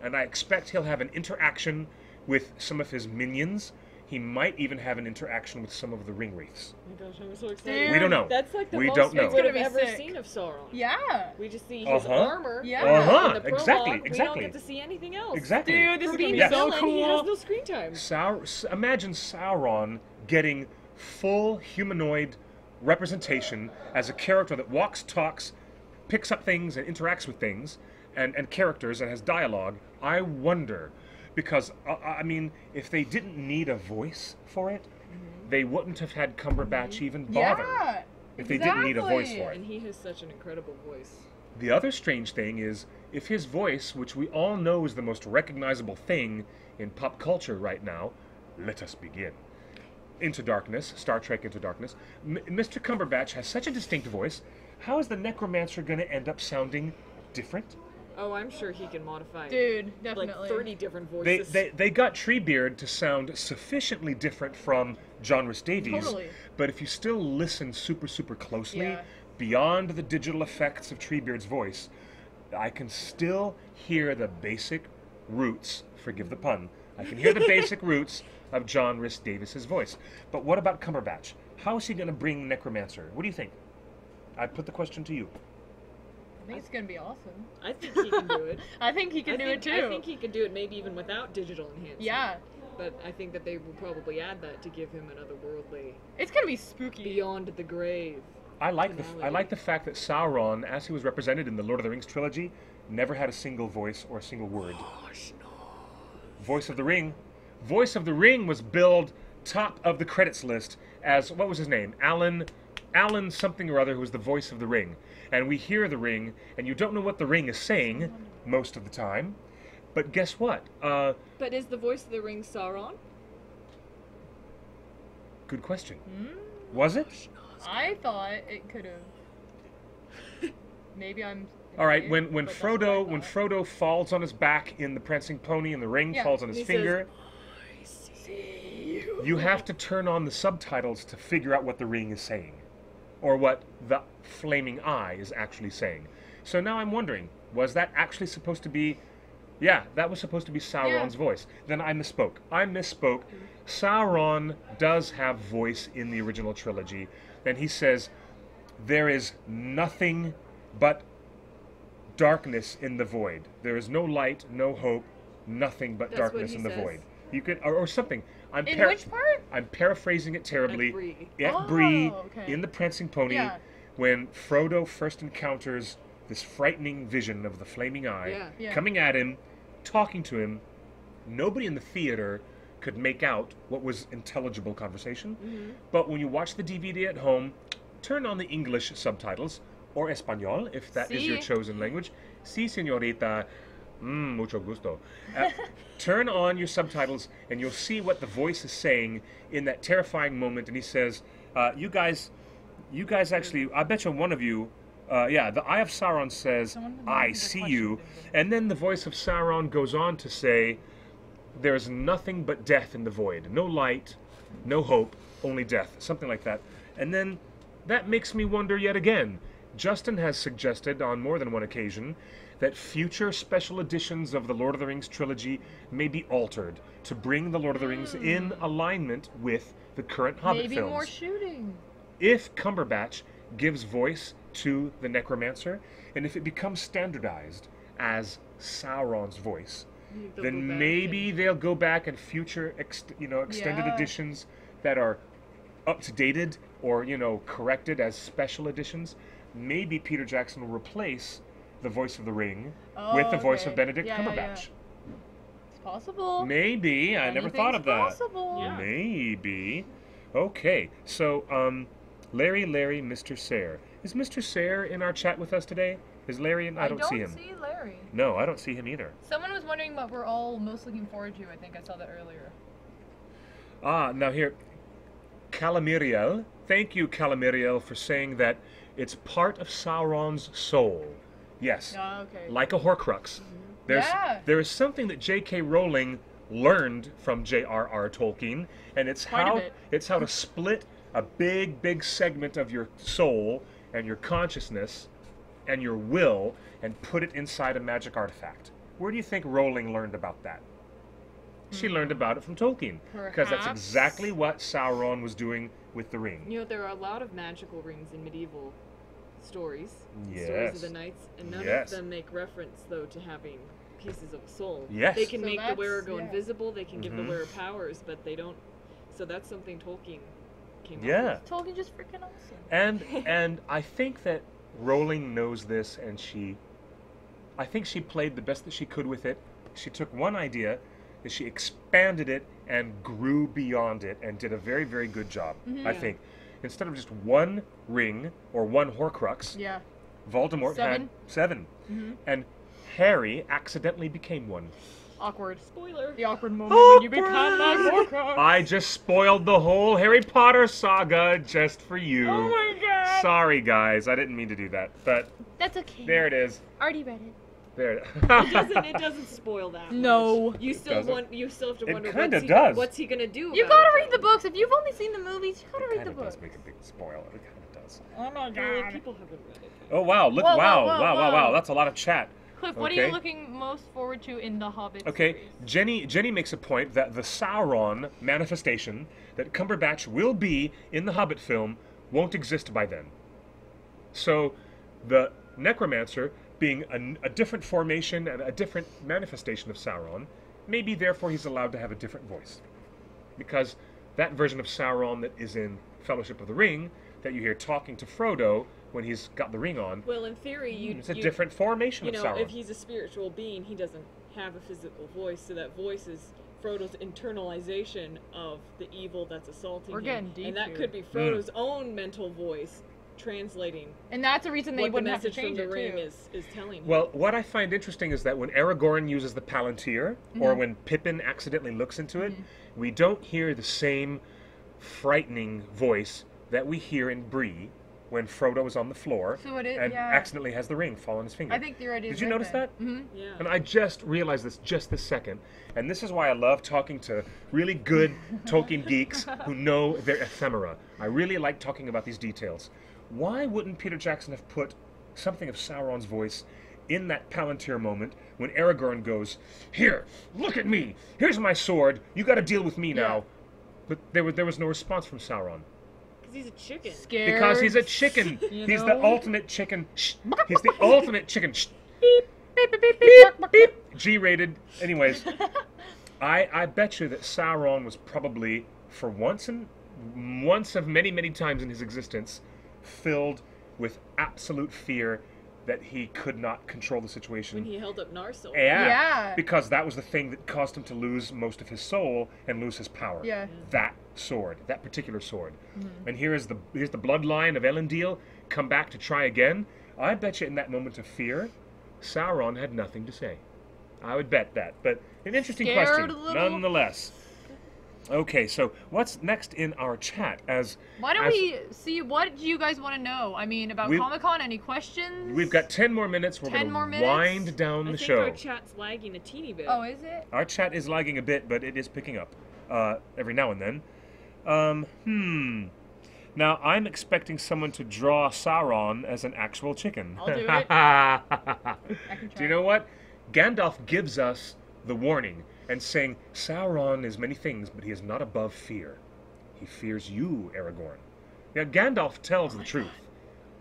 Speaker 3: and I expect he'll have an interaction with some of his minions. He might even have an interaction with some of the ring wraiths.
Speaker 2: Oh my gosh, I'm so excited.
Speaker 3: We don't know.
Speaker 2: That's like the
Speaker 3: We
Speaker 2: most
Speaker 3: don't know.
Speaker 2: we would have
Speaker 1: It's gonna
Speaker 2: ever
Speaker 1: be sick.
Speaker 2: seen of Sauron.
Speaker 1: Yeah.
Speaker 2: We just see his
Speaker 3: Uh-huh.
Speaker 2: armor.
Speaker 1: Yeah.
Speaker 3: Uh-huh,
Speaker 2: In the prologue.
Speaker 3: exactly,
Speaker 2: We don't
Speaker 3: exactly.
Speaker 2: get to see anything else.
Speaker 3: Exactly.
Speaker 1: Dude, this
Speaker 2: For
Speaker 1: is
Speaker 2: being
Speaker 1: gonna
Speaker 2: a
Speaker 1: be so
Speaker 2: villain, he has
Speaker 1: cool.
Speaker 2: no screen time.
Speaker 3: Imagine Sauron getting full humanoid representation as a character that walks, talks, picks up things, and interacts with things, and characters, and has dialogue. I wonder, because, I mean, if they didn't need a voice for it, they wouldn't have had Cumberbatch even bother.
Speaker 1: Yeah.
Speaker 3: If they didn't need a voice
Speaker 1: exactly.
Speaker 3: for it.
Speaker 2: And he has such an incredible voice.
Speaker 3: The other strange thing is, if his voice, which we all know is the most recognizable thing in pop culture right now, let us begin. Into Darkness, Star Trek Into Darkness, Mr. Cumberbatch has such a distinct voice. How is the Necromancer going to end up sounding different?
Speaker 2: Oh, I'm sure he can modify
Speaker 1: Dude,
Speaker 2: like
Speaker 1: definitely.
Speaker 2: 30 different
Speaker 3: They,
Speaker 2: voices.
Speaker 3: they got Treebeard to sound sufficiently different from John Rhys Davies,
Speaker 1: Totally.
Speaker 3: but if you still listen super, super closely,
Speaker 1: Yeah.
Speaker 3: beyond the digital effects of Treebeard's voice, I can still hear the basic roots, forgive the pun, I can hear the basic roots of John Rhys Davies' voice. But what about Cumberbatch? How is he going to bring Necromancer? What do you think? I put the question to you.
Speaker 1: I think it's gonna be awesome.
Speaker 2: I think he can do it.
Speaker 1: I think he can do it too.
Speaker 2: I think he can do it maybe even without digital enhancement.
Speaker 1: Yeah.
Speaker 2: But I think that they will probably add that to give him an otherworldly,
Speaker 1: It's gonna be spooky.
Speaker 2: beyond the grave.
Speaker 3: I like
Speaker 2: Finality.
Speaker 3: the fact that Sauron, as he was represented in the Lord of the Rings trilogy, never had a single voice or a single word. Voice of the Ring. Voice of the Ring was billed top of the credits list as, what was his name? Alan something or other, who was the voice of the Ring. And we hear the Ring, and you don't know what the Ring is saying most of the time. But guess what?
Speaker 2: But is the voice of the ring Sauron?
Speaker 3: Good question. Was it?
Speaker 1: I thought it could have. Maybe I'm.
Speaker 3: All right, when
Speaker 1: but that's what I thought.
Speaker 3: Frodo falls on his back in the prancing pony and the ring
Speaker 1: Yeah,
Speaker 3: falls on his
Speaker 2: he says,
Speaker 3: finger, you have to turn on the subtitles to figure out what the ring is saying, or what the flaming eye is actually saying. So now I'm wondering, was that actually supposed to be? Yeah, that was supposed to be Sauron's voice. Then I misspoke. Sauron does have voice in the original trilogy. Then he says, "There is nothing but darkness in the void. There is no light, no hope, nothing but
Speaker 2: That's what
Speaker 3: darkness
Speaker 2: he
Speaker 3: in the
Speaker 2: says.
Speaker 3: void." You could, or something.
Speaker 1: In which part?
Speaker 3: I'm paraphrasing it terribly.
Speaker 2: At Bree.
Speaker 3: At Bree,
Speaker 1: okay.
Speaker 3: in the Prancing Pony,
Speaker 1: Yeah.
Speaker 3: when Frodo first encounters this frightening vision of the flaming eye
Speaker 2: Yeah.
Speaker 1: Yeah.
Speaker 3: coming at him, talking to him. Nobody in the theater could make out what was intelligible conversation. But when you watch the DVD at home, turn on the English subtitles, or Espanol, if that is your
Speaker 1: Sí.
Speaker 3: chosen language. Sí, señorita. Mucho gusto. Turn on your subtitles, and you'll see what the voice is saying in that terrifying moment. And he says, "You guys actually, I bet you one of you Yeah, the Eye of Sauron says,
Speaker 1: Someone
Speaker 3: I
Speaker 1: has a
Speaker 3: see
Speaker 1: question.
Speaker 3: you. And then the voice of Sauron goes on to say, there's nothing but death in the void. No light, no hope, only death. Something like that. And then that makes me wonder yet again. Justin has suggested on more than one occasion that future special editions of the Lord of the Rings trilogy may be altered to bring the Lord of the Rings in alignment with the current Hobbit
Speaker 1: Maybe
Speaker 3: films.
Speaker 1: more shooting.
Speaker 3: If Cumberbatch gives voice to the Necromancer, and if it becomes standardized as Sauron's voice,
Speaker 2: They'll go
Speaker 3: then
Speaker 2: back
Speaker 3: maybe
Speaker 2: and-
Speaker 3: they'll go back and future extended
Speaker 1: Yeah.
Speaker 3: editions that are up to dated or corrected as special editions. Maybe Peter Jackson will replace the voice of the Ring with the voice of
Speaker 1: okay.
Speaker 3: Benedict
Speaker 1: Yeah,
Speaker 3: Cumberbatch.
Speaker 1: yeah. It's possible.
Speaker 3: Maybe. I never thought of that.
Speaker 1: Possible.
Speaker 2: Yeah.
Speaker 3: Maybe. Okay. So, Larry, Mr. Sayre. Is Mr. Sayre in our chat with us today? Is Larry in? I don't see him.
Speaker 1: see Larry.
Speaker 3: No, I don't see him either.
Speaker 1: Someone was wondering what we're all most looking forward to. I think I saw that earlier.
Speaker 3: Now here, Calamiriel. Thank you, Calamiriel, for saying that it's part of Sauron's soul. Yes.
Speaker 1: Okay.
Speaker 3: Like a Horcrux.
Speaker 1: Yeah.
Speaker 3: There is something that J.K. Rowling learned from J.R.R. Tolkien, and it's
Speaker 1: Quite a
Speaker 3: how
Speaker 1: bit.
Speaker 3: it's how to split a big segment of your soul and your consciousness and your will and put it inside a magic artifact. Where do you think Rowling learned about that? She learned about it from Tolkien, because that's
Speaker 1: Perhaps.
Speaker 3: exactly what Sauron was doing with the ring.
Speaker 2: You know, there are a lot of magical rings in medieval stories. Stories
Speaker 3: Yes.
Speaker 2: of the knights, and none
Speaker 3: Yes.
Speaker 2: of them make reference, though, to having pieces of a soul.
Speaker 3: Yes.
Speaker 2: They can
Speaker 1: So
Speaker 2: make the
Speaker 1: that's-
Speaker 2: wearer go
Speaker 1: yeah.
Speaker 2: invisible, they can give the
Speaker 3: Mhm.
Speaker 2: wearer powers, but they don't. So that's something Tolkien came
Speaker 3: Yeah.
Speaker 2: up
Speaker 1: Tolkien just freaking awesome.
Speaker 3: And I think that Rowling knows this, and I think she played the best that she could with it. She took one idea, and she expanded it and grew beyond it, and did a very, very good job. I think instead of just one ring or one Horcrux,
Speaker 1: Yeah.
Speaker 3: Voldemort had 7, and Harry accidentally became one.
Speaker 1: Awkward.
Speaker 2: with. Spoiler.
Speaker 1: The awkward moment when you become that Horcrux.
Speaker 3: I just spoiled the whole Harry Potter saga just for you.
Speaker 1: Oh my god.
Speaker 3: Sorry, guys, I didn't mean to do that, but
Speaker 1: That's okay.
Speaker 3: there it is.
Speaker 1: Already read it.
Speaker 3: There it
Speaker 2: It doesn't spoil that.
Speaker 1: No.
Speaker 2: much. You still
Speaker 3: Doesn't?
Speaker 2: You still have to
Speaker 3: It
Speaker 2: wonder
Speaker 3: kinda does.
Speaker 2: what's he gonna do.
Speaker 1: You
Speaker 2: about
Speaker 1: gotta
Speaker 2: it,
Speaker 1: read the
Speaker 2: though.
Speaker 1: books. If you've only seen the movies, you gotta read the
Speaker 3: Kind of
Speaker 1: books.
Speaker 3: does make a big spoiler. It kind of does.
Speaker 1: Oh my
Speaker 2: Well, people haven't read it.
Speaker 3: Oh wow! Look!
Speaker 1: Whoa, whoa,
Speaker 3: wow!
Speaker 1: whoa,
Speaker 3: wow! Wow!
Speaker 1: whoa.
Speaker 3: That's a lot of chat.
Speaker 1: Cliff, what are
Speaker 3: Okay.
Speaker 1: you looking most forward to in the Hobbit
Speaker 3: Okay,
Speaker 1: series?
Speaker 3: Jenny makes a point that the Sauron manifestation that Cumberbatch will be in the Hobbit film won't exist by then. So, the Necromancer, being a different formation and a different manifestation of Sauron, maybe therefore he's allowed to have a different voice. Because that version of Sauron that is in Fellowship of the Ring, that you hear talking to Frodo when he's got the ring on,
Speaker 2: Well, in theory,
Speaker 3: it's a different formation
Speaker 2: You
Speaker 3: of
Speaker 2: know,
Speaker 3: Sauron.
Speaker 2: if he's a spiritual being, he doesn't have a physical voice, so that voice is Frodo's internalization of the evil that's assaulting
Speaker 1: We're
Speaker 2: him.
Speaker 1: getting deep
Speaker 2: and that
Speaker 1: here.
Speaker 2: could be Frodo's own mental voice translating
Speaker 1: And that's the reason they
Speaker 2: what the
Speaker 1: wouldn't have to
Speaker 2: message from
Speaker 1: change
Speaker 2: the
Speaker 1: it
Speaker 2: ring
Speaker 1: too.
Speaker 2: is telling him.
Speaker 3: Well, what I find interesting is that when Aragorn uses the Palantir, or when Pippin accidentally looks into it, we don't hear the same frightening voice that we hear in Bree when Frodo is on the floor
Speaker 1: So it is-
Speaker 3: and
Speaker 1: yeah.
Speaker 3: accidentally has the ring fall on his finger.
Speaker 1: I think you're right.
Speaker 3: Did you notice that?
Speaker 1: Mm-hmm.
Speaker 2: yeah.
Speaker 3: And I just realized this just this second. And this is why I love talking to really good Tolkien geeks who know their ephemera. I really like talking about these details. Why wouldn't Peter Jackson have put something of Sauron's voice in that Palantir moment when Aragorn goes, "Here, look at me. Here's my sword. You got to deal with me now."
Speaker 1: Yeah.
Speaker 3: But there was no response from Sauron.
Speaker 2: Because he's a chicken.
Speaker 1: Scared.
Speaker 3: Because he's a chicken.
Speaker 1: You
Speaker 3: He's the
Speaker 1: know?
Speaker 3: ultimate chicken. Shh. He's the ultimate chicken. Shh.
Speaker 1: Beep, beep, beep, beep, beep.
Speaker 3: G-rated. Anyways, I bet you that Sauron was probably, for once of many times in his existence, filled with absolute fear that he could not control the situation.
Speaker 2: When he held up Narsil.
Speaker 1: Yeah.
Speaker 3: Because that was the thing that caused him to lose most of his soul and lose his power.
Speaker 1: Yeah.
Speaker 3: That sword, that particular sword. And here's the bloodline of Elendil come back to try again. I bet you in that moment of fear, Sauron had nothing to say. I would bet that. But an interesting
Speaker 1: Scared
Speaker 3: question,
Speaker 1: a little?
Speaker 3: nonetheless. Okay, so what's next in our chat?
Speaker 1: Why don't
Speaker 3: as
Speaker 1: we see what do you guys want to know? I mean, about
Speaker 3: We-
Speaker 1: Comic-Con, any questions?
Speaker 3: We've got 10 more minutes. We're
Speaker 1: 10
Speaker 3: going
Speaker 1: more
Speaker 3: to
Speaker 1: minutes?
Speaker 3: wind down
Speaker 2: I
Speaker 3: the
Speaker 2: think
Speaker 3: show.
Speaker 2: our chat's lagging a teeny bit.
Speaker 1: Oh, is it?
Speaker 3: Our chat is lagging a bit, but it is picking up every now and then. Now, I'm expecting someone to draw Sauron as an actual chicken.
Speaker 1: I'll do it. I can
Speaker 3: Do
Speaker 1: try.
Speaker 3: you know what? Gandalf gives us the warning and saying, Sauron is many things, but he is not above fear. He fears you, Aragorn. Now, Gandalf tells the truth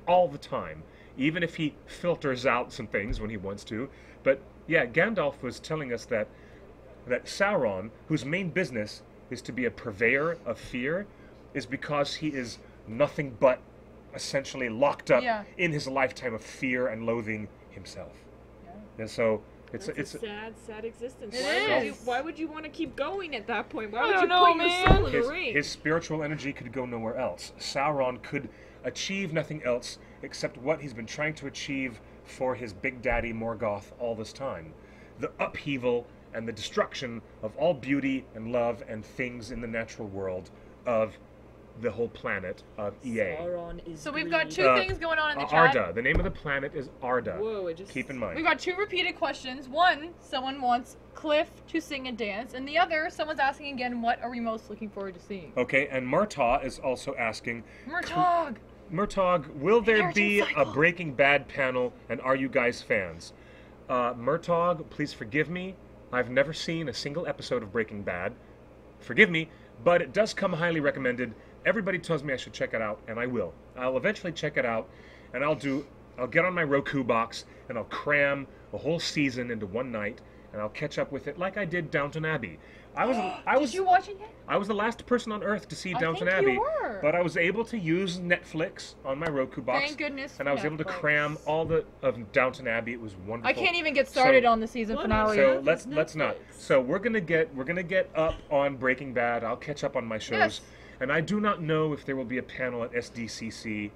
Speaker 3: all the time, even if he filters out some things when he wants to. But yeah, Gandalf was telling us that Sauron, whose main business is to be a purveyor of fear, is because he is nothing but essentially locked up
Speaker 1: Yeah.
Speaker 3: in his lifetime of fear and loathing himself.
Speaker 1: Yeah.
Speaker 3: And so
Speaker 2: It's a sad existence.
Speaker 1: It is.
Speaker 2: Why would you want to keep going at that point? Why
Speaker 1: I
Speaker 2: would
Speaker 1: don't
Speaker 2: you
Speaker 1: know,
Speaker 2: put
Speaker 1: man.
Speaker 2: your soul in the
Speaker 3: his,
Speaker 2: ring?
Speaker 3: his spiritual energy could go nowhere else. Sauron could achieve nothing else except what he's been trying to achieve for his big daddy Morgoth all this time. The upheaval and the destruction of all beauty and love and things in the natural world of the whole planet of EA.
Speaker 2: Sauron is
Speaker 1: So we've got
Speaker 2: greedy.
Speaker 1: two things going on in the chat.
Speaker 3: Arda. The name of the planet is Arda.
Speaker 2: Whoa, it just
Speaker 3: Keep in mind.
Speaker 1: We've got two repeated questions. One, someone wants Cliff to sing and dance, and the other, someone's asking again, what are we most looking forward to seeing?
Speaker 3: Okay, and Murtaugh is also asking,
Speaker 1: Murtog!
Speaker 3: Murtaugh, will there
Speaker 1: Inheritance
Speaker 3: be a
Speaker 1: cycle.
Speaker 3: Breaking Bad panel, and are you guys fans? Murtaugh, please forgive me. I've never seen a single episode of Breaking Bad. Forgive me, but it does come highly recommended. Everybody tells me I should check it out, and I will. I'll eventually check it out, and I'll get on my Roku box, and I'll cram a whole season into one night, and I'll catch up with it like I did Downton Abbey.
Speaker 1: Did you watch it yet?
Speaker 3: I was the last person on earth to see
Speaker 1: I
Speaker 3: Downton
Speaker 1: think you
Speaker 3: Abbey,
Speaker 1: were.
Speaker 3: but I was able to use Netflix on my Roku box.
Speaker 1: Thank goodness
Speaker 3: And
Speaker 1: for
Speaker 3: I was able to
Speaker 1: Netflix.
Speaker 3: cram all of Downton Abbey. It was wonderful.
Speaker 1: I can't even get started
Speaker 3: So-
Speaker 1: on the season
Speaker 2: What
Speaker 1: finale.
Speaker 3: So
Speaker 2: Netflix,
Speaker 3: let's not.
Speaker 2: Netflix.
Speaker 3: So we're gonna get up on Breaking Bad. I'll catch up on my shows,
Speaker 1: Yes.
Speaker 3: and I do not know if there will be a panel at SDCC.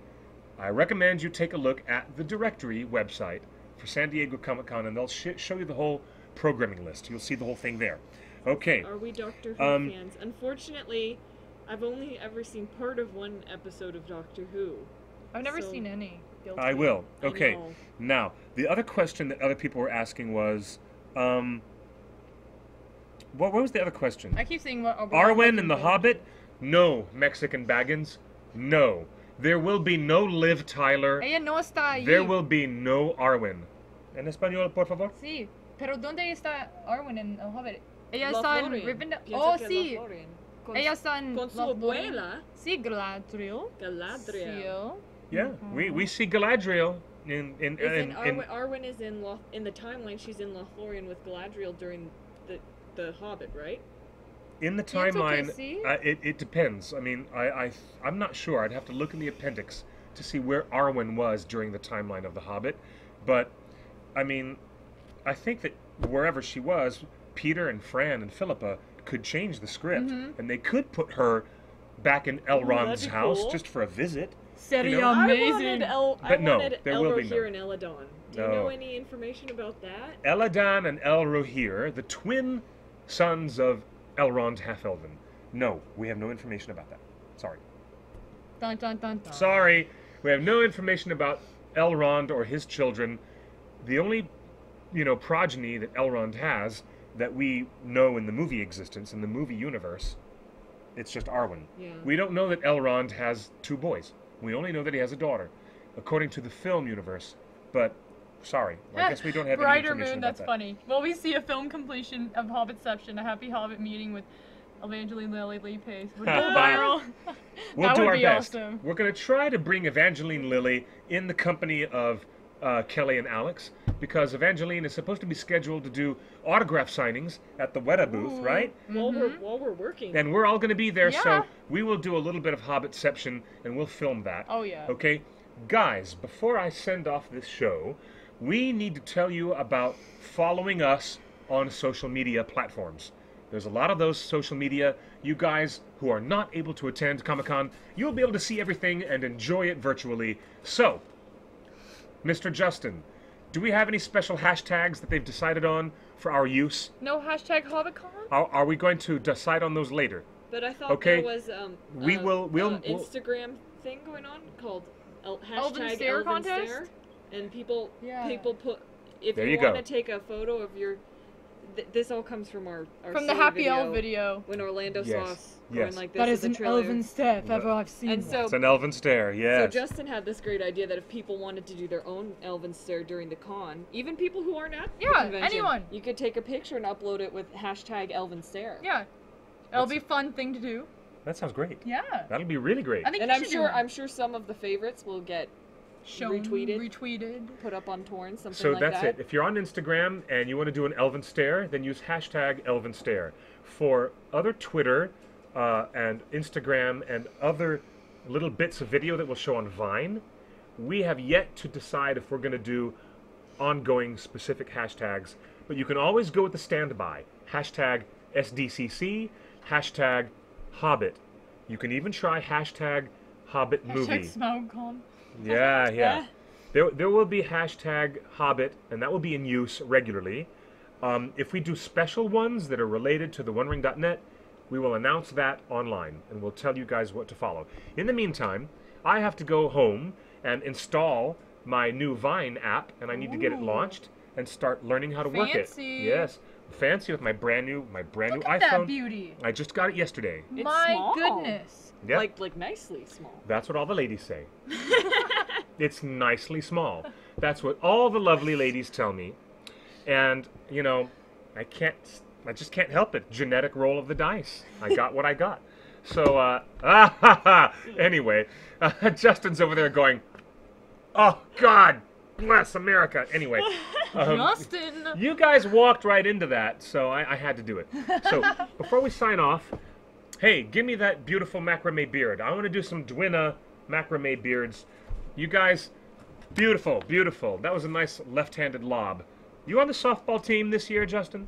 Speaker 3: I recommend you take a look at the directory website for San Diego Comic-Con, and they'll show you the whole programming list. You'll see the whole thing there. Okay.
Speaker 2: Are we Doctor Who fans? Unfortunately, I've only ever seen part of one episode of Doctor Who.
Speaker 1: I've never
Speaker 2: So-
Speaker 1: seen any. Guilty.
Speaker 3: I will.
Speaker 2: I
Speaker 3: Okay.
Speaker 2: know.
Speaker 3: Now, the other question that other people were asking was, what was the other question?
Speaker 1: I keep seeing what
Speaker 3: Arwen and the Hobbit? No, Mexican Baggins. No. There will be no Liv Tyler.
Speaker 1: Ella no está ahí.
Speaker 3: There will be no Arwen. En español, por favor.
Speaker 1: Sí, pero ¿dónde está Arwen en El Hobbit? Ella
Speaker 2: Lothlorien.
Speaker 1: está en Rivendell.
Speaker 2: Pienso
Speaker 1: Oh,
Speaker 2: que
Speaker 1: sí.
Speaker 2: Lothlorien. Con,
Speaker 1: Ella está en
Speaker 2: con su
Speaker 1: Lothlorien.
Speaker 2: abuela,
Speaker 1: Sí, Galadriel.
Speaker 2: Galadriel.
Speaker 3: Yeah, we see Galadriel in
Speaker 2: Arwen is in the timeline. She's in Lothlorien with Galadriel during the Hobbit, right?
Speaker 3: in the
Speaker 1: Yeah, it's okay,
Speaker 3: timeline.
Speaker 1: see?
Speaker 3: It depends. I mean, I'm not sure. I'd have to look in the appendix to see where Arwen was during the timeline of the Hobbit. But I mean, I think that wherever she was, Peter and Fran and Philippa could change the script,
Speaker 1: Mm-hmm.
Speaker 3: and they could put her back in Elrond's
Speaker 2: that'd be
Speaker 3: house
Speaker 2: cool.
Speaker 3: just for a visit.
Speaker 1: Sería
Speaker 3: You know,
Speaker 1: amazing.
Speaker 2: I
Speaker 3: But no,
Speaker 2: wanted
Speaker 3: there will be
Speaker 2: Elrohir
Speaker 3: none.
Speaker 2: and Eladon. Do you
Speaker 3: No.
Speaker 2: know any information about that?
Speaker 3: Eladan and Elrohir, the twin sons of Elrond Half-Elven. No, we have no information about that. Sorry.
Speaker 1: Dun, dun, dun, dun.
Speaker 3: Sorry, we have no information about Elrond or his children. The only, progeny that Elrond has that we know in the movie existence, in the movie universe, it's just Arwen.
Speaker 2: Yeah.
Speaker 3: We don't know that Elrond has two boys. We only know that he has a daughter, according to the film universe. But, sorry, I guess we don't have any
Speaker 1: Brighter
Speaker 3: information
Speaker 1: Moon,
Speaker 3: about
Speaker 1: that's
Speaker 3: that.
Speaker 1: funny. Will we see a film completion of Hobbitception, a happy Hobbit meeting with Evangeline Lilly Lee Pace? Would go viral.
Speaker 3: We'll
Speaker 1: That
Speaker 3: do
Speaker 1: would
Speaker 3: our
Speaker 1: be
Speaker 3: best.
Speaker 1: awesome.
Speaker 3: We're going to try to bring Evangeline Lilly in the company of Kelly and Alex, because Evangeline is supposed to be scheduled to do autograph signings at the Weta booth, right?
Speaker 2: While we're working.
Speaker 3: And we're all going to be there,
Speaker 1: Yeah.
Speaker 3: so we will do a little bit of Hobbitception, and we'll film that.
Speaker 1: Oh, yeah.
Speaker 3: Okay? Guys, before I send off this show, we need to tell you about following us on social media platforms. There's a lot of those social media. You guys who are not able to attend Comic-Con, you'll be able to see everything and enjoy it virtually. So, Mr. Justin, do we have any special hashtags that they've decided on for our use?
Speaker 1: No hashtag HobbitCon?
Speaker 3: Are we going to decide on those later?
Speaker 2: But I thought
Speaker 3: Okay.
Speaker 2: there was
Speaker 3: We'll
Speaker 2: Instagram thing going on called
Speaker 1: Elven
Speaker 2: hashtag
Speaker 1: Stare
Speaker 2: Elven
Speaker 1: contest?
Speaker 2: Stare, and people
Speaker 1: Yeah.
Speaker 2: put if
Speaker 3: There
Speaker 2: you
Speaker 3: you
Speaker 2: want
Speaker 3: go.
Speaker 2: to take a photo of your. This all comes from our
Speaker 1: From the
Speaker 2: silly
Speaker 1: Happy Elf video.
Speaker 2: when Orlando
Speaker 3: Yes,
Speaker 2: saw us
Speaker 3: yes.
Speaker 2: going like this.
Speaker 1: That
Speaker 2: in
Speaker 1: is
Speaker 2: the
Speaker 1: an
Speaker 2: trailer.
Speaker 1: elven stare if ever I've seen
Speaker 2: And
Speaker 1: one.
Speaker 2: so
Speaker 3: It's an elven stare,
Speaker 2: So
Speaker 3: yes.
Speaker 2: Justin had this great idea that if people wanted to do their own elven stare during the con, even people who aren't at the
Speaker 1: Yeah,
Speaker 2: convention,
Speaker 1: anyone.
Speaker 2: you could take a picture and upload it with hashtag elven stare.
Speaker 1: Yeah. It'll be a fun thing to do.
Speaker 3: That sounds great.
Speaker 1: Yeah.
Speaker 3: That'll be really great.
Speaker 1: I think
Speaker 2: And
Speaker 1: you
Speaker 2: I'm
Speaker 1: should
Speaker 2: sure
Speaker 1: do
Speaker 2: I'm sure some of the favorites will get
Speaker 1: shown,
Speaker 2: retweeted. Put up on Torrent, something
Speaker 3: So
Speaker 2: like
Speaker 3: that's
Speaker 2: that.
Speaker 3: it. If you're on Instagram and you want to do an elven stare, then use hashtag elven stare. For other Twitter and Instagram and other little bits of video that we'll show on Vine, we have yet to decide if we're going to do ongoing specific hashtags. But you can always go with the standby. Hashtag SDCC, hashtag Hobbit. You can even try hashtag Hobbit movie.
Speaker 1: Hashtag SmaugCon.
Speaker 3: Yeah. There will be hashtag Hobbit, and that will be in use regularly. If we do special ones that are related to theonering.net, we will announce that online, and we'll tell you guys what to follow. In the meantime, I have to go home and install my new Vine app, and I need to get it launched and start learning how to work it.
Speaker 1: Fancy.
Speaker 3: Yes, fancy with my brand new
Speaker 1: Look
Speaker 3: iPhone.
Speaker 1: at that beauty.
Speaker 3: I just got it yesterday.
Speaker 2: It's
Speaker 1: My
Speaker 2: small.
Speaker 1: goodness.
Speaker 3: Yep.
Speaker 2: Like nicely small.
Speaker 3: That's what all the ladies say. It's nicely small. That's what all the lovely ladies tell me. And, you know, I just can't help it. Genetic roll of the dice. I got what I got. So, anyway, Justin's over there going, oh, God bless America. Anyway,
Speaker 1: Justin.
Speaker 3: you guys walked right into that, so I had to do it. So, before we sign off, hey, give me that beautiful macrame beard. I want to do some Dwina macrame beards. You guys, beautiful, beautiful. That was a nice left-handed lob. You on the softball team this year, Justin?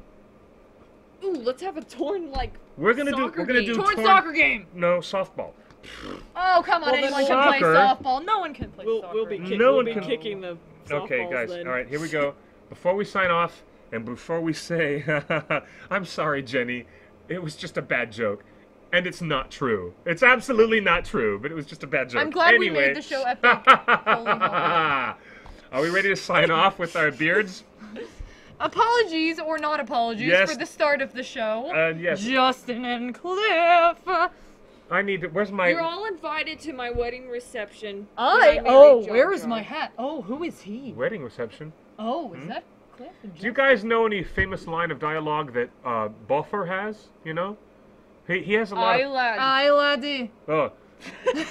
Speaker 2: Ooh, let's have a torn
Speaker 3: We're gonna
Speaker 2: soccer
Speaker 3: do
Speaker 2: game.
Speaker 1: Torn soccer game.
Speaker 3: No, softball.
Speaker 1: Oh, come on.
Speaker 2: Well, then
Speaker 1: Anyone can play
Speaker 3: soccer-
Speaker 1: softball. No one can play soccer.
Speaker 2: We'll be
Speaker 3: No one can-
Speaker 2: kicking the softballs
Speaker 3: Okay, guys.
Speaker 2: then.
Speaker 3: All right, here we go. Before we sign off, and before we say, I'm sorry, Jenny, it was just a bad joke. And it's not true. It's absolutely not true, but it was just a bad joke.
Speaker 1: I'm glad we
Speaker 3: Anyway.
Speaker 1: made the show epic. Holy moly.
Speaker 3: Are we ready to sign off with our beards?
Speaker 1: Apologies or not apologies
Speaker 3: Yes.
Speaker 1: for the start of the show.
Speaker 3: Yes.
Speaker 1: Justin and Cliff.
Speaker 3: I need to. Where's my?
Speaker 2: You're all invited to my wedding reception.
Speaker 1: Where is my hat? Oh, who is he?
Speaker 3: Wedding reception.
Speaker 1: Oh, is that Cliff? And
Speaker 3: Do you guys know any famous line of dialogue that Buffer has? You know, he has a lot.
Speaker 2: I
Speaker 3: Of,
Speaker 2: lad.
Speaker 1: Aye, laddie.
Speaker 3: oh,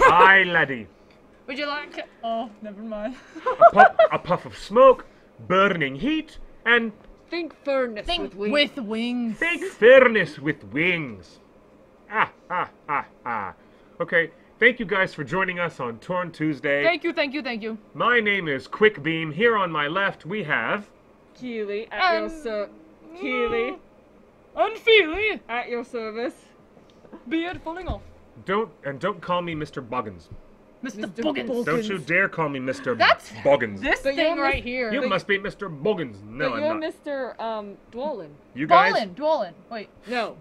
Speaker 3: aye, laddie.
Speaker 1: Would you like to... Oh, never mind.
Speaker 3: A puff of smoke, burning heat, and
Speaker 2: Think furnace with wings.
Speaker 1: With wings.
Speaker 3: fake fairness with wings. Okay, thank you guys for joining us on Torn Tuesday.
Speaker 1: Thank you, thank you, thank you.
Speaker 3: My name is Quick Beam. Here on my left we have.
Speaker 2: Keely at your Keely
Speaker 1: And Feely.
Speaker 2: at your service.
Speaker 1: Beard falling off.
Speaker 3: Don't call me Mr. Boggins.
Speaker 1: Mr.
Speaker 2: Mr.
Speaker 1: Buggins.
Speaker 3: Don't you dare call me Mr.
Speaker 1: That's
Speaker 3: Boggins.
Speaker 1: This
Speaker 2: But
Speaker 1: thing
Speaker 2: you're
Speaker 1: right here.
Speaker 3: You must be Mr. Boggins. No,
Speaker 2: but
Speaker 3: I'm
Speaker 2: you're
Speaker 3: not.
Speaker 2: Mr. Dwolin.
Speaker 3: You guys
Speaker 1: Dwallin. Wait.
Speaker 2: No.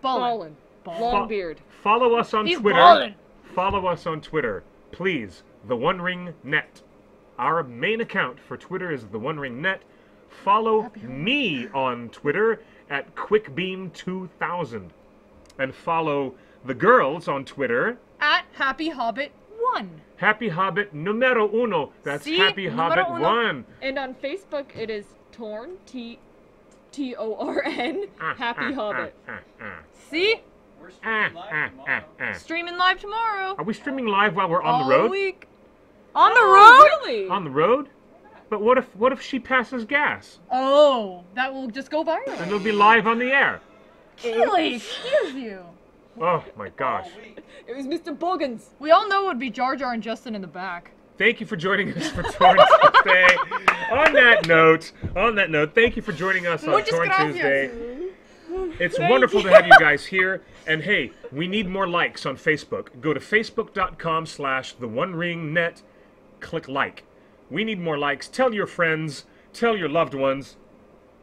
Speaker 1: Ballin.
Speaker 2: Ballin. Long beard.
Speaker 3: follow us on
Speaker 1: He's
Speaker 3: Twitter.
Speaker 1: ballin'.
Speaker 3: Follow us on Twitter, please. TheOneRing.net. Our main account for Twitter is TheOneRing.net. Follow me on Twitter at QuickBeam2000, and follow the girls on Twitter.
Speaker 1: At Happy Hobbit 1.
Speaker 3: Happy Hobbit numero uno. That's
Speaker 1: See?
Speaker 3: Happy
Speaker 1: Numero
Speaker 3: Hobbit
Speaker 1: uno.
Speaker 3: 1.
Speaker 2: And on Facebook it is Torn Torn Happy Hobbit.
Speaker 1: See?
Speaker 4: We're streaming live tomorrow.
Speaker 1: Streaming live tomorrow.
Speaker 3: Are we streaming live while we're on
Speaker 1: All
Speaker 3: the road?
Speaker 1: week. On the road?
Speaker 2: Oh, really?
Speaker 3: On the road? But what if she passes gas?
Speaker 1: Oh, that will just go
Speaker 3: And
Speaker 1: viral.
Speaker 3: it'll be live on the air.
Speaker 1: Keely, excuse you.
Speaker 3: Oh my gosh.
Speaker 4: All week.
Speaker 2: It was Mr. Boggins.
Speaker 1: We all know it would be Jar Jar and Justin in the back.
Speaker 3: Thank you for joining us for Torn Tuesday. On that note, thank you for joining us on
Speaker 1: Muchas
Speaker 3: Torn
Speaker 1: gracias.
Speaker 3: Tuesday. It's wonderful to have you guys here. And hey, we need more likes on Facebook. Go to facebook.com/TheOneRingNet. Click like. We need more likes. Tell your friends. Tell your loved ones.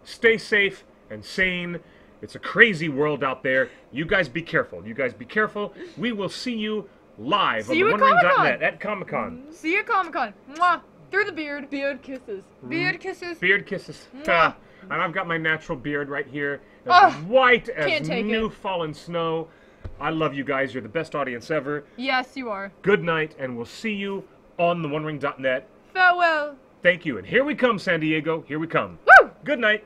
Speaker 3: Stay safe and sane. It's a crazy world out there. You guys be careful. You guys be careful. We will see you live
Speaker 1: See you
Speaker 3: on
Speaker 1: at
Speaker 3: TheOneRing.net
Speaker 1: Comic-Con.
Speaker 3: at Comic-Con.
Speaker 1: See you at Comic-Con. Mwah. Through the beard.
Speaker 2: Beard kisses.
Speaker 1: Beard kisses.
Speaker 3: Beard kisses.
Speaker 1: Mwah.
Speaker 3: Ah, and I've got my natural beard right here. As
Speaker 1: Ah,
Speaker 3: white as
Speaker 1: can't take
Speaker 3: new
Speaker 1: it.
Speaker 3: fallen snow. I love you guys. You're the best audience ever.
Speaker 1: Yes, you are.
Speaker 3: Good night, and we'll see you on TheOneRing.net.
Speaker 1: Farewell.
Speaker 3: Thank you. And here we come, San Diego. Here we come.
Speaker 1: Woo!
Speaker 3: Good night.